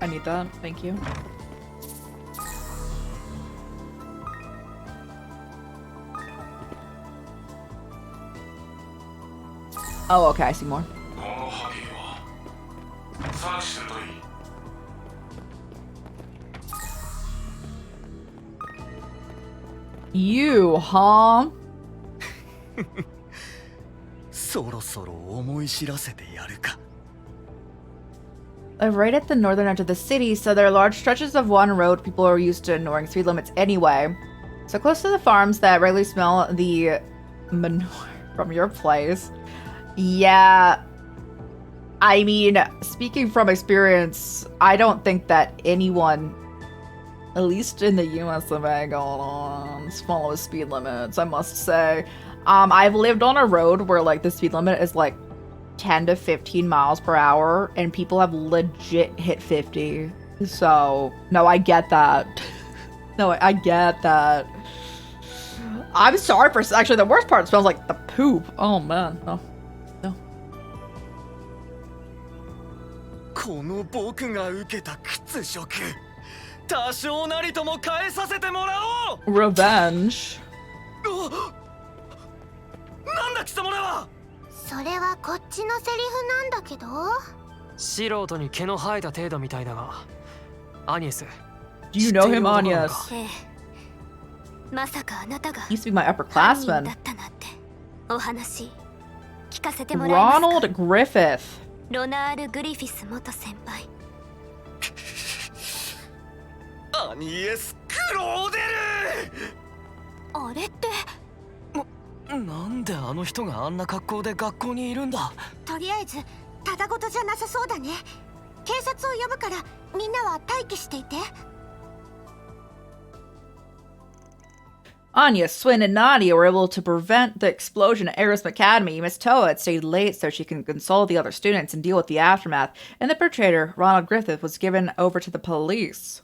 I need that. Thank you. Oh, okay. I see more. You, huh? そろそろ思い知らせてやるか。 Right at the northern edge of the city, so there are large stretches of one road people are used to ignoring speed limits anyway. So close to the farms that regularly smell the manure from your place. Yeah. I mean, speaking from experience, I don't think that anyone, at least in the US of A, going on, follows speed limits, I must say. I've lived on a road where, like, the speed limit is, like, 10 to 15 miles per hour, and people have legit hit 50. So, no, I get that. No, I get that. I'm sorry for... Actually, the worst part smells like the poop. Oh, man. No. No. この僕が受けた屈辱、多少なりとも返させてもらおう。 Revenge. なんだ貴様らは。それはこっちのセリフなんだけど。素人に毛の生えた程度みたいだが、アニエス。Do you know him, Agnes? まさかあなたが Used to be my 犯人 upperclassman. だったなんて。お話聞かせてもらえますか。 Ronald Griffith. ロナール・グリフィス元先輩。アニエス・クローデル。あれって。なんであの人があんな格好で学校にいるんだ。とりあえずただごとじゃなさそうだね。警察を呼ぶからみんなは待機していて。Anya, Swin, and Nadia were able to prevent the explosion at Aerosmith Academy. Miss Toa had stayed late so she can console the other students and deal with the aftermath, and the perpetrator, Ronald Griffith, was given over to the police.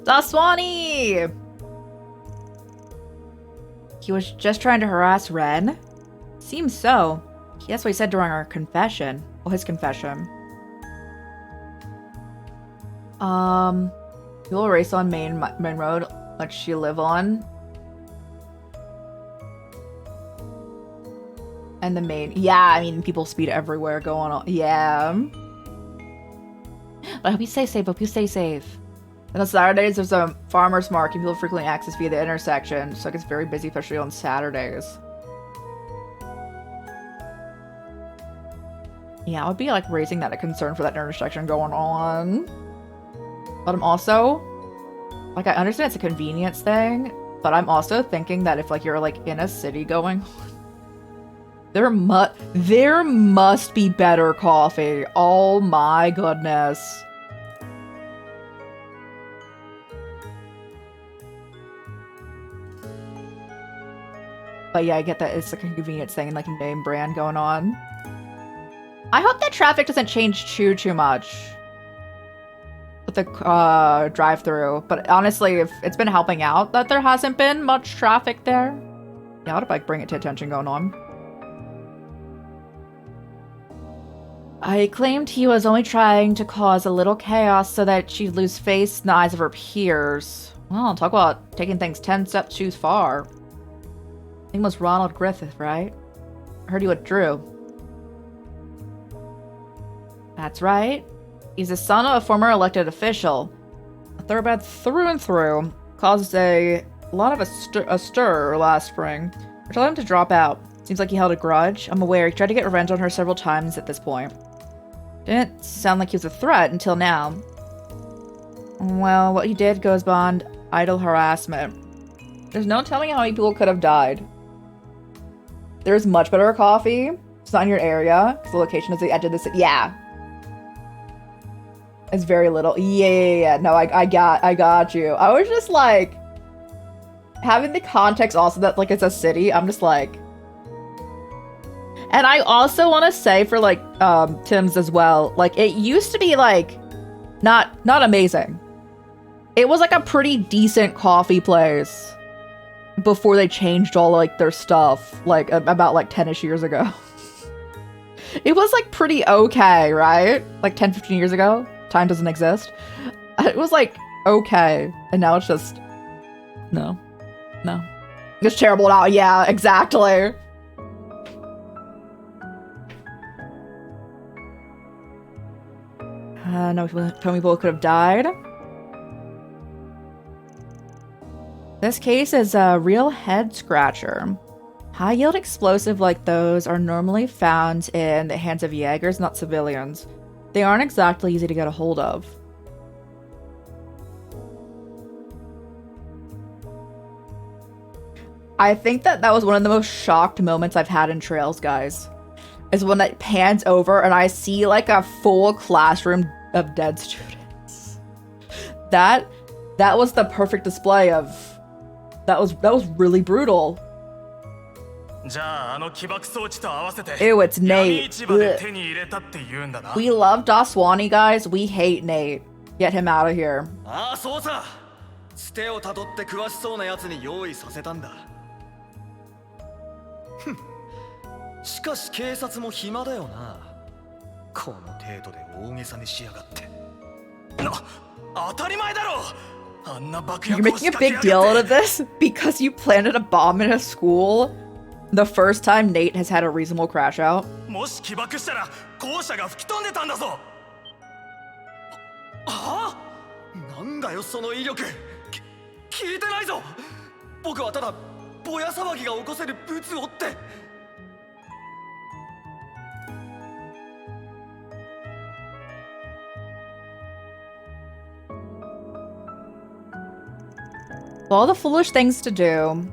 Daswani! He was just trying to harass Ren? Seems so. That's what he said during our confession. Well, his confession. You'll race on main road like she live on. And the main, yeah, I mean, people speed everywhere going on. Yeah. But I hope you stay safe. Hope you stay safe. And on Saturdays, there's a farmer's market people frequently access via the intersection, so it gets very busy, especially on Saturdays. Yeah, I would be like raising that a concern for that intersection going on. But I'm also, like, I understand it's a convenience thing, but I'm also thinking that if like you're like in a city going on, there must be better coffee. Oh my goodness. But yeah, I get that it's like a convenience thing and like a name brand going on. I hope that traffic doesn't change too much with the drive-through. But honestly, if it's been helping out that there hasn't been much traffic there, yeah, I would like bring it to attention going on. I claimed he was only trying to cause a little chaos so that she'd lose face in the eyes of her peers. Well, talk about taking things 10 steps too far. His name was Ronald Griffith, right? I heard he withdrew. That's right. He's the son of a former elected official. A thoroughbred through and through. Caused a lot of a stir last spring. I told him to drop out. Seems like he held a grudge. I'm aware he tried to get revenge on her several times at this point. Didn't sound like he was a threat until now. Well, what he did goes beyond idle harassment. There's no telling how many people could have died. There's much better coffee. It's not in your area, because the location is the edge of the city. Yeah. It's very little. Yeah. No, I got you. I was just like, having the context also that like it's a city, I'm just like. And I also want to say for like Tim's as well, like it used to be like not amazing. It was like a pretty decent coffee place before they changed all like their stuff like about like 10ish years ago. It was like pretty okay, right? Like 10-15 years ago. Time doesn't exist. It was like okay, and now it's just no. It's terrible now. Yeah, exactly. No, tell me people could have died. This case is a real head scratcher. High yield explosive like those are normally found in the hands of Jaegers, not civilians. They aren't exactly easy to get a hold of. I think that was one of the most shocked moments I've had in Trails, guys. Is when it pans over and I see like a full classroom of dead students. That was the perfect display of that was really brutal. Ew, it's Nate. Ugh. We love Daswani, guys. We hate Nate. Get him out of here. You're making a big deal out of this because you planted a bomb in a school the first time Nate has had a reasonable crash out. All the foolish things to do.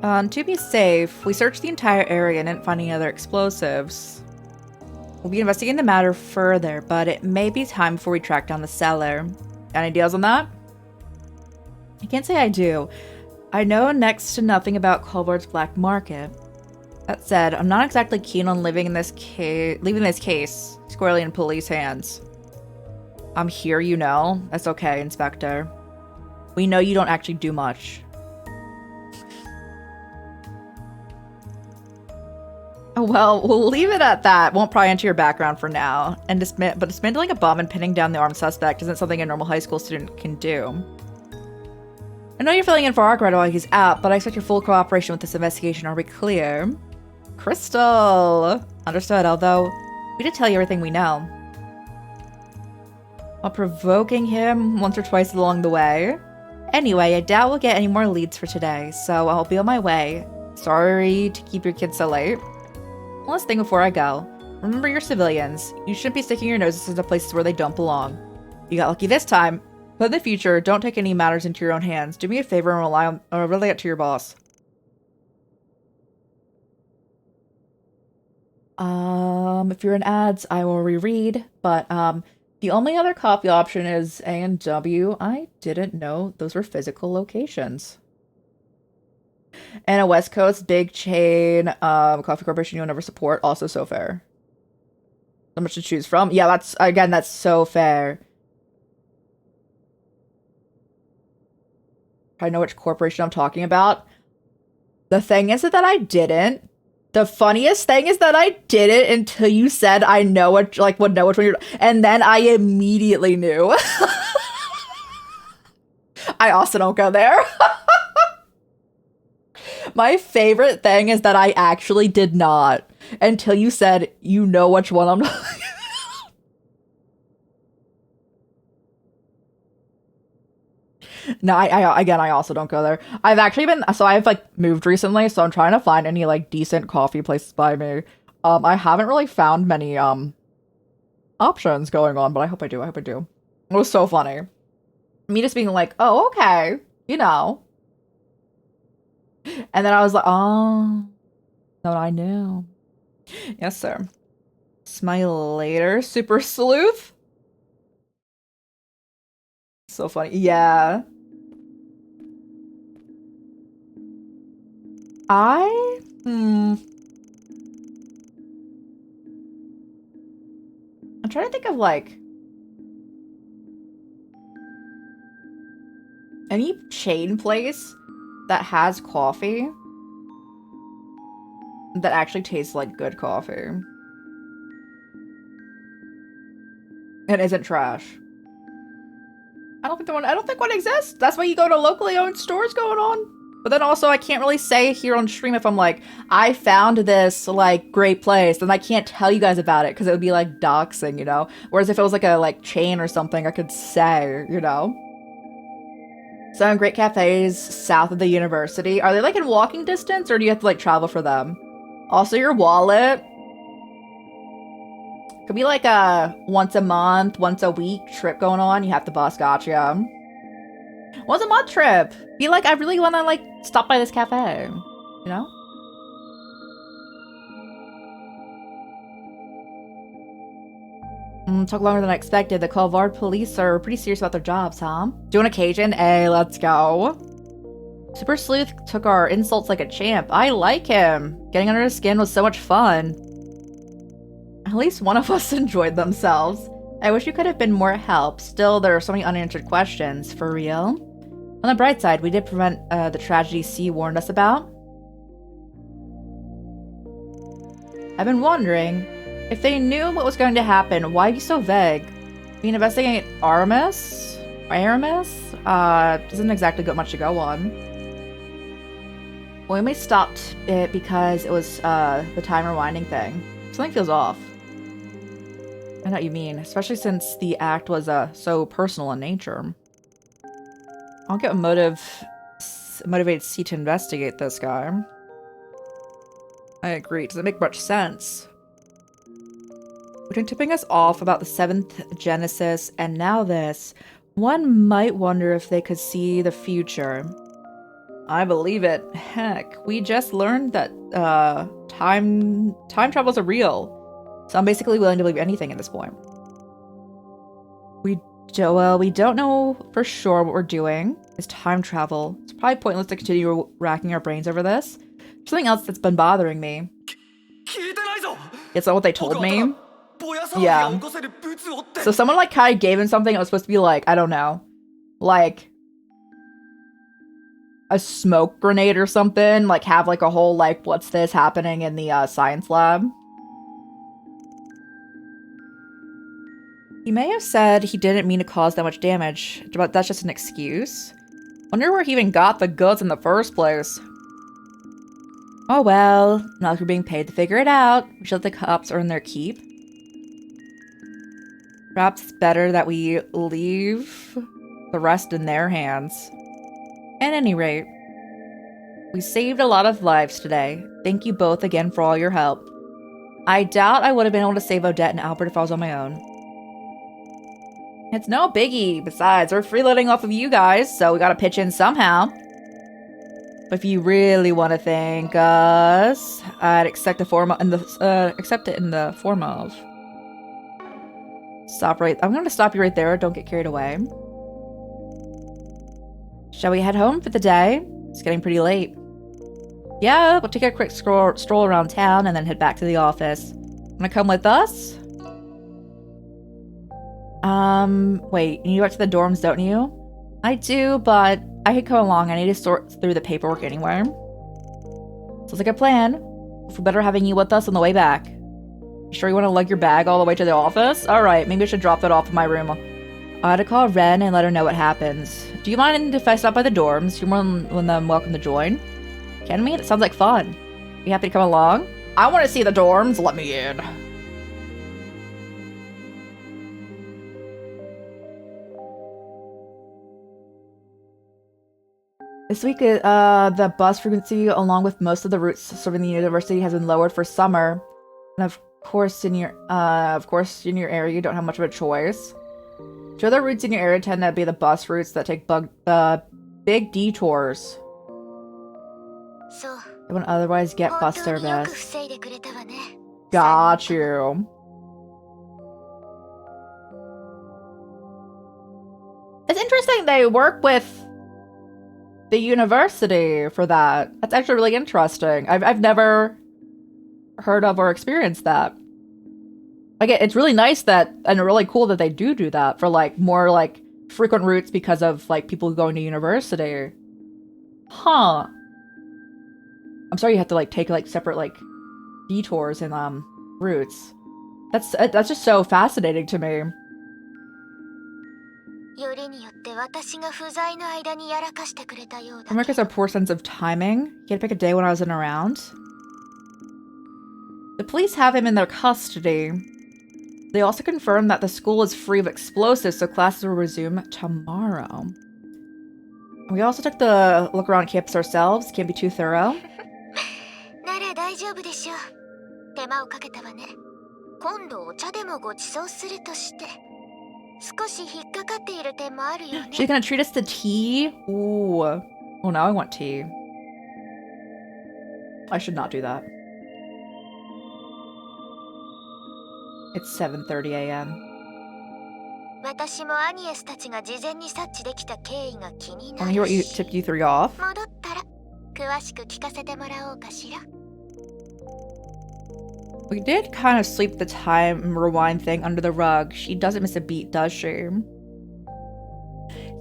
To be safe, we searched the entire area and didn't find any other explosives. We'll be investigating the matter further, but it may be time before we track down the seller. Any deals on that? I can't say I do. I know next to nothing about Culver's black market. That said, I'm not exactly keen on leaving this case squarely in police hands. I'm here, you know. That's okay, Inspector. We know you don't actually do much. Well, we'll leave it at that. Won't pry into your background for now. And dismantling a bomb and pinning down the armed suspect isn't something a normal high school student can do. I know you're filling in for Arkwright while he's out, but I expect your full cooperation with this investigation. Are we clear? Crystal! Understood, although we did tell you everything we know. While provoking him once or twice along the way. Anyway, I doubt we'll get any more leads for today, so I'll be on my way. Sorry to keep your kids so late. One last thing before I go. Remember your civilians. You shouldn't be sticking your noses into places where they don't belong. You got lucky this time, but in the future, don't take any matters into your own hands. Do me a favor and relay it to your boss. If you're in ads, I will reread, but the only other copy option is A&W. I didn't know those were physical locations. And a West Coast big chain coffee corporation you'll never support. Also so fair. So much to choose from. Yeah, that's so fair. I know which corporation I'm talking about. The thing is that I didn't. The funniest thing is that I did it until you said I know what, like, would know which one you're, and then I immediately knew. I also don't go there. My favorite thing is that I actually did not until you said you know which one I'm not. No, I also don't go there. I've actually been, so I've like moved recently, so I'm trying to find any like decent coffee places by me. I haven't really found many options going on, but I hope I do. It was so funny. Me just being like, oh, okay, you know. And then I was like, oh, no, I knew. Yes, sir. Smile later, Super Sleuth. So funny. Yeah. I'm trying to think of like any chain place that has coffee that actually tastes like good coffee and isn't trash. I don't think one exists. That's why you go to locally owned stores going on. But then also I can't really say here on stream if I'm like, I found this like great place, then I can't tell you guys about it because it would be like doxing, you know? Whereas if it was like a like chain or something, I could say, you know? Some great cafes south of the university. Are they like in walking distance or do you have to like travel for them? Also your wallet. Could be like a once a month, once a week trip going on. You have the bus, gotcha. Once a month trip. Be like, I really want to like stop by this cafe, you know? Took longer than I expected. The Culvard police are pretty serious about their jobs, huh? Doing occasion? Hey, let's go. Super Sleuth took our insults like a champ. I like him. Getting under his skin was so much fun. At least one of us enjoyed themselves. I wish you could have been more help. Still, there are so many unanswered questions. For real? On the bright side, we did prevent the tragedy C warned us about. I've been wondering, if they knew what was going to happen, why be so vague? Being investigate Aramis? Doesn't exactly got much to go on. We only stopped it because it was the time rewinding thing. Something feels off. I know what you mean, especially since the act was so personal in nature. I'll get motivated C to investigate this guy. I agree. Doesn't make much sense. Between tipping us off about the 7th Genesis and now this, one might wonder if they could see the future. I believe it. Heck, we just learned that time travels are real. So I'm basically willing to believe anything at this point. We don't know for sure what we're doing. Is time travel. It's probably pointless to continue racking our brains over this. Something else that's been bothering me. It's not what they told me. Yeah. So someone like kind of gave him something that was supposed to be like, I don't know, like a smoke grenade or something. Like have like a whole like, what's this happening in the science lab? He may have said he didn't mean to cause that much damage, but that's just an excuse. Wonder where he even got the goods in the first place. Oh well, not like we're being paid to figure it out. We should let the cops earn their keep. Perhaps it's better that we leave the rest in their hands. At any rate, we saved a lot of lives today. Thank you both again for all your help. I doubt I would have been able to save Odette and Albert if I was on my own. It's no biggie. Besides, we're freeloading off of you guys, so we gotta pitch in somehow. But if you really want to thank us, I'd accept it in the form of. I'm gonna stop you right there. Don't get carried away. Shall we head home for the day? It's getting pretty late. Yeah, we'll take a quick stroll around town and then head back to the office. Wanna come with us? Wait, you need to go back to the dorms, don't you? I do, but I could come along. I need to sort through the paperwork anyway. Sounds like a plan. If we're better having you with us on the way back. You sure you want to lug your bag all the way to the office? Alright, maybe I should drop that off in my room. I had to call Ren and let her know what happens. Do you mind if I stop by the dorms? You're more than welcome to join. Can we? That sounds like fun. You happy to come along? I want to see the dorms. Let me in. This week, the bus frequency, along with most of the routes serving the university, has been lowered for summer. And of course, in your area, you don't have much of a choice. Two other routes in your area tend to be the bus routes that take big detours. They wouldn't otherwise get bus service. Got you. It's interesting they work with the university for that. That's actually really interesting. I've never heard of or experienced that. Like it's really nice that and really cool that they do that for like more like frequent routes because of like people going to university. Huh. I'm sorry you have to like take like separate like detours and routes. That's just so fascinating to me. America has a poor sense of timing. He had to pick a day when I wasn't around. The police have him in their custody. They also confirmed that the school is free of explosives, so classes will resume tomorrow. We also took the look around campus ourselves. Can't be too thorough. She's gonna treat us to tea? Ooh. Well, now I want tea. I should not do that. It's 7:30 a.m. Wanna hear what tipped you three off? We did kind of sweep the time rewind thing under the rug. She doesn't miss a beat, does she?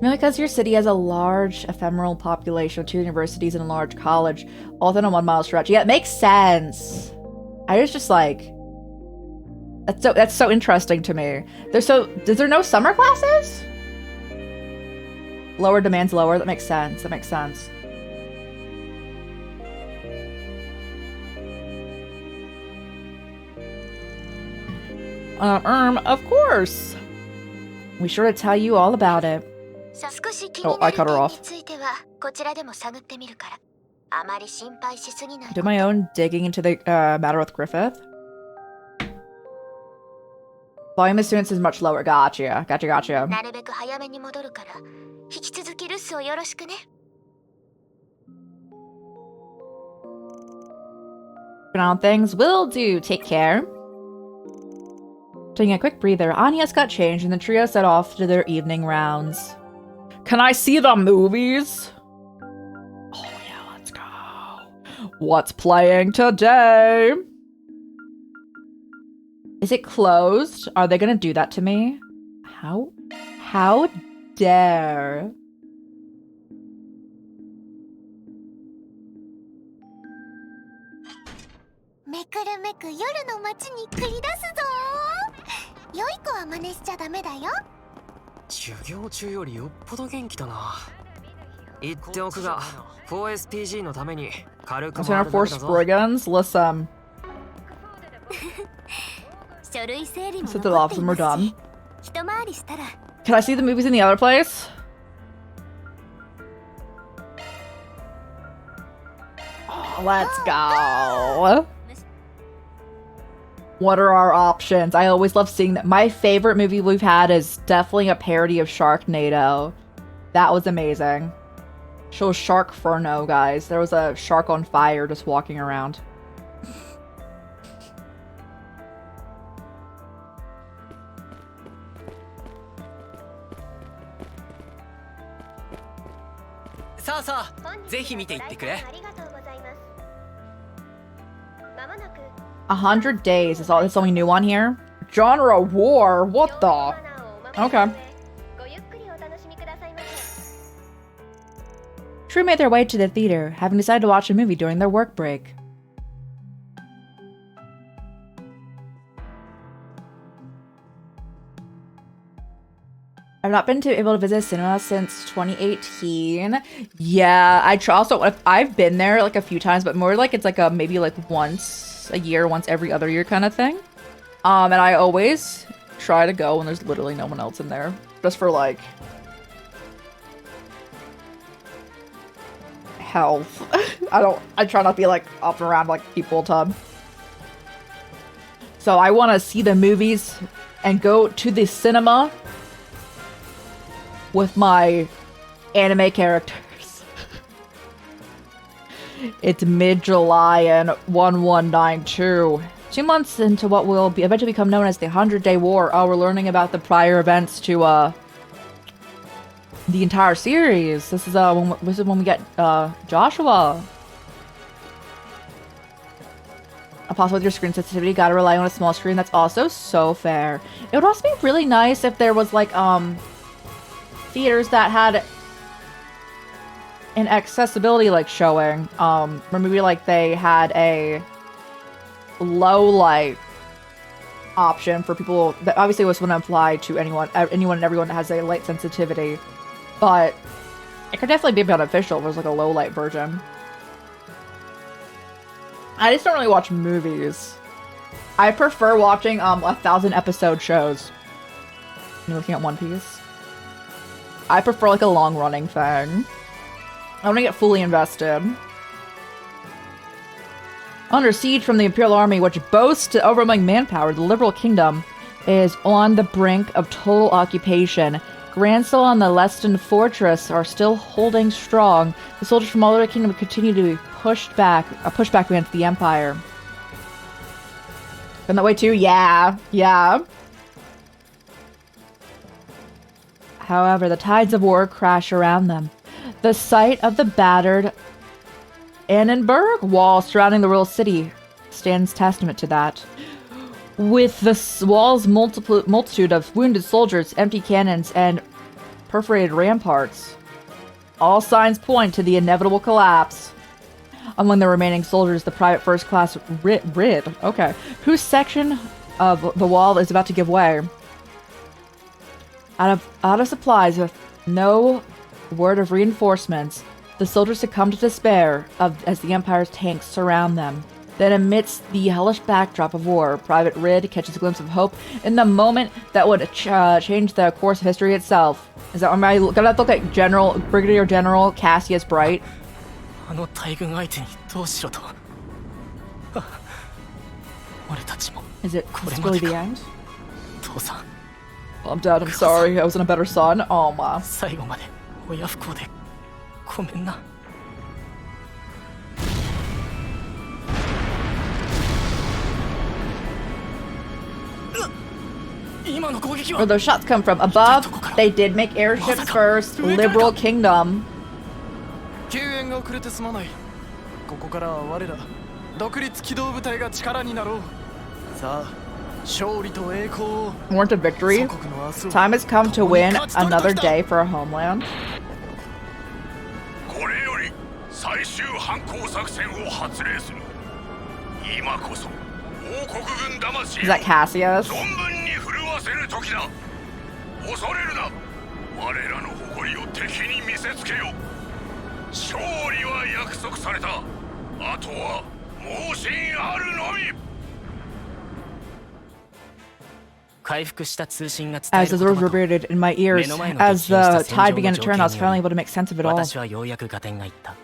Maybe because your city has a large ephemeral population, 2 universities and a large college, all within a 1-mile stretch. Yeah, it makes sense. I was just like, that's so interesting to me. Is there no summer classes? Lower demand's lower. That makes sense. Of course. We sure to tell you all about it. Oh, I cut her off. Do my own digging into the matter with Griffith. Volume of students is much lower. Gotcha. on things. Will do. Take care. Taking a quick breather, Anya's got changed and the trio set off to their evening rounds. Can I see the movies? Oh yeah, let's go. What's playing today? Is it closed? Are they gonna do that to me? How dare? Center Force Brigands, listen. Since the office and we're done. Can I see the movies in the other place? Oh, let's go. What are our options? I always love seeing that. My favorite movie we've had is definitely a parody of Sharknado. That was amazing. Show Sharkferno, guys. There was a shark on fire just walking around. Sasa, ぜひ見ていってくれ。 100 Days is all. That's all we knew on here. Genre war. What the? Okay. True made their way to the theater, having decided to watch a movie during their work break. I've not been able to visit cinema since 2018. Yeah, I've been there like a few times, but more like it's like maybe like once a year, once every other year kind of thing. And I always try to go when there's literally no one else in there, just for like health. I try not to be like up and around like people all the time. So I want to see the movies and go to the cinema with my anime characters. It's mid-July and 1192. 2 months into what will eventually become known as the 100-Day War. Oh, we're learning about the prior events to the entire series. This is when we get Joshua. Possible with your screen sensitivity, gotta rely on a small screen. That's also so fair. It would also be really nice if there was like theaters that had an accessibility like showing, or maybe like they had a low light option for people. That obviously was going to apply to anyone and everyone that has a light sensitivity, but it could definitely be beneficial if it was like a low light version. I just don't really watch movies. I prefer watching 1,000 episode shows. You're looking at One Piece. I prefer like a long running thing. I want to get fully invested. Under siege from the Imperial Army, which boasts overwhelming manpower, the Liberal Kingdom is on the brink of total occupation. Gransel and the Leston Fortress are still holding strong. The soldiers from all over the kingdom continue to be pushed back against the Empire. Been that way too? Yeah. However, the tides of war crash around them. The sight of the battered Annenberg wall surrounding the royal city stands testament to that. With the wall's multitude of wounded soldiers, empty cannons, and perforated ramparts, all signs point to the inevitable collapse. Among the remaining soldiers, the private first class Rid, whose section of the wall is about to give way. Out of supplies, with no word of reinforcements, the soldiers succumb to despair as the Empire's tanks surround them. Then, amidst the hellish backdrop of war, Private Rid catches a glimpse of hope in the moment that would change the course of history itself. Am I gonna look at Brigadier General Cassius Bright? Is it really the end? I'm dead, I'm sorry, I wasn't a better son. Oh my. 今の攻撃 Where は those shots come from? Above, they did make airships first. Liberal Kingdom. 救援が遅れてすまない。ここからは我ら独立機動部隊が力になろう。さあ、勝利と栄光を。 Want a victory? 祖国の明日を Time has come to win another day for our homeland. これより最終反攻作戦を発令する。今こそ王国軍魂 Is that Cassius? 存分に震わせる時だ。恐れるな。我らの誇りを敵に見せつけよ。勝利は約束された。あとは盲信あるのみ。回復した通信が伝え As る the 言 words 葉と reverberated in my ears, as the tide began to turn, I was finally able to make sense of it all. 私はようやく合点がいった。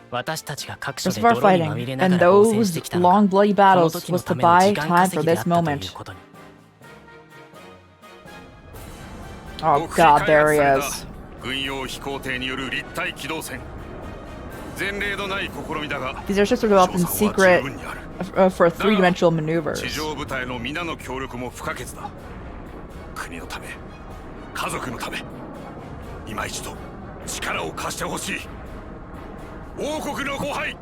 私たちが各所 Most で of our 泥にまみ fighting れな and がら応戦し those てきたのが long bloody この battles 時の was た to めの buy 時間 time 稼 for ぎであ this ったという moment. ことに。 Oh god, there he is. 軍用飛行艇による立体機動戦。前例のない試みだが、 These airships were developed in 勝算は secret 十分にある。 for three-dimensional maneuvers. 地上部隊の皆の協力も不可欠だ。国のため、家族のため、今一度力を貸してほしい。王国の後輩、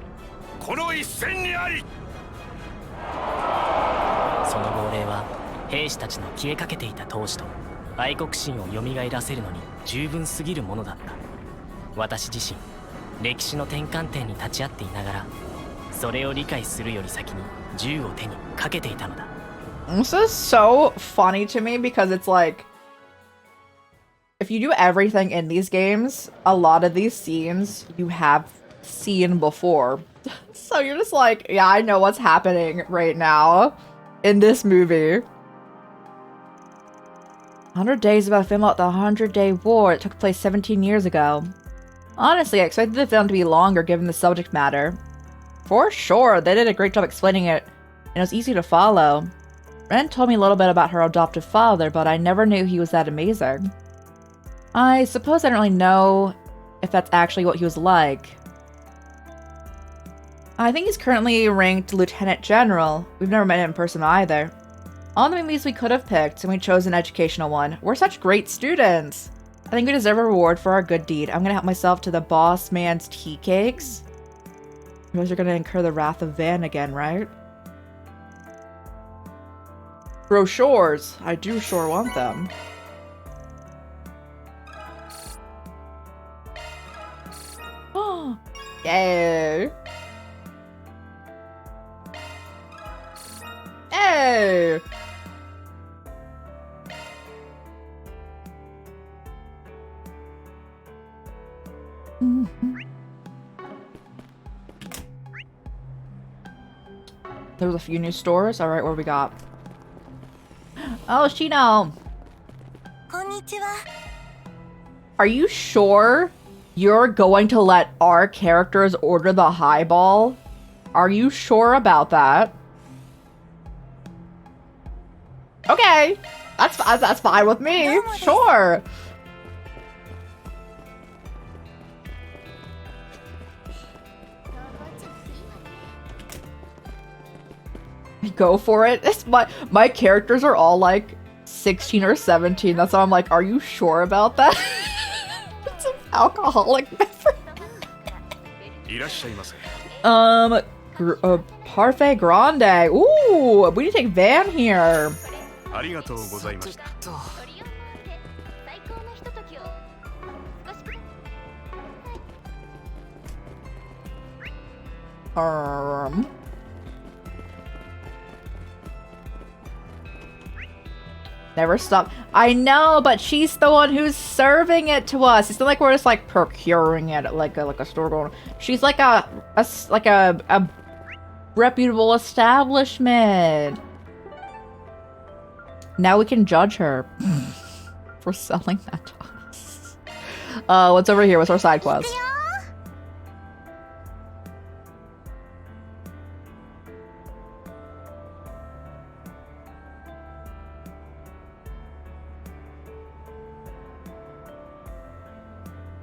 この一戦にあり。その号令は兵士たちの消えかけていた闘志と愛国心を蘇らせるのに十分すぎるものだった。私自身歴史の転換点に立ち会っていながらそれを理解するより先に銃を手にかけていたのだ。 This is so funny to me because it's like, if you do everything in these games, a lot of these scenes you have seen before. So you're just like, yeah, I know what's happening right now in this movie. 100 Days about a film about the 100-Day War. It took place 17 years ago. Honestly, I expected the film to be longer given the subject matter. For sure, they did a great job explaining it, and it was easy to follow. Ren told me a little bit about her adoptive father, but I never knew he was that amazing. I suppose I don't really know if that's actually what he was like. I think he's currently ranked Lieutenant General. We've never met him in person either. All the movies we could have picked, and we chose an educational one. We're such great students. I think we deserve a reward for our good deed. I'm gonna help myself to the boss man's tea cakes. You guys are gonna incur the wrath of Van again, right? Brochures. I do sure want them. Oh, yay. Hey! There was a few new stores. All right, what do we got? Oh, Shino. こんにちは。 Are you sure you're going to let our characters order the highball? Are you sure about that? Okay, that's fine with me. Sure. Go for it. It's my characters are all like 16 or 17. That's why I'm like, are you sure about that? It's an alcoholic beverage. Parfait Grande. Ooh, we need to take Van here. ありがとうございました。Never stop. I know, but she's the one who's serving it to us. It's not like we're just like procuring it at like a store going. She's like a reputable establishment. Now we can judge her for selling that to us. What's over here? What's our side quest?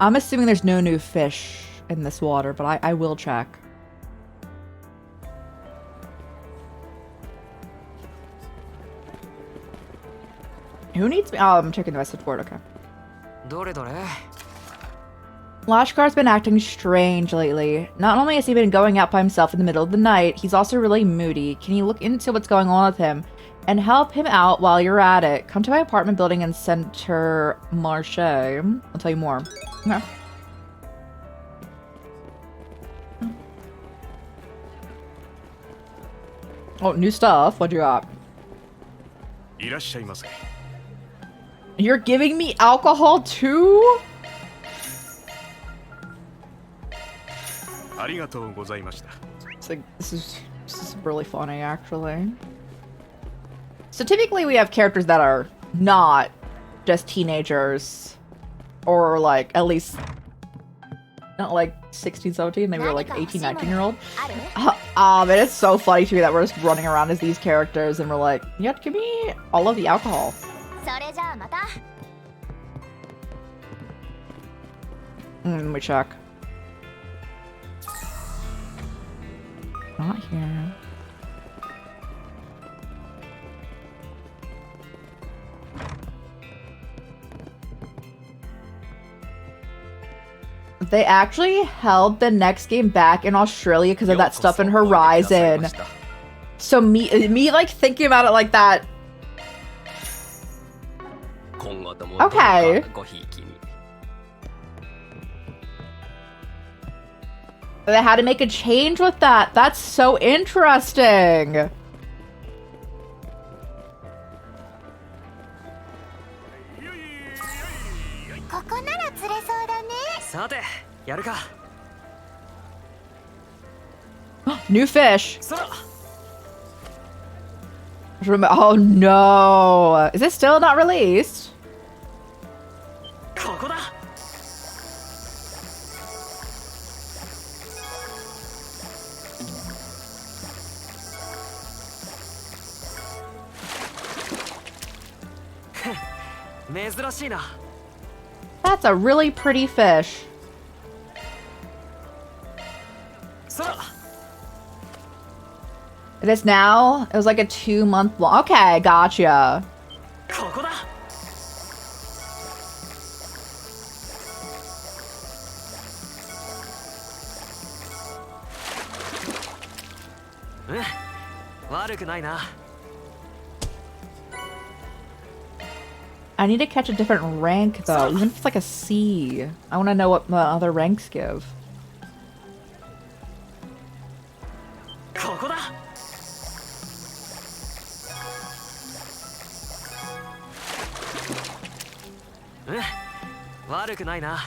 I'm assuming there's no new fish in this water, but I will check. Who needs me? Oh, I'm checking the message board. Okay. どれどれ Lashkar's been acting strange lately. Not only has he been going out by himself in the middle of the night, he's also really moody. Can you look into what's going on with him and help him out while you're at it? Come to my apartment building in Center Marche. I'll tell you more. Okay. Oh, new stuff. What you got? いらっしゃいませ You're giving me alcohol too? ありがとうございました It's like this is really funny actually. So typically we have characters that are not just teenagers or like at least not like 16, 17, they were like 18, 19-year-old. ある？ And it's so funny to me that we're just running around as these characters and we're like, you have to give me all of the alcohol. それじゃあまた。Let me check. Not here. They actually held the next game back in Australia because of that stuff in Horizon. So me like thinking about it like that. Okay. They had to make a change with that. That's so interesting. ここなら釣れそうだね。さてやるか New fish. そら Oh no. Is it still not released? ここだ 珍しいな That's a really pretty fish. そら It is now? It was like a 2-month long. Okay, gotcha. ここだ うん悪くないな I need to catch a different rank though, even if it's like a C. I want to know what the other ranks give. ここだ うん悪くないな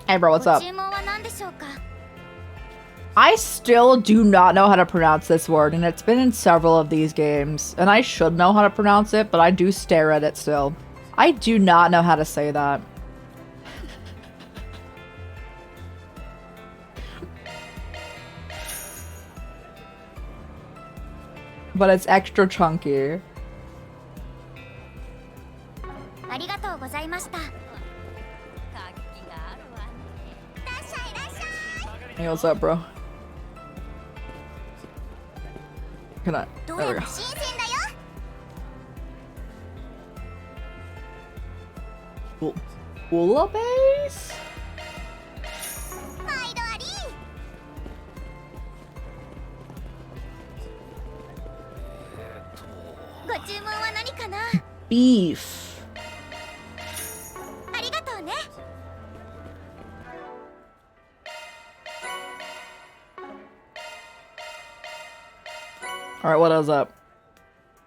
Hey bro, what's ご up? 注文は何でしょうか？ I still do not know how to pronounce this word, and it's been in several of these games. And I should know how to pronounce it, but I do stare at it still. I do not know how to say that. But it's extra chunky. ありがとうございました。 Hey, what's up, bro? Can I? ど There れ we も go. 新鮮だよ。 Bouillabaisse? 毎度あり。ご注文は何かな？ Beef. ありがとうね。 Alright, what is up?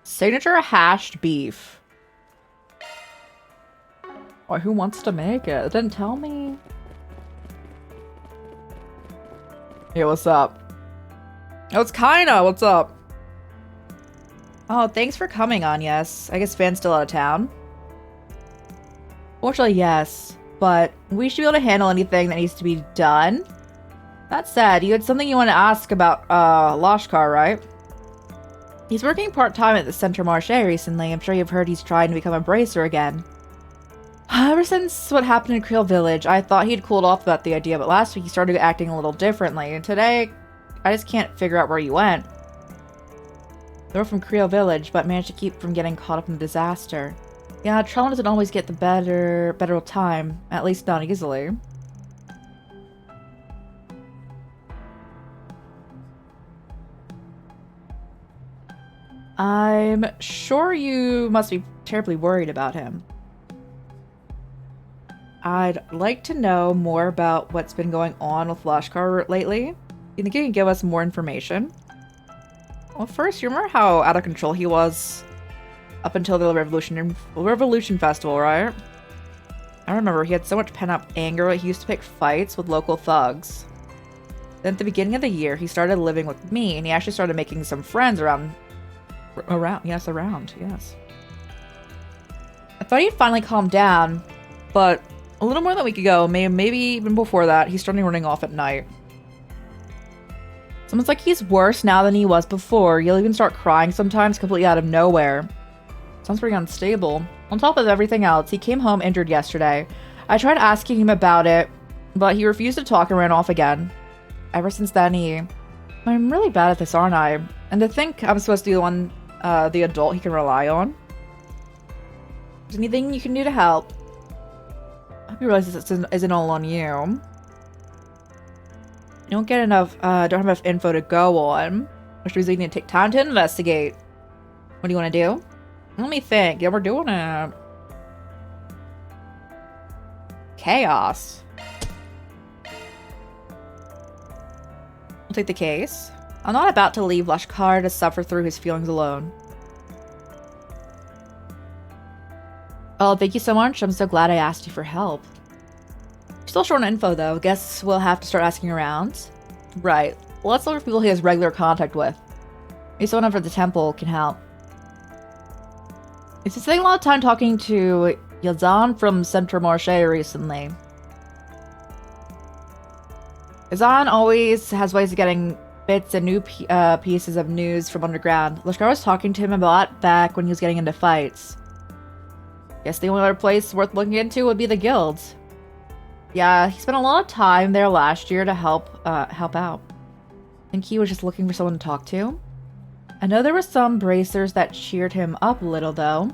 Signature hashed beef. Oh, who wants to make it? It didn't tell me. Hey, what's up? Oh, it's Kaina. What's up? Oh, thanks for coming on, yes. I guess Van's still out of town. Fortunately, yes. But we should be able to handle anything that needs to be done. That said, you had something you want to ask about, Lashkar, right? He's working part-time at the Center Marche recently. I'm sure you've heard he's trying to become a bracer again. Ever since what happened in Creel Village, I thought he'd cooled off about the idea, but last week he started acting a little differently, and today, I just can't figure out where he went. They were from Creel Village, but managed to keep from getting caught up in the disaster. Yeah, Trellin doesn't always get the better time, at least not easily. I'm sure you must be terribly worried about him. I'd like to know more about what's been going on with Lashkar lately. You think you can give us more information? Well, first, you remember how out of control he was up until the Revolution Festival, right? I remember he had so much pent-up anger he used to pick fights with local thugs. Then at the beginning of the year, he started living with me, and he actually started making some friends around, yes. I thought he'd finally calm down, but a little more than a week ago, maybe even before that, he started running off at night. It's almost like he's worse now than he was before. He'll even start crying sometimes completely out of nowhere. Sounds pretty unstable. On top of everything else, he came home injured yesterday. I tried asking him about it, but he refused to talk and ran off again. Ever since then, I'm really bad at this, aren't I? And to think I'm supposed to be the adult he can rely on. Is there anything you can do to help? I hope you realize this isn't all on you. You don't get enough, don't have enough info to go on, which means we need to take time to investigate. What do you want to do? Let me think. Yeah, we're doing it. Chaos. I'll take the case. I'm not about to leave Lashkar to suffer through his feelings alone. Oh, thank you so much. I'm so glad I asked you for help. Still short on info, though. Guess we'll have to start asking around. Right. Well, let's look for people he has regular contact with. Maybe someone over at the temple can help. He's been spending a lot of time talking to Yazan from Centre Marché recently. Yazan always has ways of getting bits and new pieces of news from underground. Lashkar was talking to him a lot back when he was getting into fights. Guess the only other place worth looking into would be the guilds. Yeah, he spent a lot of time there last year to help out. I think he was just looking for someone to talk to. I know there were some bracers that cheered him up a little, though.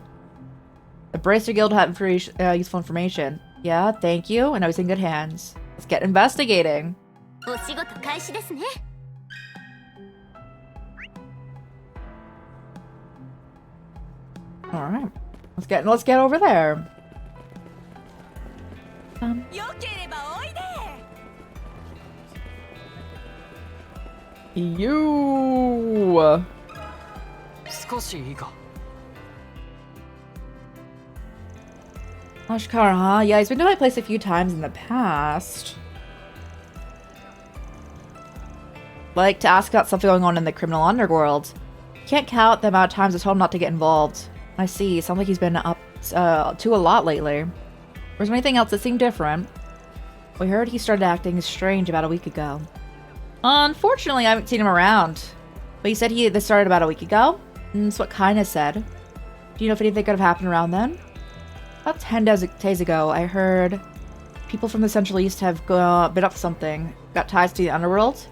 The Bracer Guild had very useful information. Yeah, thank you, and I was in good hands. Let's get investigating. Alright. Let's get over there. You. 少しいいか Lashkar, huh? Yeah, he's been to my place a few times in the past. Like to ask about something going on in the criminal underworld. Can't count the amount of times I told him not to get involved. I see. Sounds like he's been up to a lot lately. Was there anything else that seemed different? We heard he started acting strange about a week ago. Unfortunately, I haven't seen him around. But he said this started about a week ago. And that's what Kaina said. Do you know if anything could have happened around then? About 10 days ago, I heard people from the Central East have been up to something. Got ties to the underworld.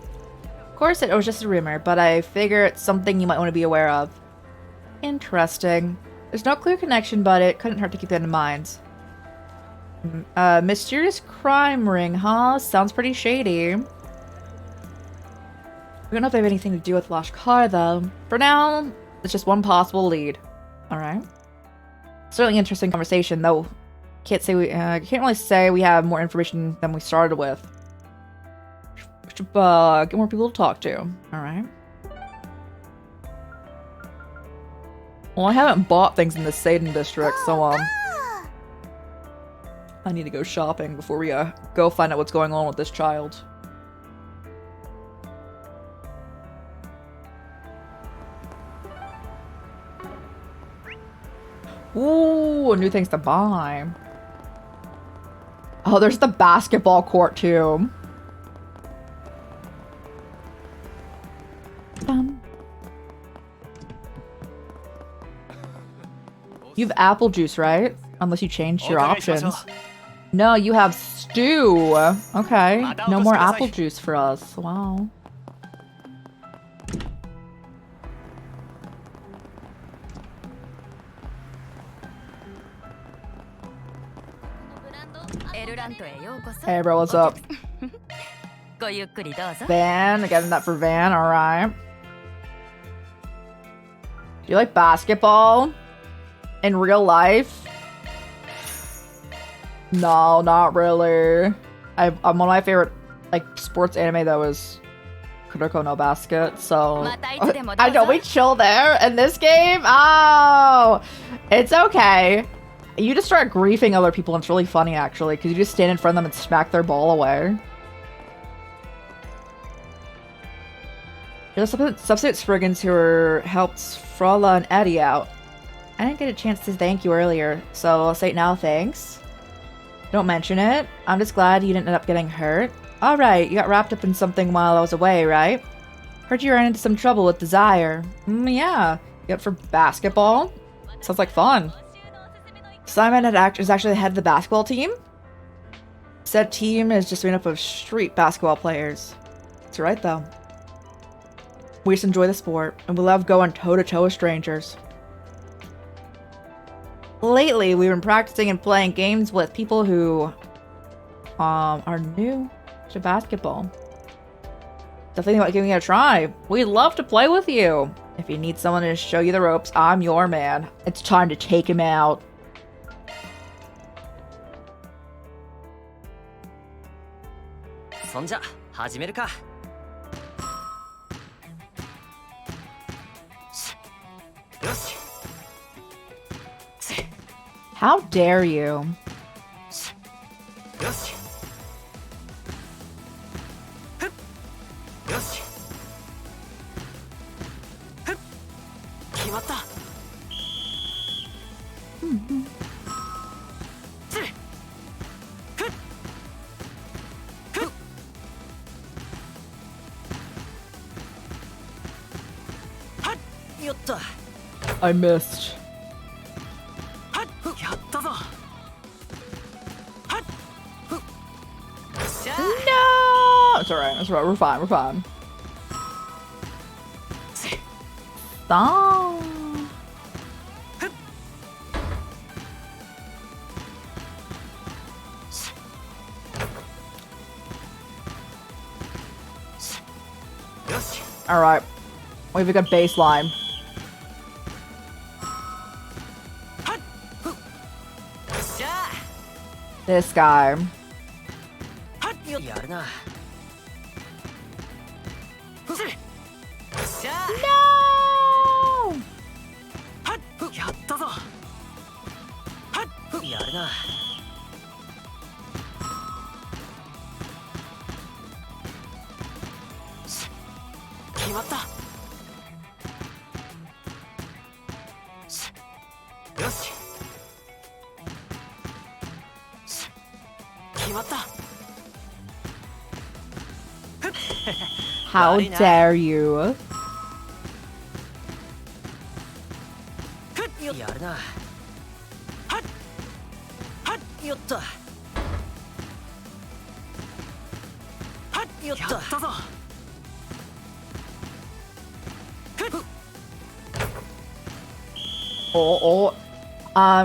Of course, it was just a rumor, but I figure it's something you might want to be aware of. Interesting. There's no clear connection, but it couldn't hurt to keep that in mind. Mysterious crime ring, huh? Sounds pretty shady. We don't know if they have anything to do with Lashkar, though. For now, it's just one possible lead. Alright. Certainly interesting conversation, though. Can't really say we have more information than we started with. We should get more people to talk to. Alright. Well, I haven't bought things in the Seiden district, so I need to go shopping before we go find out what's going on with this child. Ooh, new things to buy. Oh, there's the basketball court too. You have apple juice, right? Unless you change your options. No, you have stew. Okay. No more apple juice for us. Wow. Hey bro, what's up? Van, getting that for Van, alright. Do you like basketball? In real life? No, not really. One of my favorite like sports anime though is Kuroko no Basket, so I know we chill there. In this game, oh, it's okay. You just start griefing other people, and it's really funny actually, because you just stand in front of them and smack their ball away. There's substitute Spriggans who helped Frala and Eddie out. I didn't get a chance to thank you earlier, so I'll say it now, thanks. Don't mention it. I'm just glad you didn't end up getting hurt. Alright, you got wrapped up in something while I was away, right? Heard you ran into some trouble with Desire. Yeah. You up for basketball? Sounds like fun. Simon is actually the head of the basketball team? Said team is just made up of street basketball players. That's right, though. We just enjoy the sport, and we love going toe-to-toe with strangers. Lately, we've been practicing and playing games with people who are new to basketball. Definitely about giving it a try. We'd love to play with you. If you need someone to show you the ropes, I'm your man. It's time to take him out. How dare you? I missed. No! It's alright, it's alright, we're fine, we're fine. Stop. Alright. We have a good baseline. This guy. No! How dare you?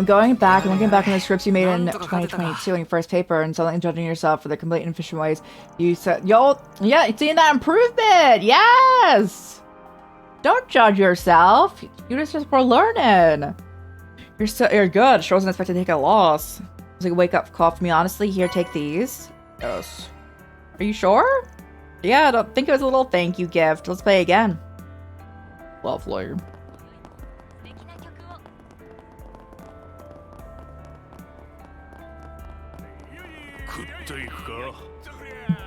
Going back and looking back on the scripts you made in 2022 in your first paper and something judging yourself for the complete and efficient ways you said, yo, yeah, it's seeing that improvement, yes! Don't judge yourself, you're just for learning. You're good, sure wasn't expected to take a loss. It was like a wake-up call for me, honestly. Here, take these. Yes. Are you sure? Yeah, I don't think it was a little thank you gift. Let's play again. Lovely.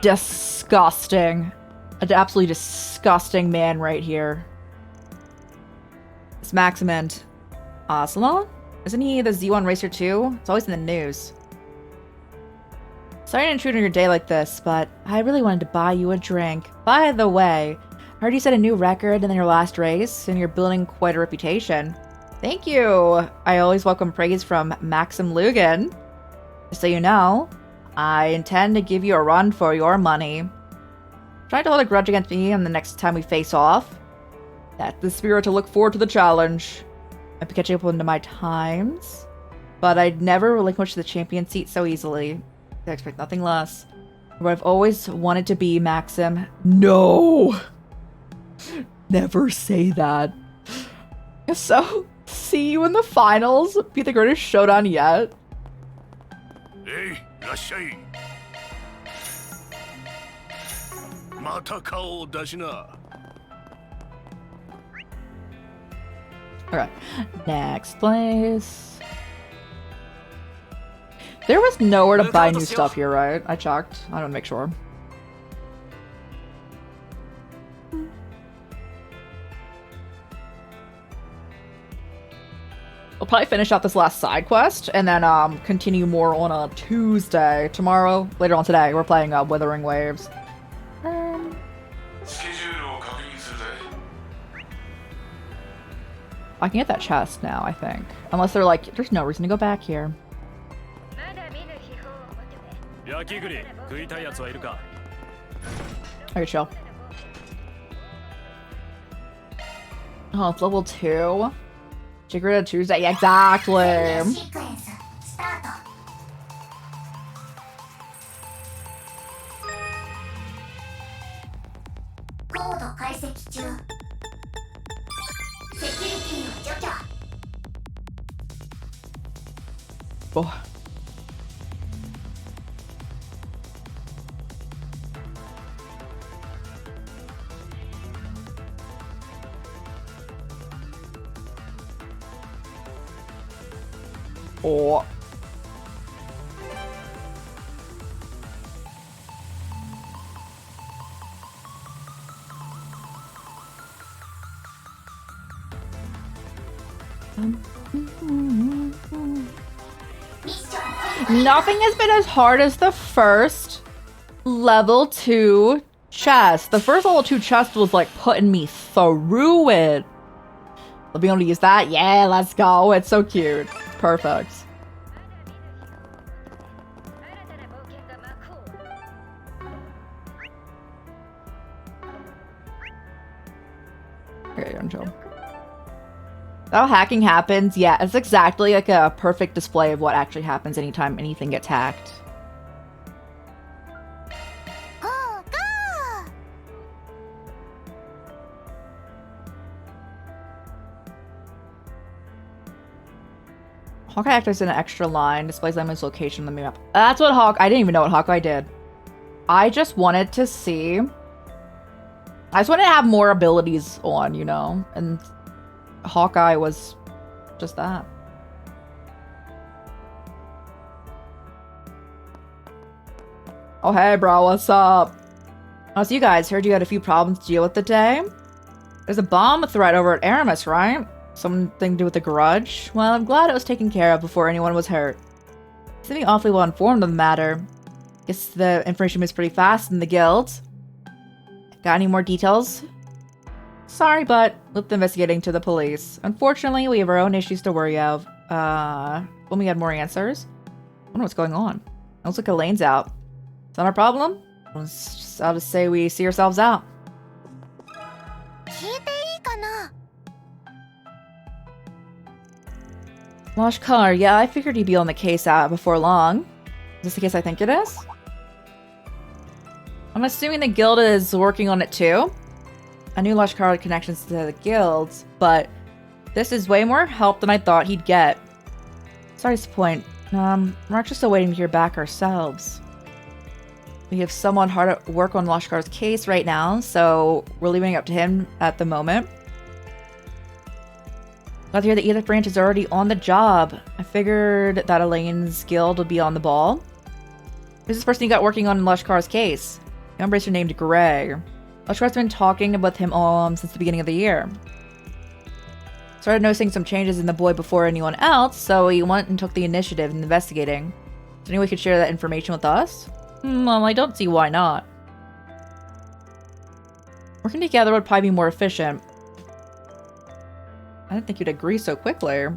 Disgusting. An absolutely disgusting man right here. It's Maximint. Salon? Isn't he the Z1 Racer too? It's always in the news. Sorry to intrude on your day like this, but I really wanted to buy you a drink. By the way, I heard you set a new record in your last race, and you're building quite a reputation. Thank you. I always welcome praise from Maxim Lugan. Just so you know, I intend to give you a run for your money. Try to hold a grudge against me and the next time we face off. That's the spirit to look forward to the challenge. I'd be catching up into my times, but I'd never relinquish the champion seat so easily. I expect nothing less. What I've always wanted to be, Maxim. No! Never say that. So, see you in the finals. Be the greatest showdown yet. Hey, いらっしゃい。また顔を出しな。Okay, next place. There was nowhere to buy new stuff here, right? I checked. I don't make sure. We'll probably finish out this last side quest and then continue more on a Tuesday. Tomorrow, later on today, we're playing Withering Waves. I can get that chest now, I think. Unless they're like, there's no reason to go back here. Okay, chill. Oh, it's level 2? Secret Tuesday, yeah, exactly. Oh. Oh. Nothing has been as hard as the first level 2 chest. The first level 2 chest was like putting me through it. I'll be able to use that. Yeah, let's go. It's so cute. Perfect. Okay, chill. How hacking happens, yeah, it's exactly like a perfect display of what actually happens anytime anything gets hacked. Hawkeye actors in an extra line, displays Lemon's location on the map. That's what I didn't even know what Hawkeye did. I just wanted to see. I just wanted to have more abilities on, you know? And Hawkeye was just that. Oh, hey, bro, what's up? Oh, so you guys heard you had a few problems to deal with today? There's a bomb threat over at Aramis, right? Something to do with the grudge? Well, I'm glad it was taken care of before anyone was hurt. You seem to be awfully well informed on the matter. Guess the information moves pretty fast in the guild. Got any more details? Sorry, but looped investigating to the police. Unfortunately, we have our own issues to worry of. When we had more answers. I wonder what's going on. It looks like Elaine's out. Is that our problem? I'll just say we see ourselves out. Lashkar, yeah, I figured you'd be on the case before long. Is this the case I think it is? I'm assuming the guild is working on it too. I knew Lashkar had connections to the guilds, but this is way more help than I thought he'd get. Sorry to disappoint. We're actually still waiting to hear back ourselves. We have someone hard at work on Lashkar's case right now, so we're leaving it up to him at the moment. Glad to hear the Edith branch is already on the job. I figured that Elaine's guild would be on the ball. Who's this person you got working on Lashkar's case? The Embracer named Gray. Lashkar's been talking with him since the beginning of the year. Started noticing some changes in the boy before anyone else, so he went and took the initiative in investigating. Is there any way you could share that information with us? Well, I don't see why not. Working together would probably be more efficient. I didn't think you'd agree so quickly.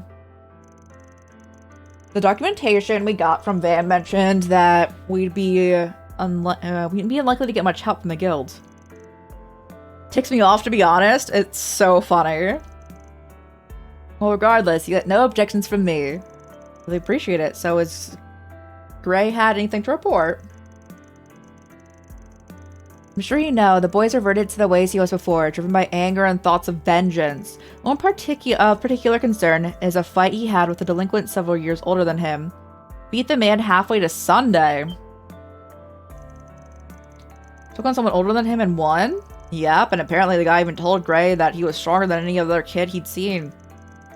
The documentation we got from Van mentioned that we'd be unlikely to get much help from the guild. Ticks me off, to be honest. It's so funny. Well, regardless, you get no objections from me. Really appreciate it. So has Gray had anything to report? I'm sure you know, the boys reverted to the ways he was before, driven by anger and thoughts of vengeance. One particular concern is a fight he had with a delinquent several years older than him. Beat the man halfway to Sunday. Took on someone older than him and won? Yep, and apparently the guy even told Gray that he was stronger than any other kid he'd seen.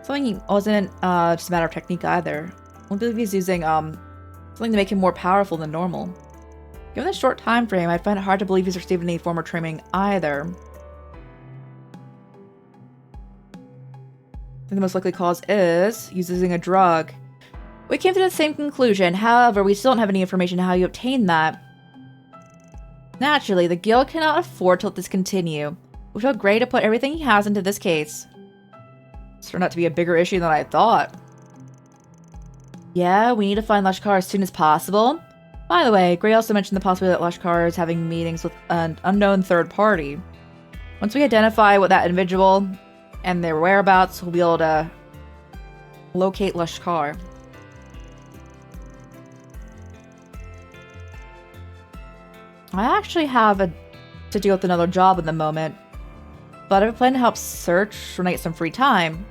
Something wasn't just a matter of technique either. I believe he's using something to make him more powerful than normal. Given the short time frame, I find it hard to believe he's received any former training either. I think the most likely cause is he's using a drug. We came to the same conclusion, however, we still don't have any information on how you obtained that. Naturally, the guild cannot afford to let this continue. We feel Gray to put everything he has into this case. This turned out to be a bigger issue than I thought. Yeah, we need to find Lashkar as soon as possible. By the way, Gray also mentioned the possibility that Lashkar is having meetings with an unknown third party. Once we identify what that individual and their whereabouts, we'll be able to locate Lashkar. I actually have to deal with another job at the moment, but I have a plan to help search when I get some free time.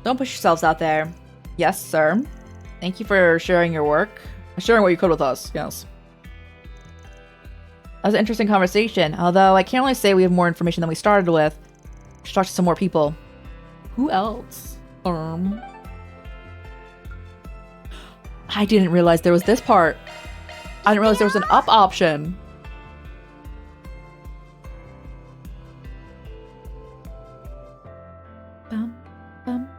Don't push yourselves out there. Yes, sir. Thank you for sharing your work. Sharing what you could with us, yes. That was an interesting conversation, although I can't really say we have more information than we started with. We should talk to some more people. Who else? I didn't realize there was this part. I didn't realize there was an up option. Bum, bum.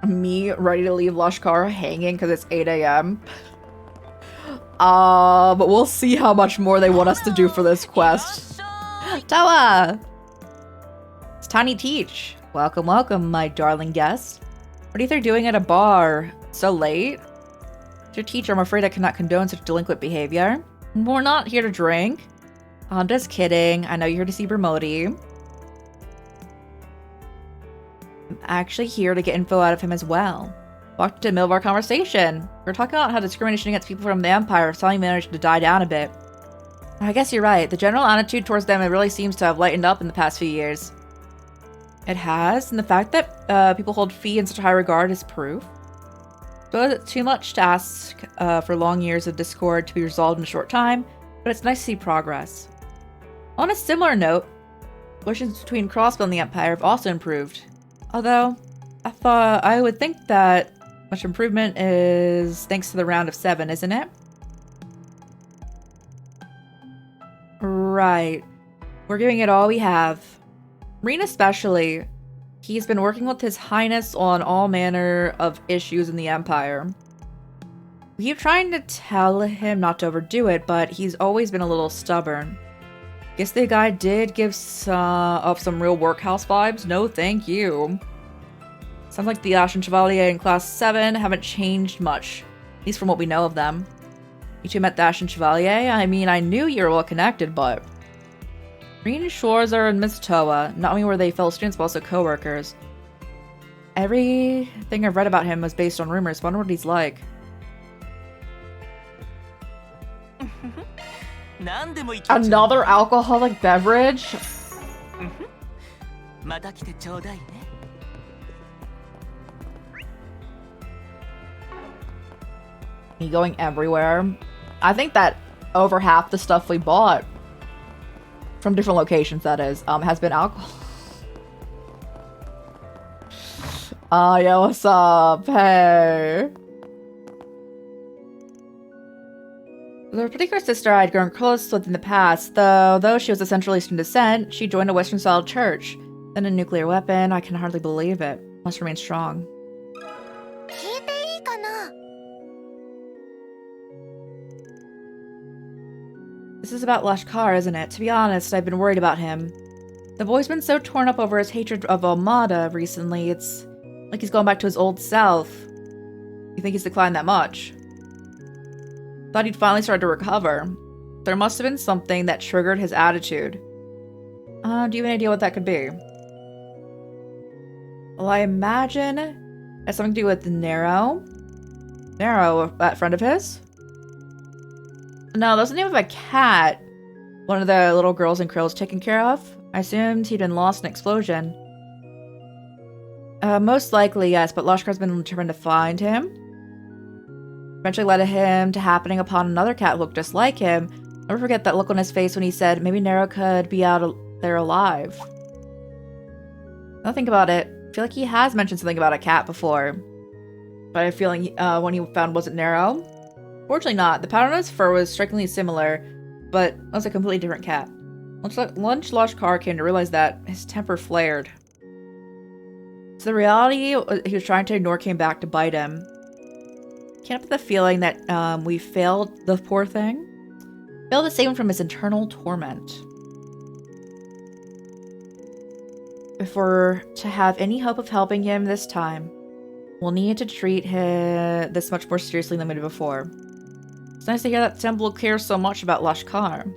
Me ready to leave Lashkar hanging because it's 8 a.m. But we'll see how much more they want us to do for this quest. Tawa! It's Tiny Teach. Welcome, welcome, my darling guest. What are you doing at a bar? So late? Dear teacher, I'm afraid I cannot condone such delinquent behavior. We're not here to drink. I'm just kidding. I know you're here to see Bermodi. I'm actually here to get info out of him as well. Walked into the middle of our conversation. We were talking about how discrimination against people from the Empire suddenly managed to die down a bit. I guess you're right. The general attitude towards them really seems to have lightened up in the past few years. It has, and the fact that people hold Fee in such high regard is proof. So it's too much to ask for long years of discord to be resolved in a short time, but it's nice to see progress. On a similar note, relations between Crossbow and the Empire have also improved. Although, I would think that much improvement is thanks to the round of 7, isn't it? Right. We're giving it all we have. Reen especially. He's been working with His Highness on all manner of issues in the Empire. We keep trying to tell him not to overdo it, but he's always been a little stubborn. Guess the guy did give off some real workhouse vibes. No, thank you. Sounds like the Ashen Chevalier in Class 7 haven't changed much, at least from what we know of them. You two met the Ashen Chevalier? I mean, I knew you were well connected, but... Green Shores are in Miss Toa. Not only were they fellow students, but also co-workers. Everything I've read about him was based on rumors. Wonder what he's like. Another alcoholic beverage? Me going everywhere? I think that over half the stuff we bought from different locations, that is, has been alcohol. Yeah, what's up? Hey. The particular sister I had grown close with in the past, though she was of Central Eastern descent, she joined a Western-style church. Then a nuclear weapon, I can hardly believe it. Must remain strong. This is about Lashkar, isn't it? To be honest, I've been worried about him. The boy's been so torn up over his hatred of Almada recently, it's like he's going back to his old self. You think he's declined that much? Thought he'd finally started to recover. There must have been something that triggered his attitude. Do you have any idea what that could be? Well, I imagine it has something to do with Nero. Nero, that friend of his? No, that's the name of a cat one of the little girls in Krill's taken care of. I assumed he'd been lost in an explosion. Most likely, yes, but Lashkar's been determined to find him. Eventually led him to happening upon another cat who looked just like him. Never forget that look on his face when he said maybe Nero could be out there alive. Now think about it. I feel like he has mentioned something about a cat before. But I have a feeling one he found wasn't Nero. Fortunately not. The pattern on his fur was strikingly similar, but it was a completely different cat. Once Lashkar came to realize that, his temper flared. So the reality he was trying to ignore came back to bite him. Can't help the feeling that we failed the poor thing. Failed to save him from his internal torment. If we're to have any hope of helping him this time, we'll need to treat him this much more seriously than we did before. It's nice to hear that Temple cares so much about Lashkar.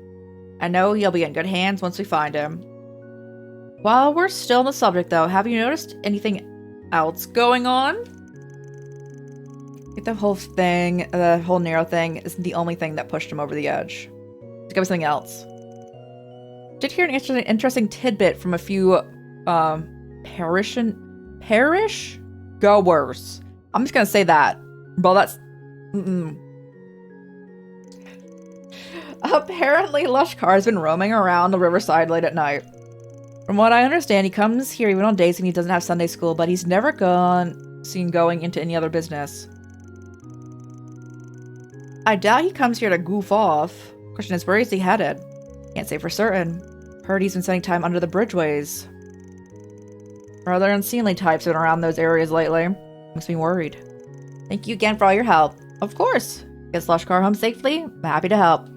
I know he'll be in good hands once we find him. While we're still on the subject, though, have you noticed anything else going on? I think the whole Nero thing isn't the only thing that pushed him over the edge. Let's go with something else. Did hear an interesting tidbit from a few parish goers. I'm just gonna say that. Well, that's Apparently, Lashkar has been roaming around the riverside late at night. From what I understand, he comes here even on days when he doesn't have Sunday school, but he's never seen going into any other business. I doubt he comes here to goof off. Question is, where is he headed? Can't say for certain. Heard he's been spending time under the bridgeways. Rather unseemly types have been around those areas lately. Makes me worried. Thank you again for all your help. Of course. Gets Lashkar home safely? I'm happy to help.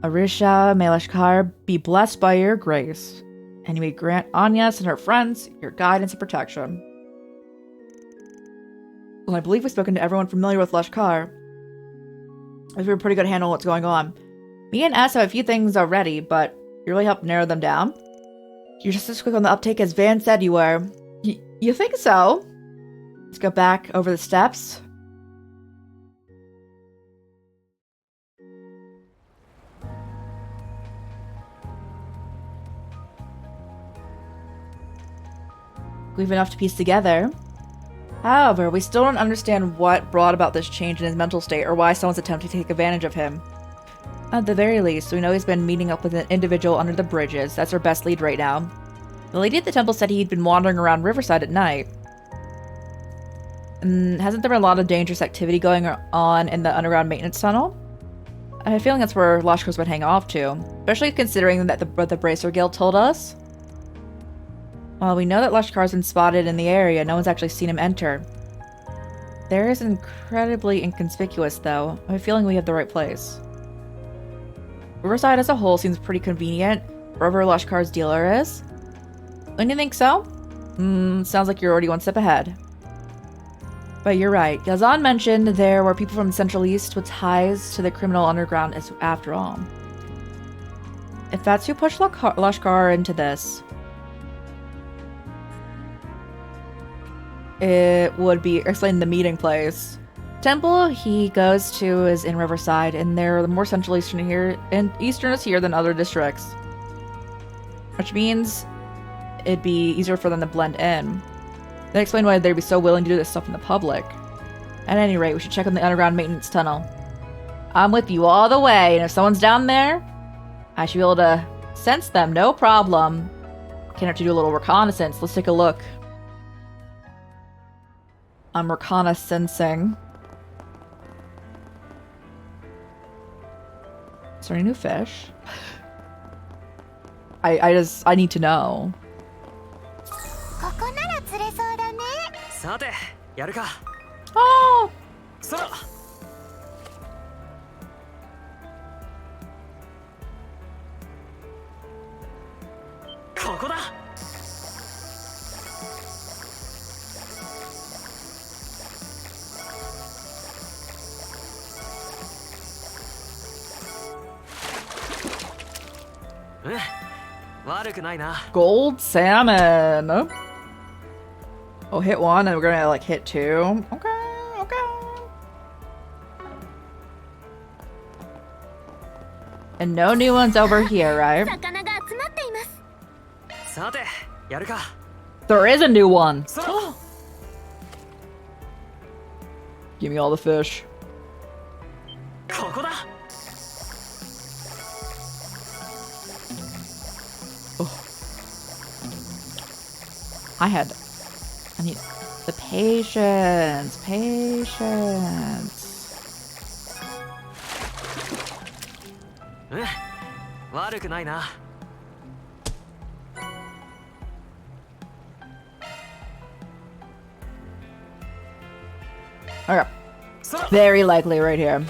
Arisha, may Lashkar be blessed by your grace, and you may grant Agnes and her friends your guidance and protection. Well, I believe we've spoken to everyone familiar with Lashkar. I have a pretty good handle on what's going on. Me and S have a few things already, but you really helped narrow them down. You're just as quick on the uptake as Van said you were. You think so? Let's go back over the steps. We've enough to piece together. However, we still don't understand what brought about this change in his mental state or why someone's attempting to take advantage of him. At the very least, we know he's been meeting up with an individual under the bridges. That's our best lead right now. The lady at the temple said he'd been wandering around Riverside at night. And hasn't there been a lot of dangerous activity going on in the underground maintenance tunnel? I have a feeling that's where Lashkar's been hanging off to, especially considering that what the Bracer Guild told us. While we know that Lashkar's been spotted in the area, no one's actually seen him enter. There is incredibly inconspicuous, though. I have a feeling we have the right place. Riverside as a whole seems pretty convenient, wherever Lashkar's dealer is. Don't you think so? Sounds like you're already one step ahead. But you're right. Yazan mentioned there were people from the Central East with ties to the criminal underground after all. If that's who pushed Lashkar into this, it would be explain the meeting place. Temple he goes to is in Riverside, and they're more Central Eastern here, and Eastern is here than other districts. Which means it'd be easier for them to blend in. That explain why they'd be so willing to do this stuff in the public. At any rate, we should check on the underground maintenance tunnel. I'm with you all the way, and if someone's down there, I should be able to sense them, no problem. Can't have to do a little reconnaissance. Let's take a look. I'm reconnaissancing. Is there any new fish? I need to know. ここなら釣れそうだね。さてやるか Oh! そらここだ。悪くないな。 Gold salmon. Oh, hit one and we're gonna like hit two. Okay, okay. And no new ones over here, right? 魚が集まっています。さて、やるか。 There is a new one. そら。 Give me all the fish. ここだ。 I need the patience. Patience. 悪くないな。 Okay. そら。 Very likely right here.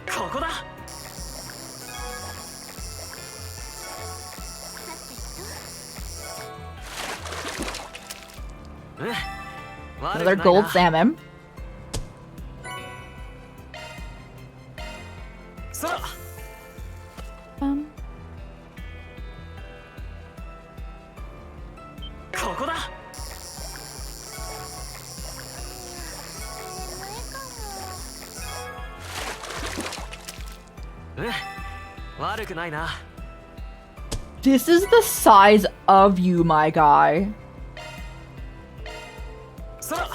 ここだ。 Another gold salmon. そら。 ここだ。悪くないな。 This is the size of you, my guy. そら。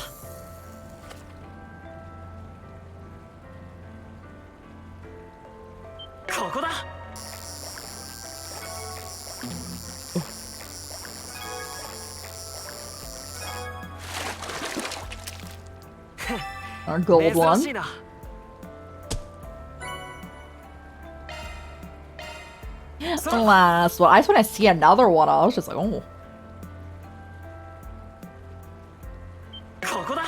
ここだ。 Our gold 珍 one. しいな。 The last one. I just want to see another one. I was just like, oh. ここだ。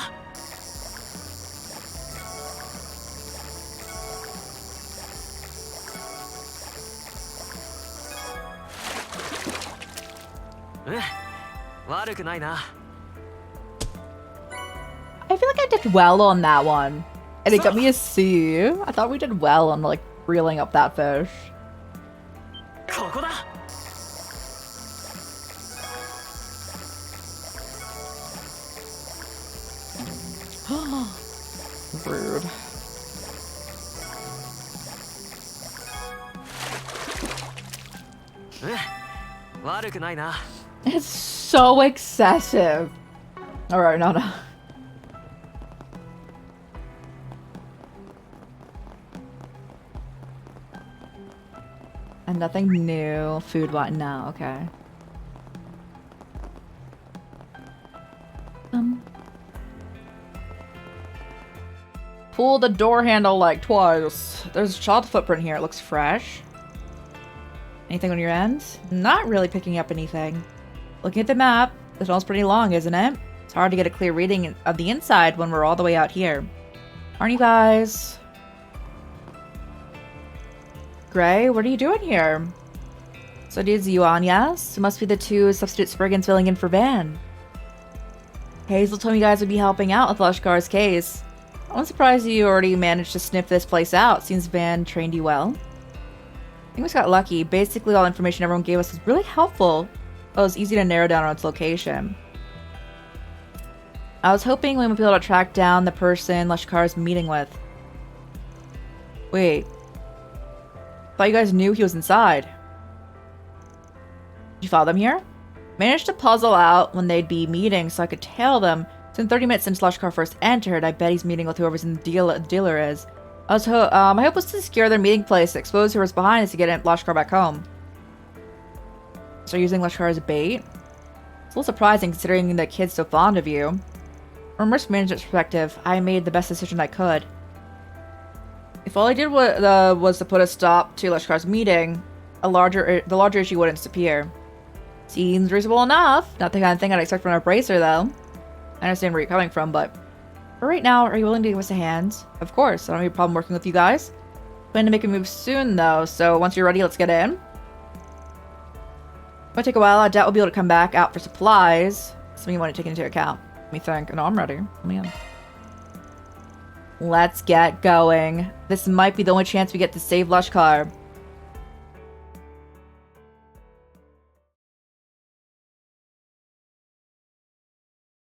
悪くないな。 I feel like I did well on that one. And it got me a C. I thought we did well on like reeling up that fish. ここだ。 Rude. Eh, 悪くないな。 It's so excessive. Alright, no. And nothing new. Food what? No, okay. Pull the door handle like twice. There's a child footprint here. It looks fresh. Anything on your end? Not really picking up anything. Looking at the map, the tunnel's pretty long, isn't it? It's hard to get a clear reading of the inside when we're all the way out here. Aren't you guys? Gray, what are you doing here? So it is Yuan, yes? It must be the two substitute Spriggans filling in for Van. Hazel told me you guys would be helping out with Lushkar's case. I'm surprised you already managed to sniff this place out. Seems Van trained you well. I think we just got lucky. Basically, all the information everyone gave us was really helpful. It was easy to narrow down on its location. I was hoping we would be able to track down the person Lushkar's meeting with. Wait. Thought you guys knew he was inside. Did you follow them here? Managed to puzzle out when they'd be meeting so I could tail them. It's been 30 minutes since Lushkar first entered. I bet he's meeting with whoever's in the dealer is. My hope was to secure their meeting place, expose whoever's behind us to get Lushkar back home. So using Lushkar as a bait? It's a little surprising considering the kid's so fond of you. From risk management perspective, I made the best decision I could. If all I did was to put a stop to Lushkar's meeting, the larger issue wouldn't disappear. Seems reasonable enough. Not the kind of thing I'd expect from a bracer, though. I understand where you're coming from, but for right now, are you willing to give us a hand? Of course, I don't have any problem working with you guys. Plan to make a move soon, though, so once you're ready, let's get in. Might take a while. I doubt we'll be able to come back out for supplies. Something you want to take into account. Let me think. No, I'm ready. Let me in. Let's get going. This might be the only chance we get to save Lushkar.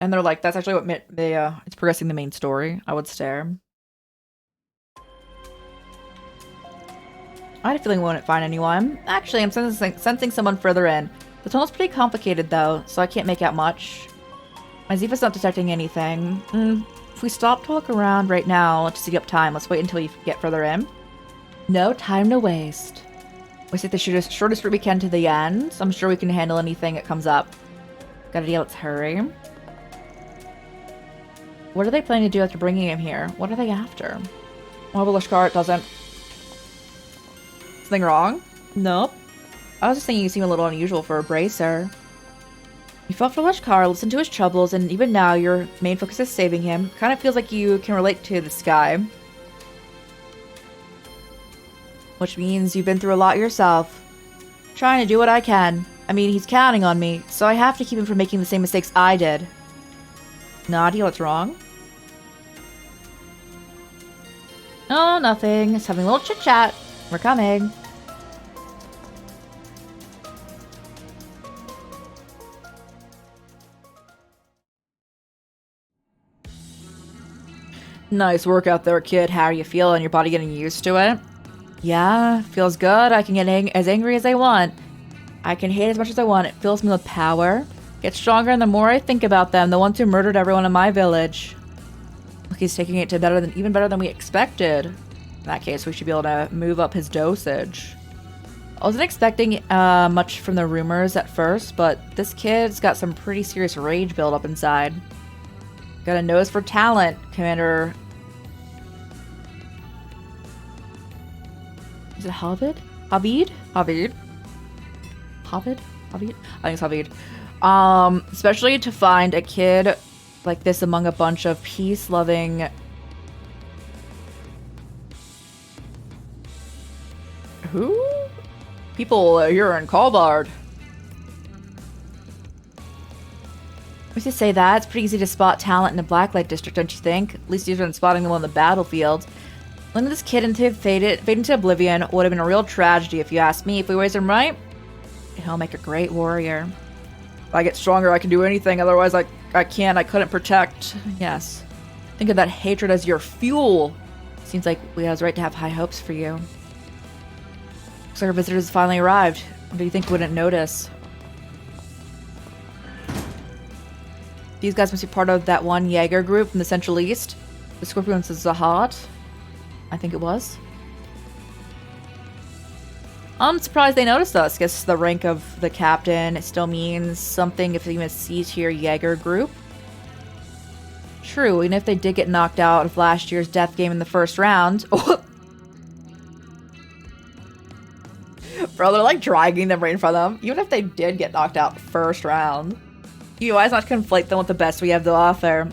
And they're like, that's actually what it's progressing the main story. I would stare. I had a feeling we wouldn't find anyone. Actually, I'm sensing someone further in. The tunnel's pretty complicated, though, so I can't make out much. My Ziva's not detecting anything. If we stop to look around right now to see up time, let's wait until we get further in. No time to waste. We take the shortest route we can to the end. I'm sure we can handle anything that comes up. Got idea, let's hurry. What are they planning to do after bringing him here? What are they after? Well, Lushkar, it doesn't. Something wrong? Nope. I was just thinking you seem a little unusual for a bracer. You fought for Lushkar, listened to his troubles, and even now your main focus is saving him. Kind of feels like you can relate to this guy. Which means you've been through a lot yourself. Trying to do what I can. I mean, he's counting on me, so I have to keep him from making the same mistakes I did. Nadia, what's wrong? Oh, nothing. Just having a little chit-chat. We're coming. Nice work out there, kid. How are you feeling? Your body getting used to it? Yeah, feels good. I can get as angry as I want. I can hate as much as I want. It fills me with power. Gets stronger, and the more I think about them, the ones who murdered everyone in my village. Look, he's taking it to even better than we expected. In that case, we should be able to move up his dosage. I wasn't expecting much from the rumors at first, but this kid's got some pretty serious rage built up inside. Got a nose for talent, Commander. Is it Havid? Havid? Havid? Havid? Havid? I think it's Havid. Especially to find a kid like this among a bunch of peace-loving... Who? People here in Kalbard. We should say that. It's pretty easy to spot talent in the Blacklight District, don't you think? At least easier than spotting them on the battlefield. Letting this kid fade into oblivion would have been a real tragedy if you ask me. If we raise him right, he'll make a great warrior. If I get stronger, I can do anything. Otherwise, I couldn't protect. Yes. Think of that hatred as your fuel. Seems like we have the right to have high hopes for you. Looks like our visitors finally arrived. What do you think we wouldn't notice? These guys must be part of that one Jaeger group from the Central East. The Scorpions is Zahat. I think it was. I'm surprised they noticed us. Guess the rank of the captain still means something if they even see tier Jaeger group. True, even if they did get knocked out of last year's death game in the first round. Bro, they're like dragging them right in front of them. Even if they did get knocked out first round. You always not conflate them with the best we have to offer.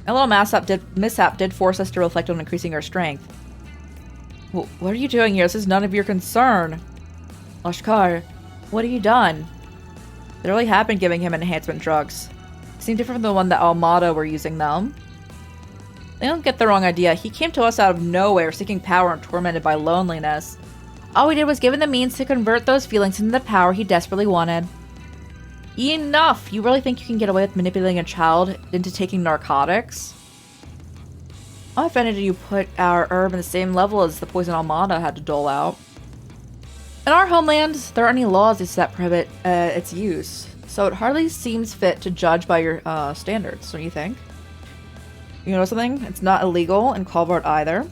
A little mishap did force us to reflect on increasing our strength. What are you doing here? This is none of your concern. Lushkar, what have you done? They really have been giving him enhancement drugs. Seem different from the one that Almada were using, though. They don't get the wrong idea. He came to us out of nowhere, seeking power and tormented by loneliness. All we did was give him the means to convert those feelings into the power he desperately wanted. Enough! You really think you can get away with manipulating a child into taking narcotics? How offended did you put our herb in the same level as the poison Almada had to dole out? In our homeland, there aren't any laws that prohibit its use, so it hardly seems fit to judge by your standards, don't you think? You know something? It's not illegal in Kalbard either.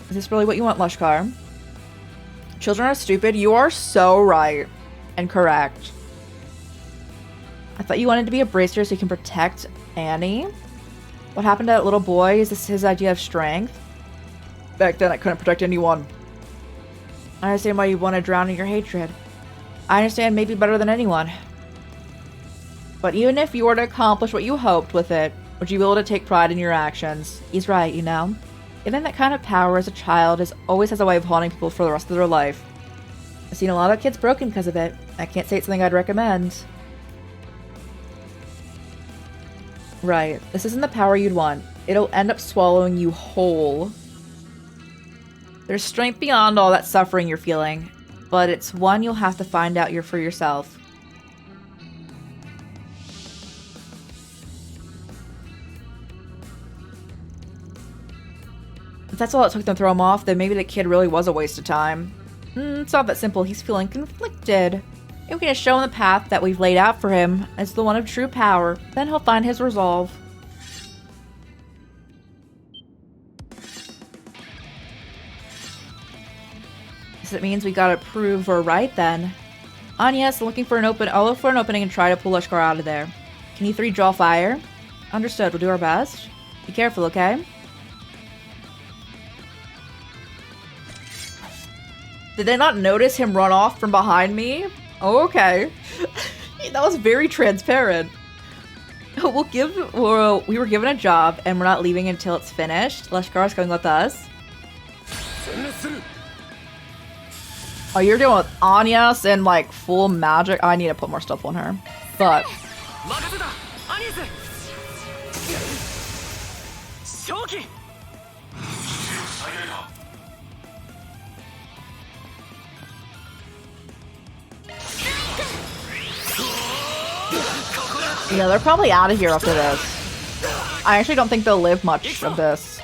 Is this really what you want, Lushkar? Children are stupid. You are so right and correct. I thought you wanted to be a bracer so you can protect Annie. What happened to that little boy? Is this his idea of strength? Back then, I couldn't protect anyone. I understand why you want to drown in your hatred. I understand maybe better than anyone. But even if you were to accomplish what you hoped with it, would you be able to take pride in your actions? He's right, you know? Getting that kind of power as a child always has a way of haunting people for the rest of their life. I've seen a lot of kids broken because of it. I can't say it's something I'd recommend. Right. This isn't the power you'd want. It'll end up swallowing you whole. There's strength beyond all that suffering you're feeling, but it's one you'll have to find out for yourself. If that's all it took to throw him off, then maybe the kid really was a waste of time. It's not that simple. He's feeling conflicted. And we can just show him the path that we've laid out for him as the one of true power. Then he'll find his resolve. Guess it means we gotta prove we're right then. Anya's looking for I'll look for an opening and try to pull Lashkar out of there. Can you three draw fire? Understood. We'll do our best. Be careful, okay? Did they not notice him run off from behind me? Oh, okay. That was very transparent. We were given a job, and we're not leaving until it's finished. Lashkar's going with us. Oh, you're dealing with Anyas and, like, full magic? I need to put more stuff on her. But... yeah, they're probably out of here after this. I actually don't think they'll live much of this.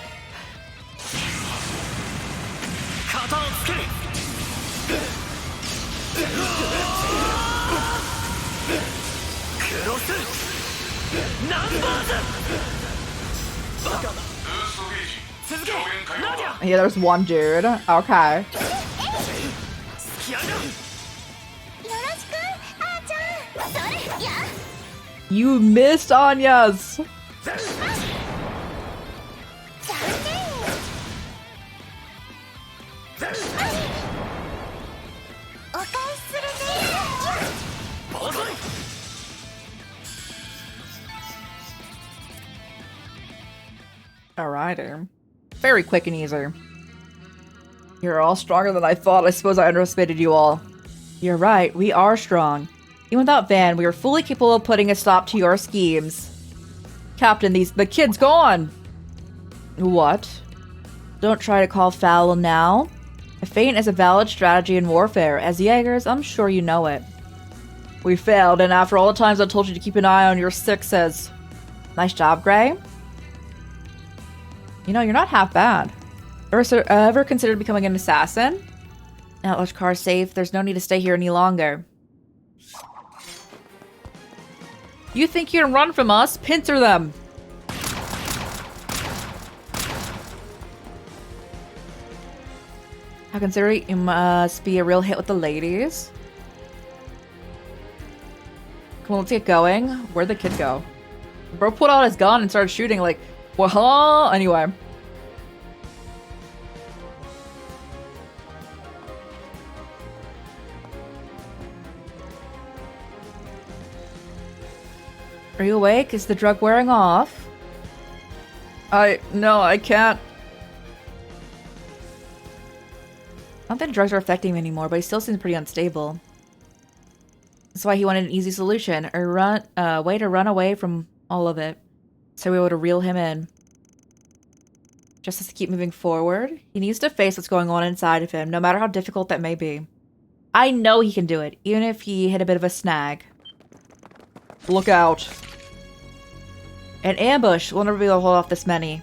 Yeah, there's one dude. Okay. You missed Anya's! Alrighty. Very quick and easy. You're all stronger than I thought. I suppose I underestimated you all. You're right, we are strong. Even without Van, we are fully capable of putting a stop to your schemes. Captain, the kid's gone! What? Don't try to call foul now. A feint is a valid strategy in warfare. As Jaegers, I'm sure you know it. We failed, and after all the times I told you to keep an eye on your sixes. Nice job, Gray. You know, you're not half bad. Ever considered becoming an assassin? Now that Lashkar's safe, there's no need to stay here any longer. You think you can run from us? Pincer them! I consider you must be a real hit with the ladies. Come on, let's get going. Where'd the kid go? Bro pulled out his gun and started shooting like, well, anyway. Are you awake? Is the drug wearing off? No, I can't. I don't think the drugs are affecting him anymore, but he still seems pretty unstable. That's why he wanted an easy solution, a way to run away from all of it. So we were able to reel him in. Just has to keep moving forward. He needs to face what's going on inside of him, no matter how difficult that may be. I know he can do it, even if he hit a bit of a snag. Look out. An ambush. We'll never be able to hold off this many.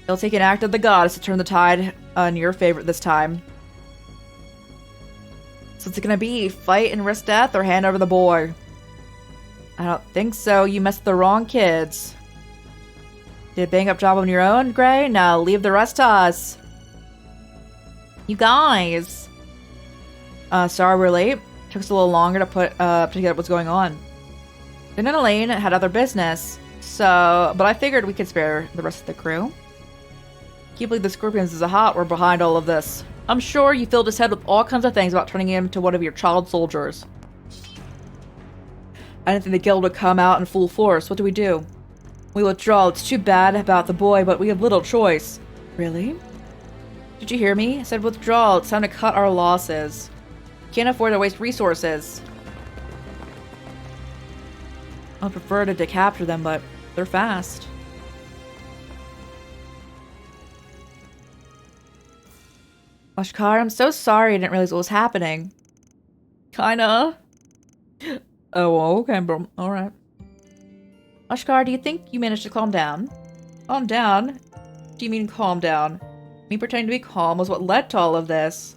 It'll take an act of the goddess to turn the tide in your favor this time. So what's it gonna be? Fight and risk death or hand over the boy? I don't think so. You messed with the wrong kids. Did a bang-up job on your own, Gray? Now leave the rest to us. You guys. Sorry we're late. Took us a little longer to put together what's going on. Ben and Elaine had other business, but I figured we could spare the rest of the crew. Can't believe the Scorpions is a hot were behind all of this. I'm sure you filled his head with all kinds of things about turning him to one of your child soldiers. I didn't think the guild would come out in full force. What do we do? We withdraw. It's too bad about the boy, but we have little choice. Really? Did you hear me? I said withdrawal. It's time to cut our losses. Can't afford to waste resources. I'd prefer to capture them, but they're fast. Ashkar, I'm so sorry I didn't realize what was happening. Kinda. Oh, okay, bro. Alright. Ashkar, do you think you managed to calm down? Calm down? Do you mean calm down? Me pretending to be calm was what led to all of this.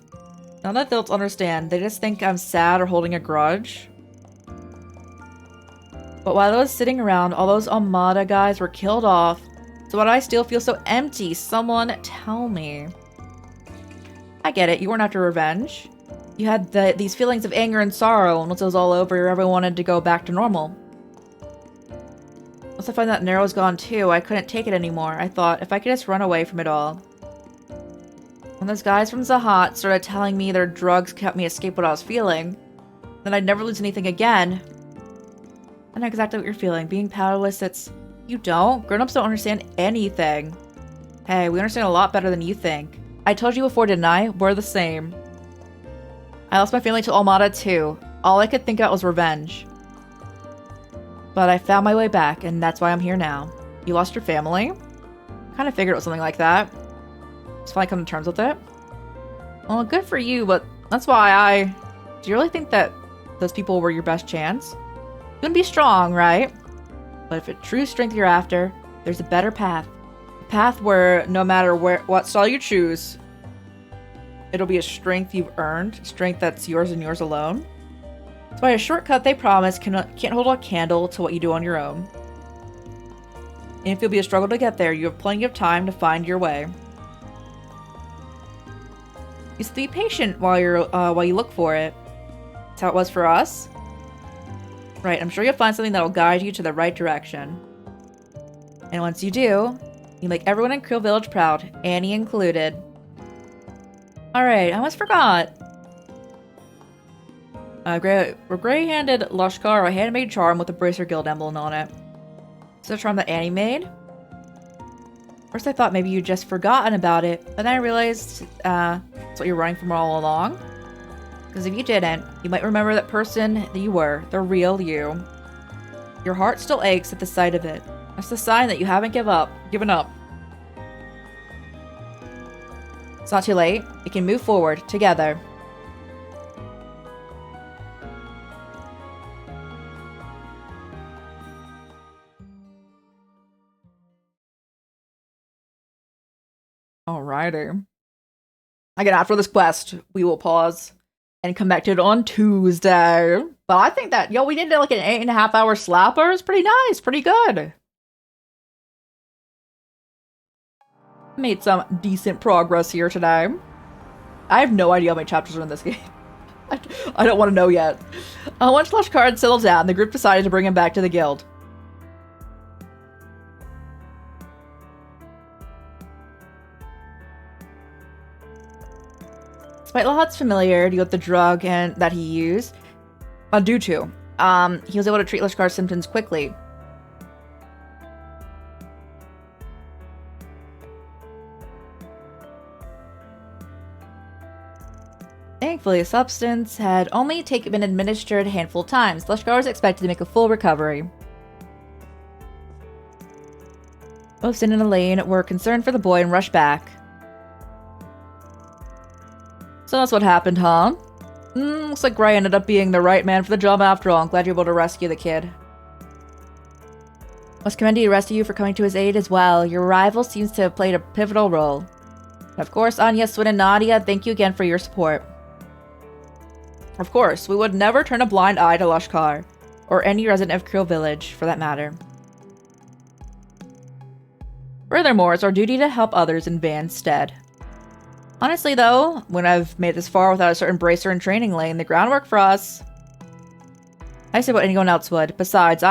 None of the adults understand. They just think I'm sad or holding a grudge. But while I was sitting around, all those Armada guys were killed off. So why do I still feel so empty? Someone tell me. I get it. You weren't after revenge. You had these feelings of anger and sorrow, and once it was all over, everyone wanted to go back to normal. Once I found that Nero's gone too, I couldn't take it anymore. I thought, if I could just run away from it all. When those guys from Zahat started telling me their drugs kept me escape what I was feeling, then I'd never lose anything again. I know exactly what you're feeling. Being powerless, it's... You don't? Grown-ups don't understand anything. Hey, we understand a lot better than you think. I told you before, didn't I? We're the same. I lost my family to Armada too. All I could think about was revenge. But I found my way back, and that's why I'm here now. You lost your family? Kind of figured it was something like that. Just finally come to terms with it. Well, good for you, but that's why Do you really think that those people were your best chance? You wouldn't be strong, right? But if it's true strength you're after, there's a better path. A path where no matter what style you choose, it'll be a strength you've earned, strength that's yours and yours alone. That's why a shortcut they promise can't hold a candle to what you do on your own. And if it'll be a struggle to get there, you have plenty of time to find your way. You should be patient while you look for it. That's how it was for us. Right, I'm sure you'll find something that'll guide you to the right direction. And once you do, you make everyone in Krill Village proud, Annie included. Alright, I almost forgot. Gray-handed Lashkar, a handmade charm with a Bracer Guild emblem on it. Is it a charm that Annie made? First I thought maybe you'd just forgotten about it, but then I realized that's what you're running from all along. Because if you didn't, you might remember that person that you were, the real you. Your heart still aches at the sight of it. That's the sign that you haven't given up. It's not too late. We can move forward, together. Alrighty. Again, after this quest, we will pause and come back to it on Tuesday. But I think that, we did like an 8.5-hour slapper. It's pretty nice, pretty good. Made some decent progress here today. I have no idea how many chapters are in this game. I don't want to know yet. Once Lashkar had settled down, the group decided to bring him back to the guild. Despite Lahat's familiarity with the drug that he used, he was able to treat Lashkar's symptoms quickly. Thankfully, the substance had only been administered a handful of times. Lashkar was expected to make a full recovery. Both Sin and Elaine were concerned for the boy and rushed back. So that's what happened, huh? Looks like Gray ended up being the right man for the job after all. I'm glad you're able to rescue the kid. Must commend you to rescue you for coming to his aid as well. Your arrival seems to have played a pivotal role. And of course, Anya, Swin, and Nadia, thank you again for your support. Of course, we would never turn a blind eye to Lashkar, or any resident of Krill Village, for that matter. Furthermore, it's our duty to help others in Van's stead. Honestly, though, when I've made it this far without a certain bracer and training laying the groundwork for us, I say what anyone else would. Besides,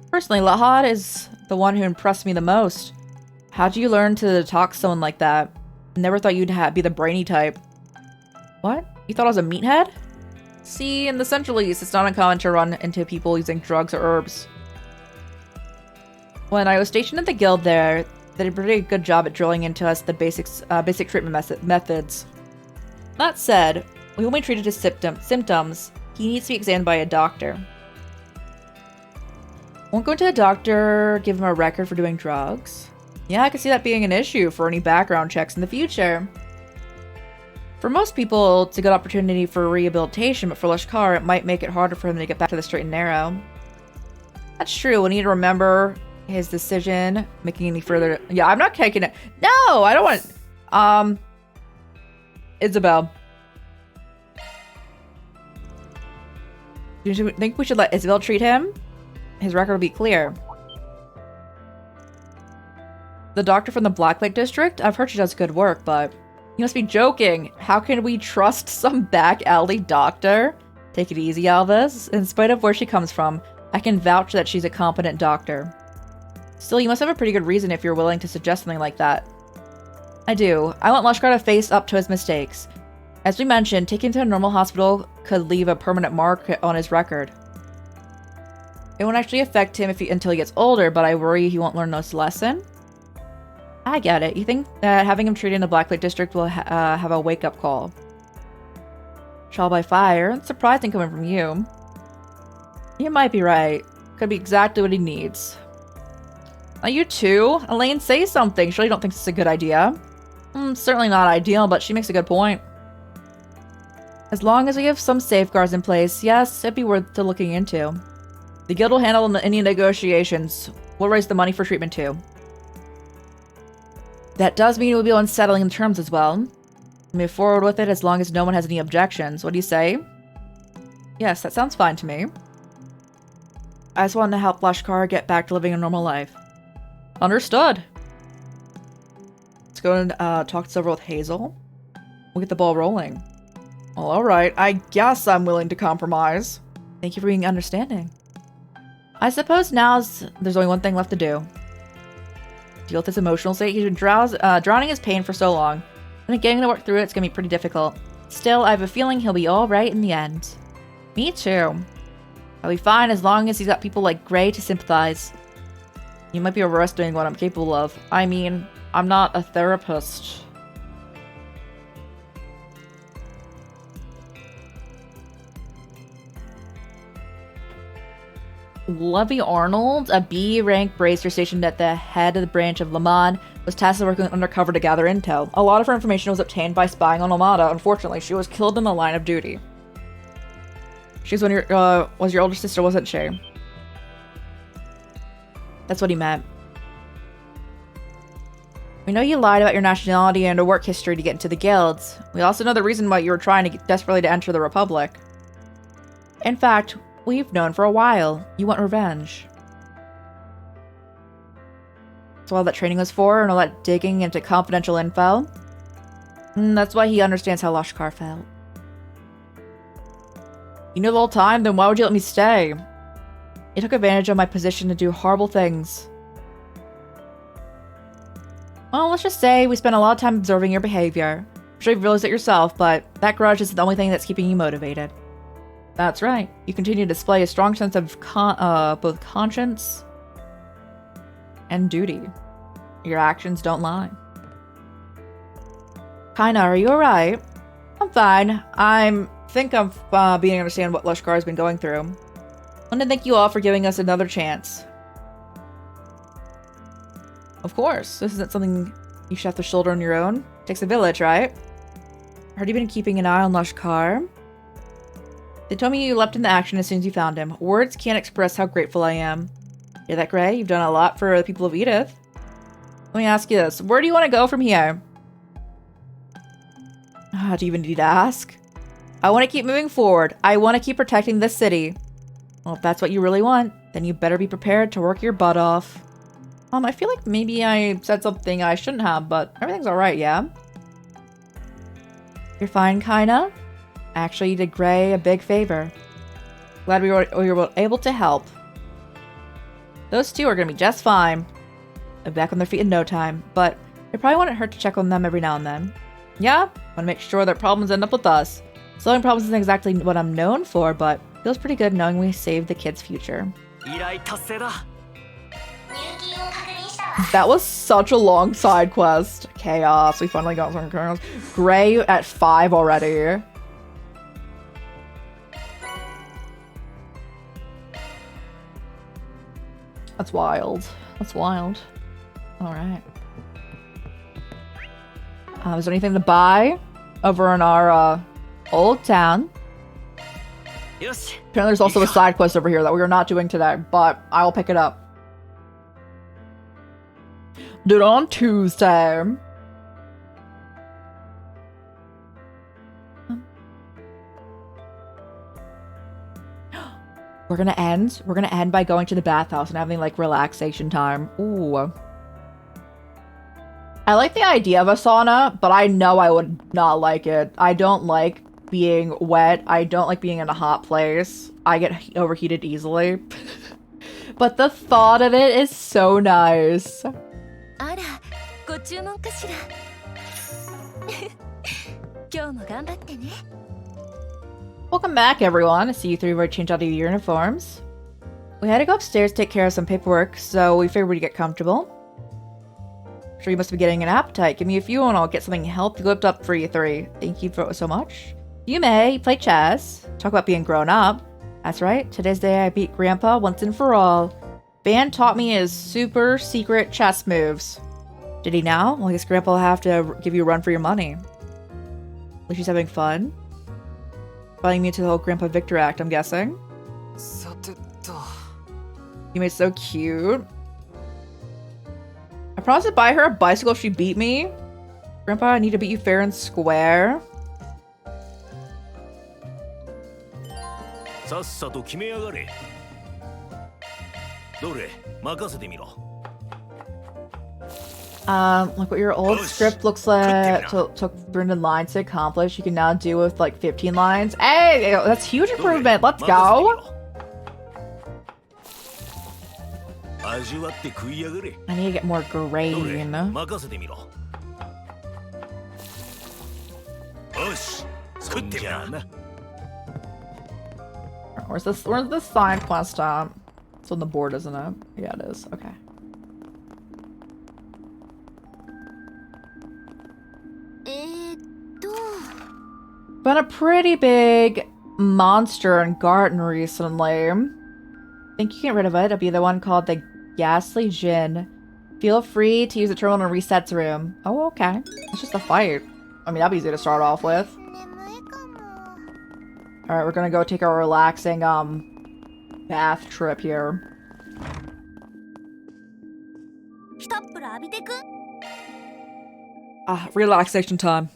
personally, Lahat is the one who impressed me the most. How'd you learn to talk to someone like that? Never thought you'd be the brainy type. What? You thought I was a meathead? See, in the Central East, it's not uncommon to run into people using drugs or herbs. When I was stationed at the guild there, they did a pretty good job at drilling into us the basic treatment methods. That said, we only treated his symptoms. He needs to be examined by a doctor. Won't go to a doctor, give him a record for doing drugs. Yeah, I can see that being an issue for any background checks in the future. For most people, it's a good opportunity for rehabilitation, but for Lashkar, it might make it harder for him to get back to the straight and narrow. That's true. We need to remember his decision, making any further... Yeah, I'm not taking it. No, I don't want... Isabel. Do you think we should let Isabel treat him? His record will be clear. The doctor from the Blacklake district? I've heard she does good work, but... You must be joking. How can we trust some back alley doctor? Take it easy, Alvis. In spite of where she comes from, I can vouch that she's a competent doctor. Still, you must have a pretty good reason if you're willing to suggest something like that. I do. I want Lashkar to face up to his mistakes. As we mentioned, taking him to a normal hospital could leave a permanent mark on his record. It won't actually affect him until he gets older, but I worry he won't learn this lesson. I get it. You think that having him treated in the Blacklake district will have a wake-up call? Trial by fire? It's surprising coming from you. You might be right. Could be exactly what he needs. Are you too? Elaine, say something. Surely you don't think this is a good idea. Certainly not ideal, but she makes a good point. As long as we have some safeguards in place, yes, it'd be worth looking into. The guild will handle any negotiations. We'll raise the money for treatment too. That does mean we'll be unsettling in terms as well. Move forward with it as long as no one has any objections. What do you say? Yes, that sounds fine to me. I just want to help Lashkar get back to living a normal life. Understood. Let's go and talk this over with Hazel. We'll get the ball rolling. Well, alright, I guess I'm willing to compromise. Thank you for being understanding. I suppose there's only one thing left to do. Deal with his emotional state. He's been drowning his pain for so long. And getting to work through it's gonna be pretty difficult. Still, I have a feeling he'll be alright in the end. Me too. I'll be fine as long as he's got people like Gray to sympathize. You might be overestimating what I'm capable of. I mean, I'm not a therapist. Levy Arnold, a B-rank bracer stationed at the head of the branch of Le Mans, was tasked with working undercover to gather intel. A lot of her information was obtained by spying on Omada. Unfortunately, she was killed in the line of duty. She was was your older sister, wasn't she? That's what he meant. We know you lied about your nationality and a work history to get into the guilds. We also know the reason why you were trying to desperately to enter the Republic. In fact, we've known for a while. You want revenge. That's what all that training was for, and all that digging into confidential info. That's why he understands how Lashkar felt. You knew the whole time, then why would you let me stay? You took advantage of my position to do horrible things. Well, let's just say we spent a lot of time observing your behavior. I'm sure you've realized it yourself, but that grudge is the only thing that's keeping you motivated. That's right. You continue to display a strong sense of both conscience and duty. Your actions don't lie. Kinda, are you alright? I'm fine. I think I'm beginning to understand what Lashkar has been going through. I want to thank you all for giving us another chance. Of course, this isn't something you should have to shoulder on your own. It takes a village, right? I heard you've been keeping an eye on Lashkar. They told me you leapt into action as soon as you found him. Words can't express how grateful I am. Hear that, Gray? You've done a lot for the people of Edith. Let me ask you this. Where do you want to go from here? Do you even need to ask? I want to keep moving forward. I want to keep protecting this city. Well, if that's what you really want, then you better be prepared to work your butt off. I feel like maybe I said something I shouldn't have, but everything's alright, yeah? You're fine, kinda? Actually, you did Gray a big favor. Glad we were able to help. Those two are gonna be just fine. They'll be back on their feet in no time, but it probably wouldn't hurt to check on them every now and then. Yeah, want to make sure that problems end up with us. Solving problems isn't exactly what I'm known for, but feels pretty good knowing we saved the kid's future. 依頼達成だ。入金を That was such a long side quest. Chaos. We finally got some chaos. Gray at 5 already. That's wild. That's wild. Alright. Is there anything to buy over in our old town? Apparently there's also a side quest over here that we are not doing today, but I will pick it up. Do it on Tuesday. We're gonna end by going to the bathhouse and having like relaxation time. Ooh. I like the idea of a sauna, but I know I would not like it. I don't like being wet. I don't like being in a hot place. I get overheated easily. But the thought of it is so nice. Welcome back, everyone. I see you three were changed out of your uniforms. We had to go upstairs to take care of some paperwork, so we figured we'd get comfortable. Sure, you must be getting an appetite. Give me a few and I'll get something to help you lift up for you three. Thank you so much. You may play chess. Talk about being grown up. That's right. Today's the day I beat Grandpa once and for all. Ban taught me his super secret chess moves. Did he now? Well, I guess Grandpa will have to give you a run for your money. At least he's having fun. Inviting me to the whole Grandpa Victor act, I'm guessing. You made so cute. I promised to buy her a bicycle if she beat me. Grandpa, I need to beat you fair and square. Like what your old script looks like took Brendan lines to accomplish, you can now do with like 15 lines. Hey, that's huge improvement. Let's go. I need to get more grain. Where's this side quest at? It's on the board, isn't it? Yeah, it is. Okay. Been a pretty big monster in Garden recently. Think you can get rid of it? It'll be the one called the Ghastly Djinn. Feel free to use the terminal in Reset's room. Oh, okay. It's just a fight. I mean, that'd be easy to start off with. Alright, we're gonna go take our relaxing, bath trip here. Relaxation time.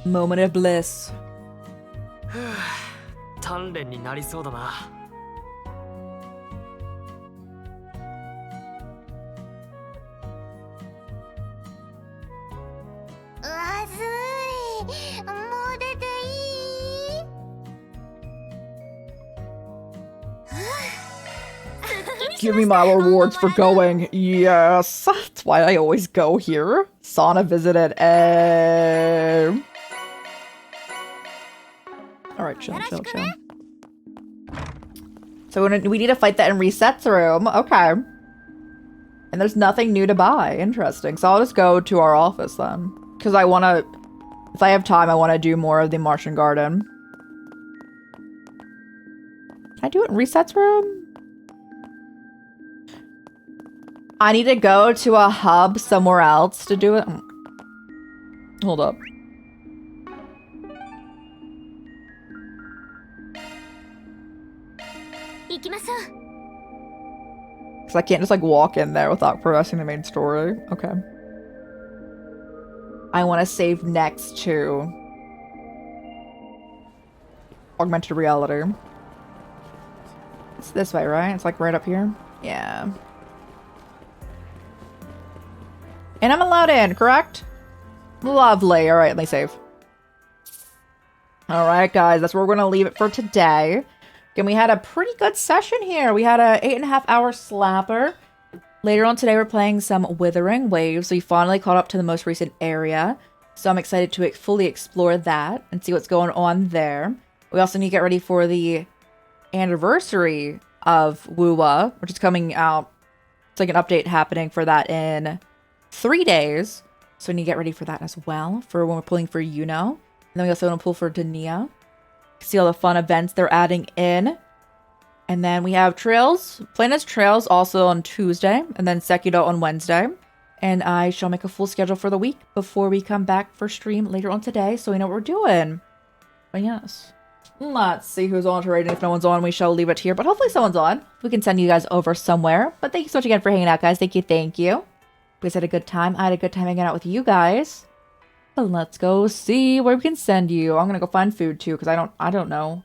Moment of bliss. 鍛錬になりそうだな。うわずい。もう出ていい？ Give me my rewards for going. Yes. That's why I always go here. Sauna visited. Alright, chill. So we need to fight that in Reset's room. Okay. And there's nothing new to buy. Interesting. So I'll just go to our office then. Because I want to... If I have time, I want to do more of the Martian Garden. Can I do it in Reset's room? I need to go to a hub somewhere else to do it. Hold up. Because I can't just like walk in there without progressing the main story. Okay. I want to save next to augmented reality. It's this way, right? It's like right up here. Yeah. And I'm allowed in, correct? Lovely. Alright, let me save. Alright, guys. That's where we're going to leave it for today. Again, we had a pretty good session here. We had a 8.5-hour slapper. Later on today, we're playing some Withering Waves. We finally caught up to the most recent area. So I'm excited to fully explore that and see what's going on there. We also need to get ready for the anniversary of Wuwa, which is coming out It's like an update happening for that in 3 days. So we need to get ready for that as well, for when we're pulling for Yuno. And then we also want to pull for Dania. See all the fun events they're adding in. And then we have Trails. Playing as Trails also on Tuesday. And then Sekido on Wednesday. And I shall make a full schedule for the week before we come back for stream later on today. So we know what we're doing. But yes. Let's see who's on to rating. If no one's on, we shall leave it here. But hopefully someone's on. We can send you guys over somewhere. But thank you so much again for hanging out, guys. Thank you, thank you. You guys had a good time. I had a good time hanging out with you guys. But let's go see where we can send you. I'm gonna go find food too, because I don't know.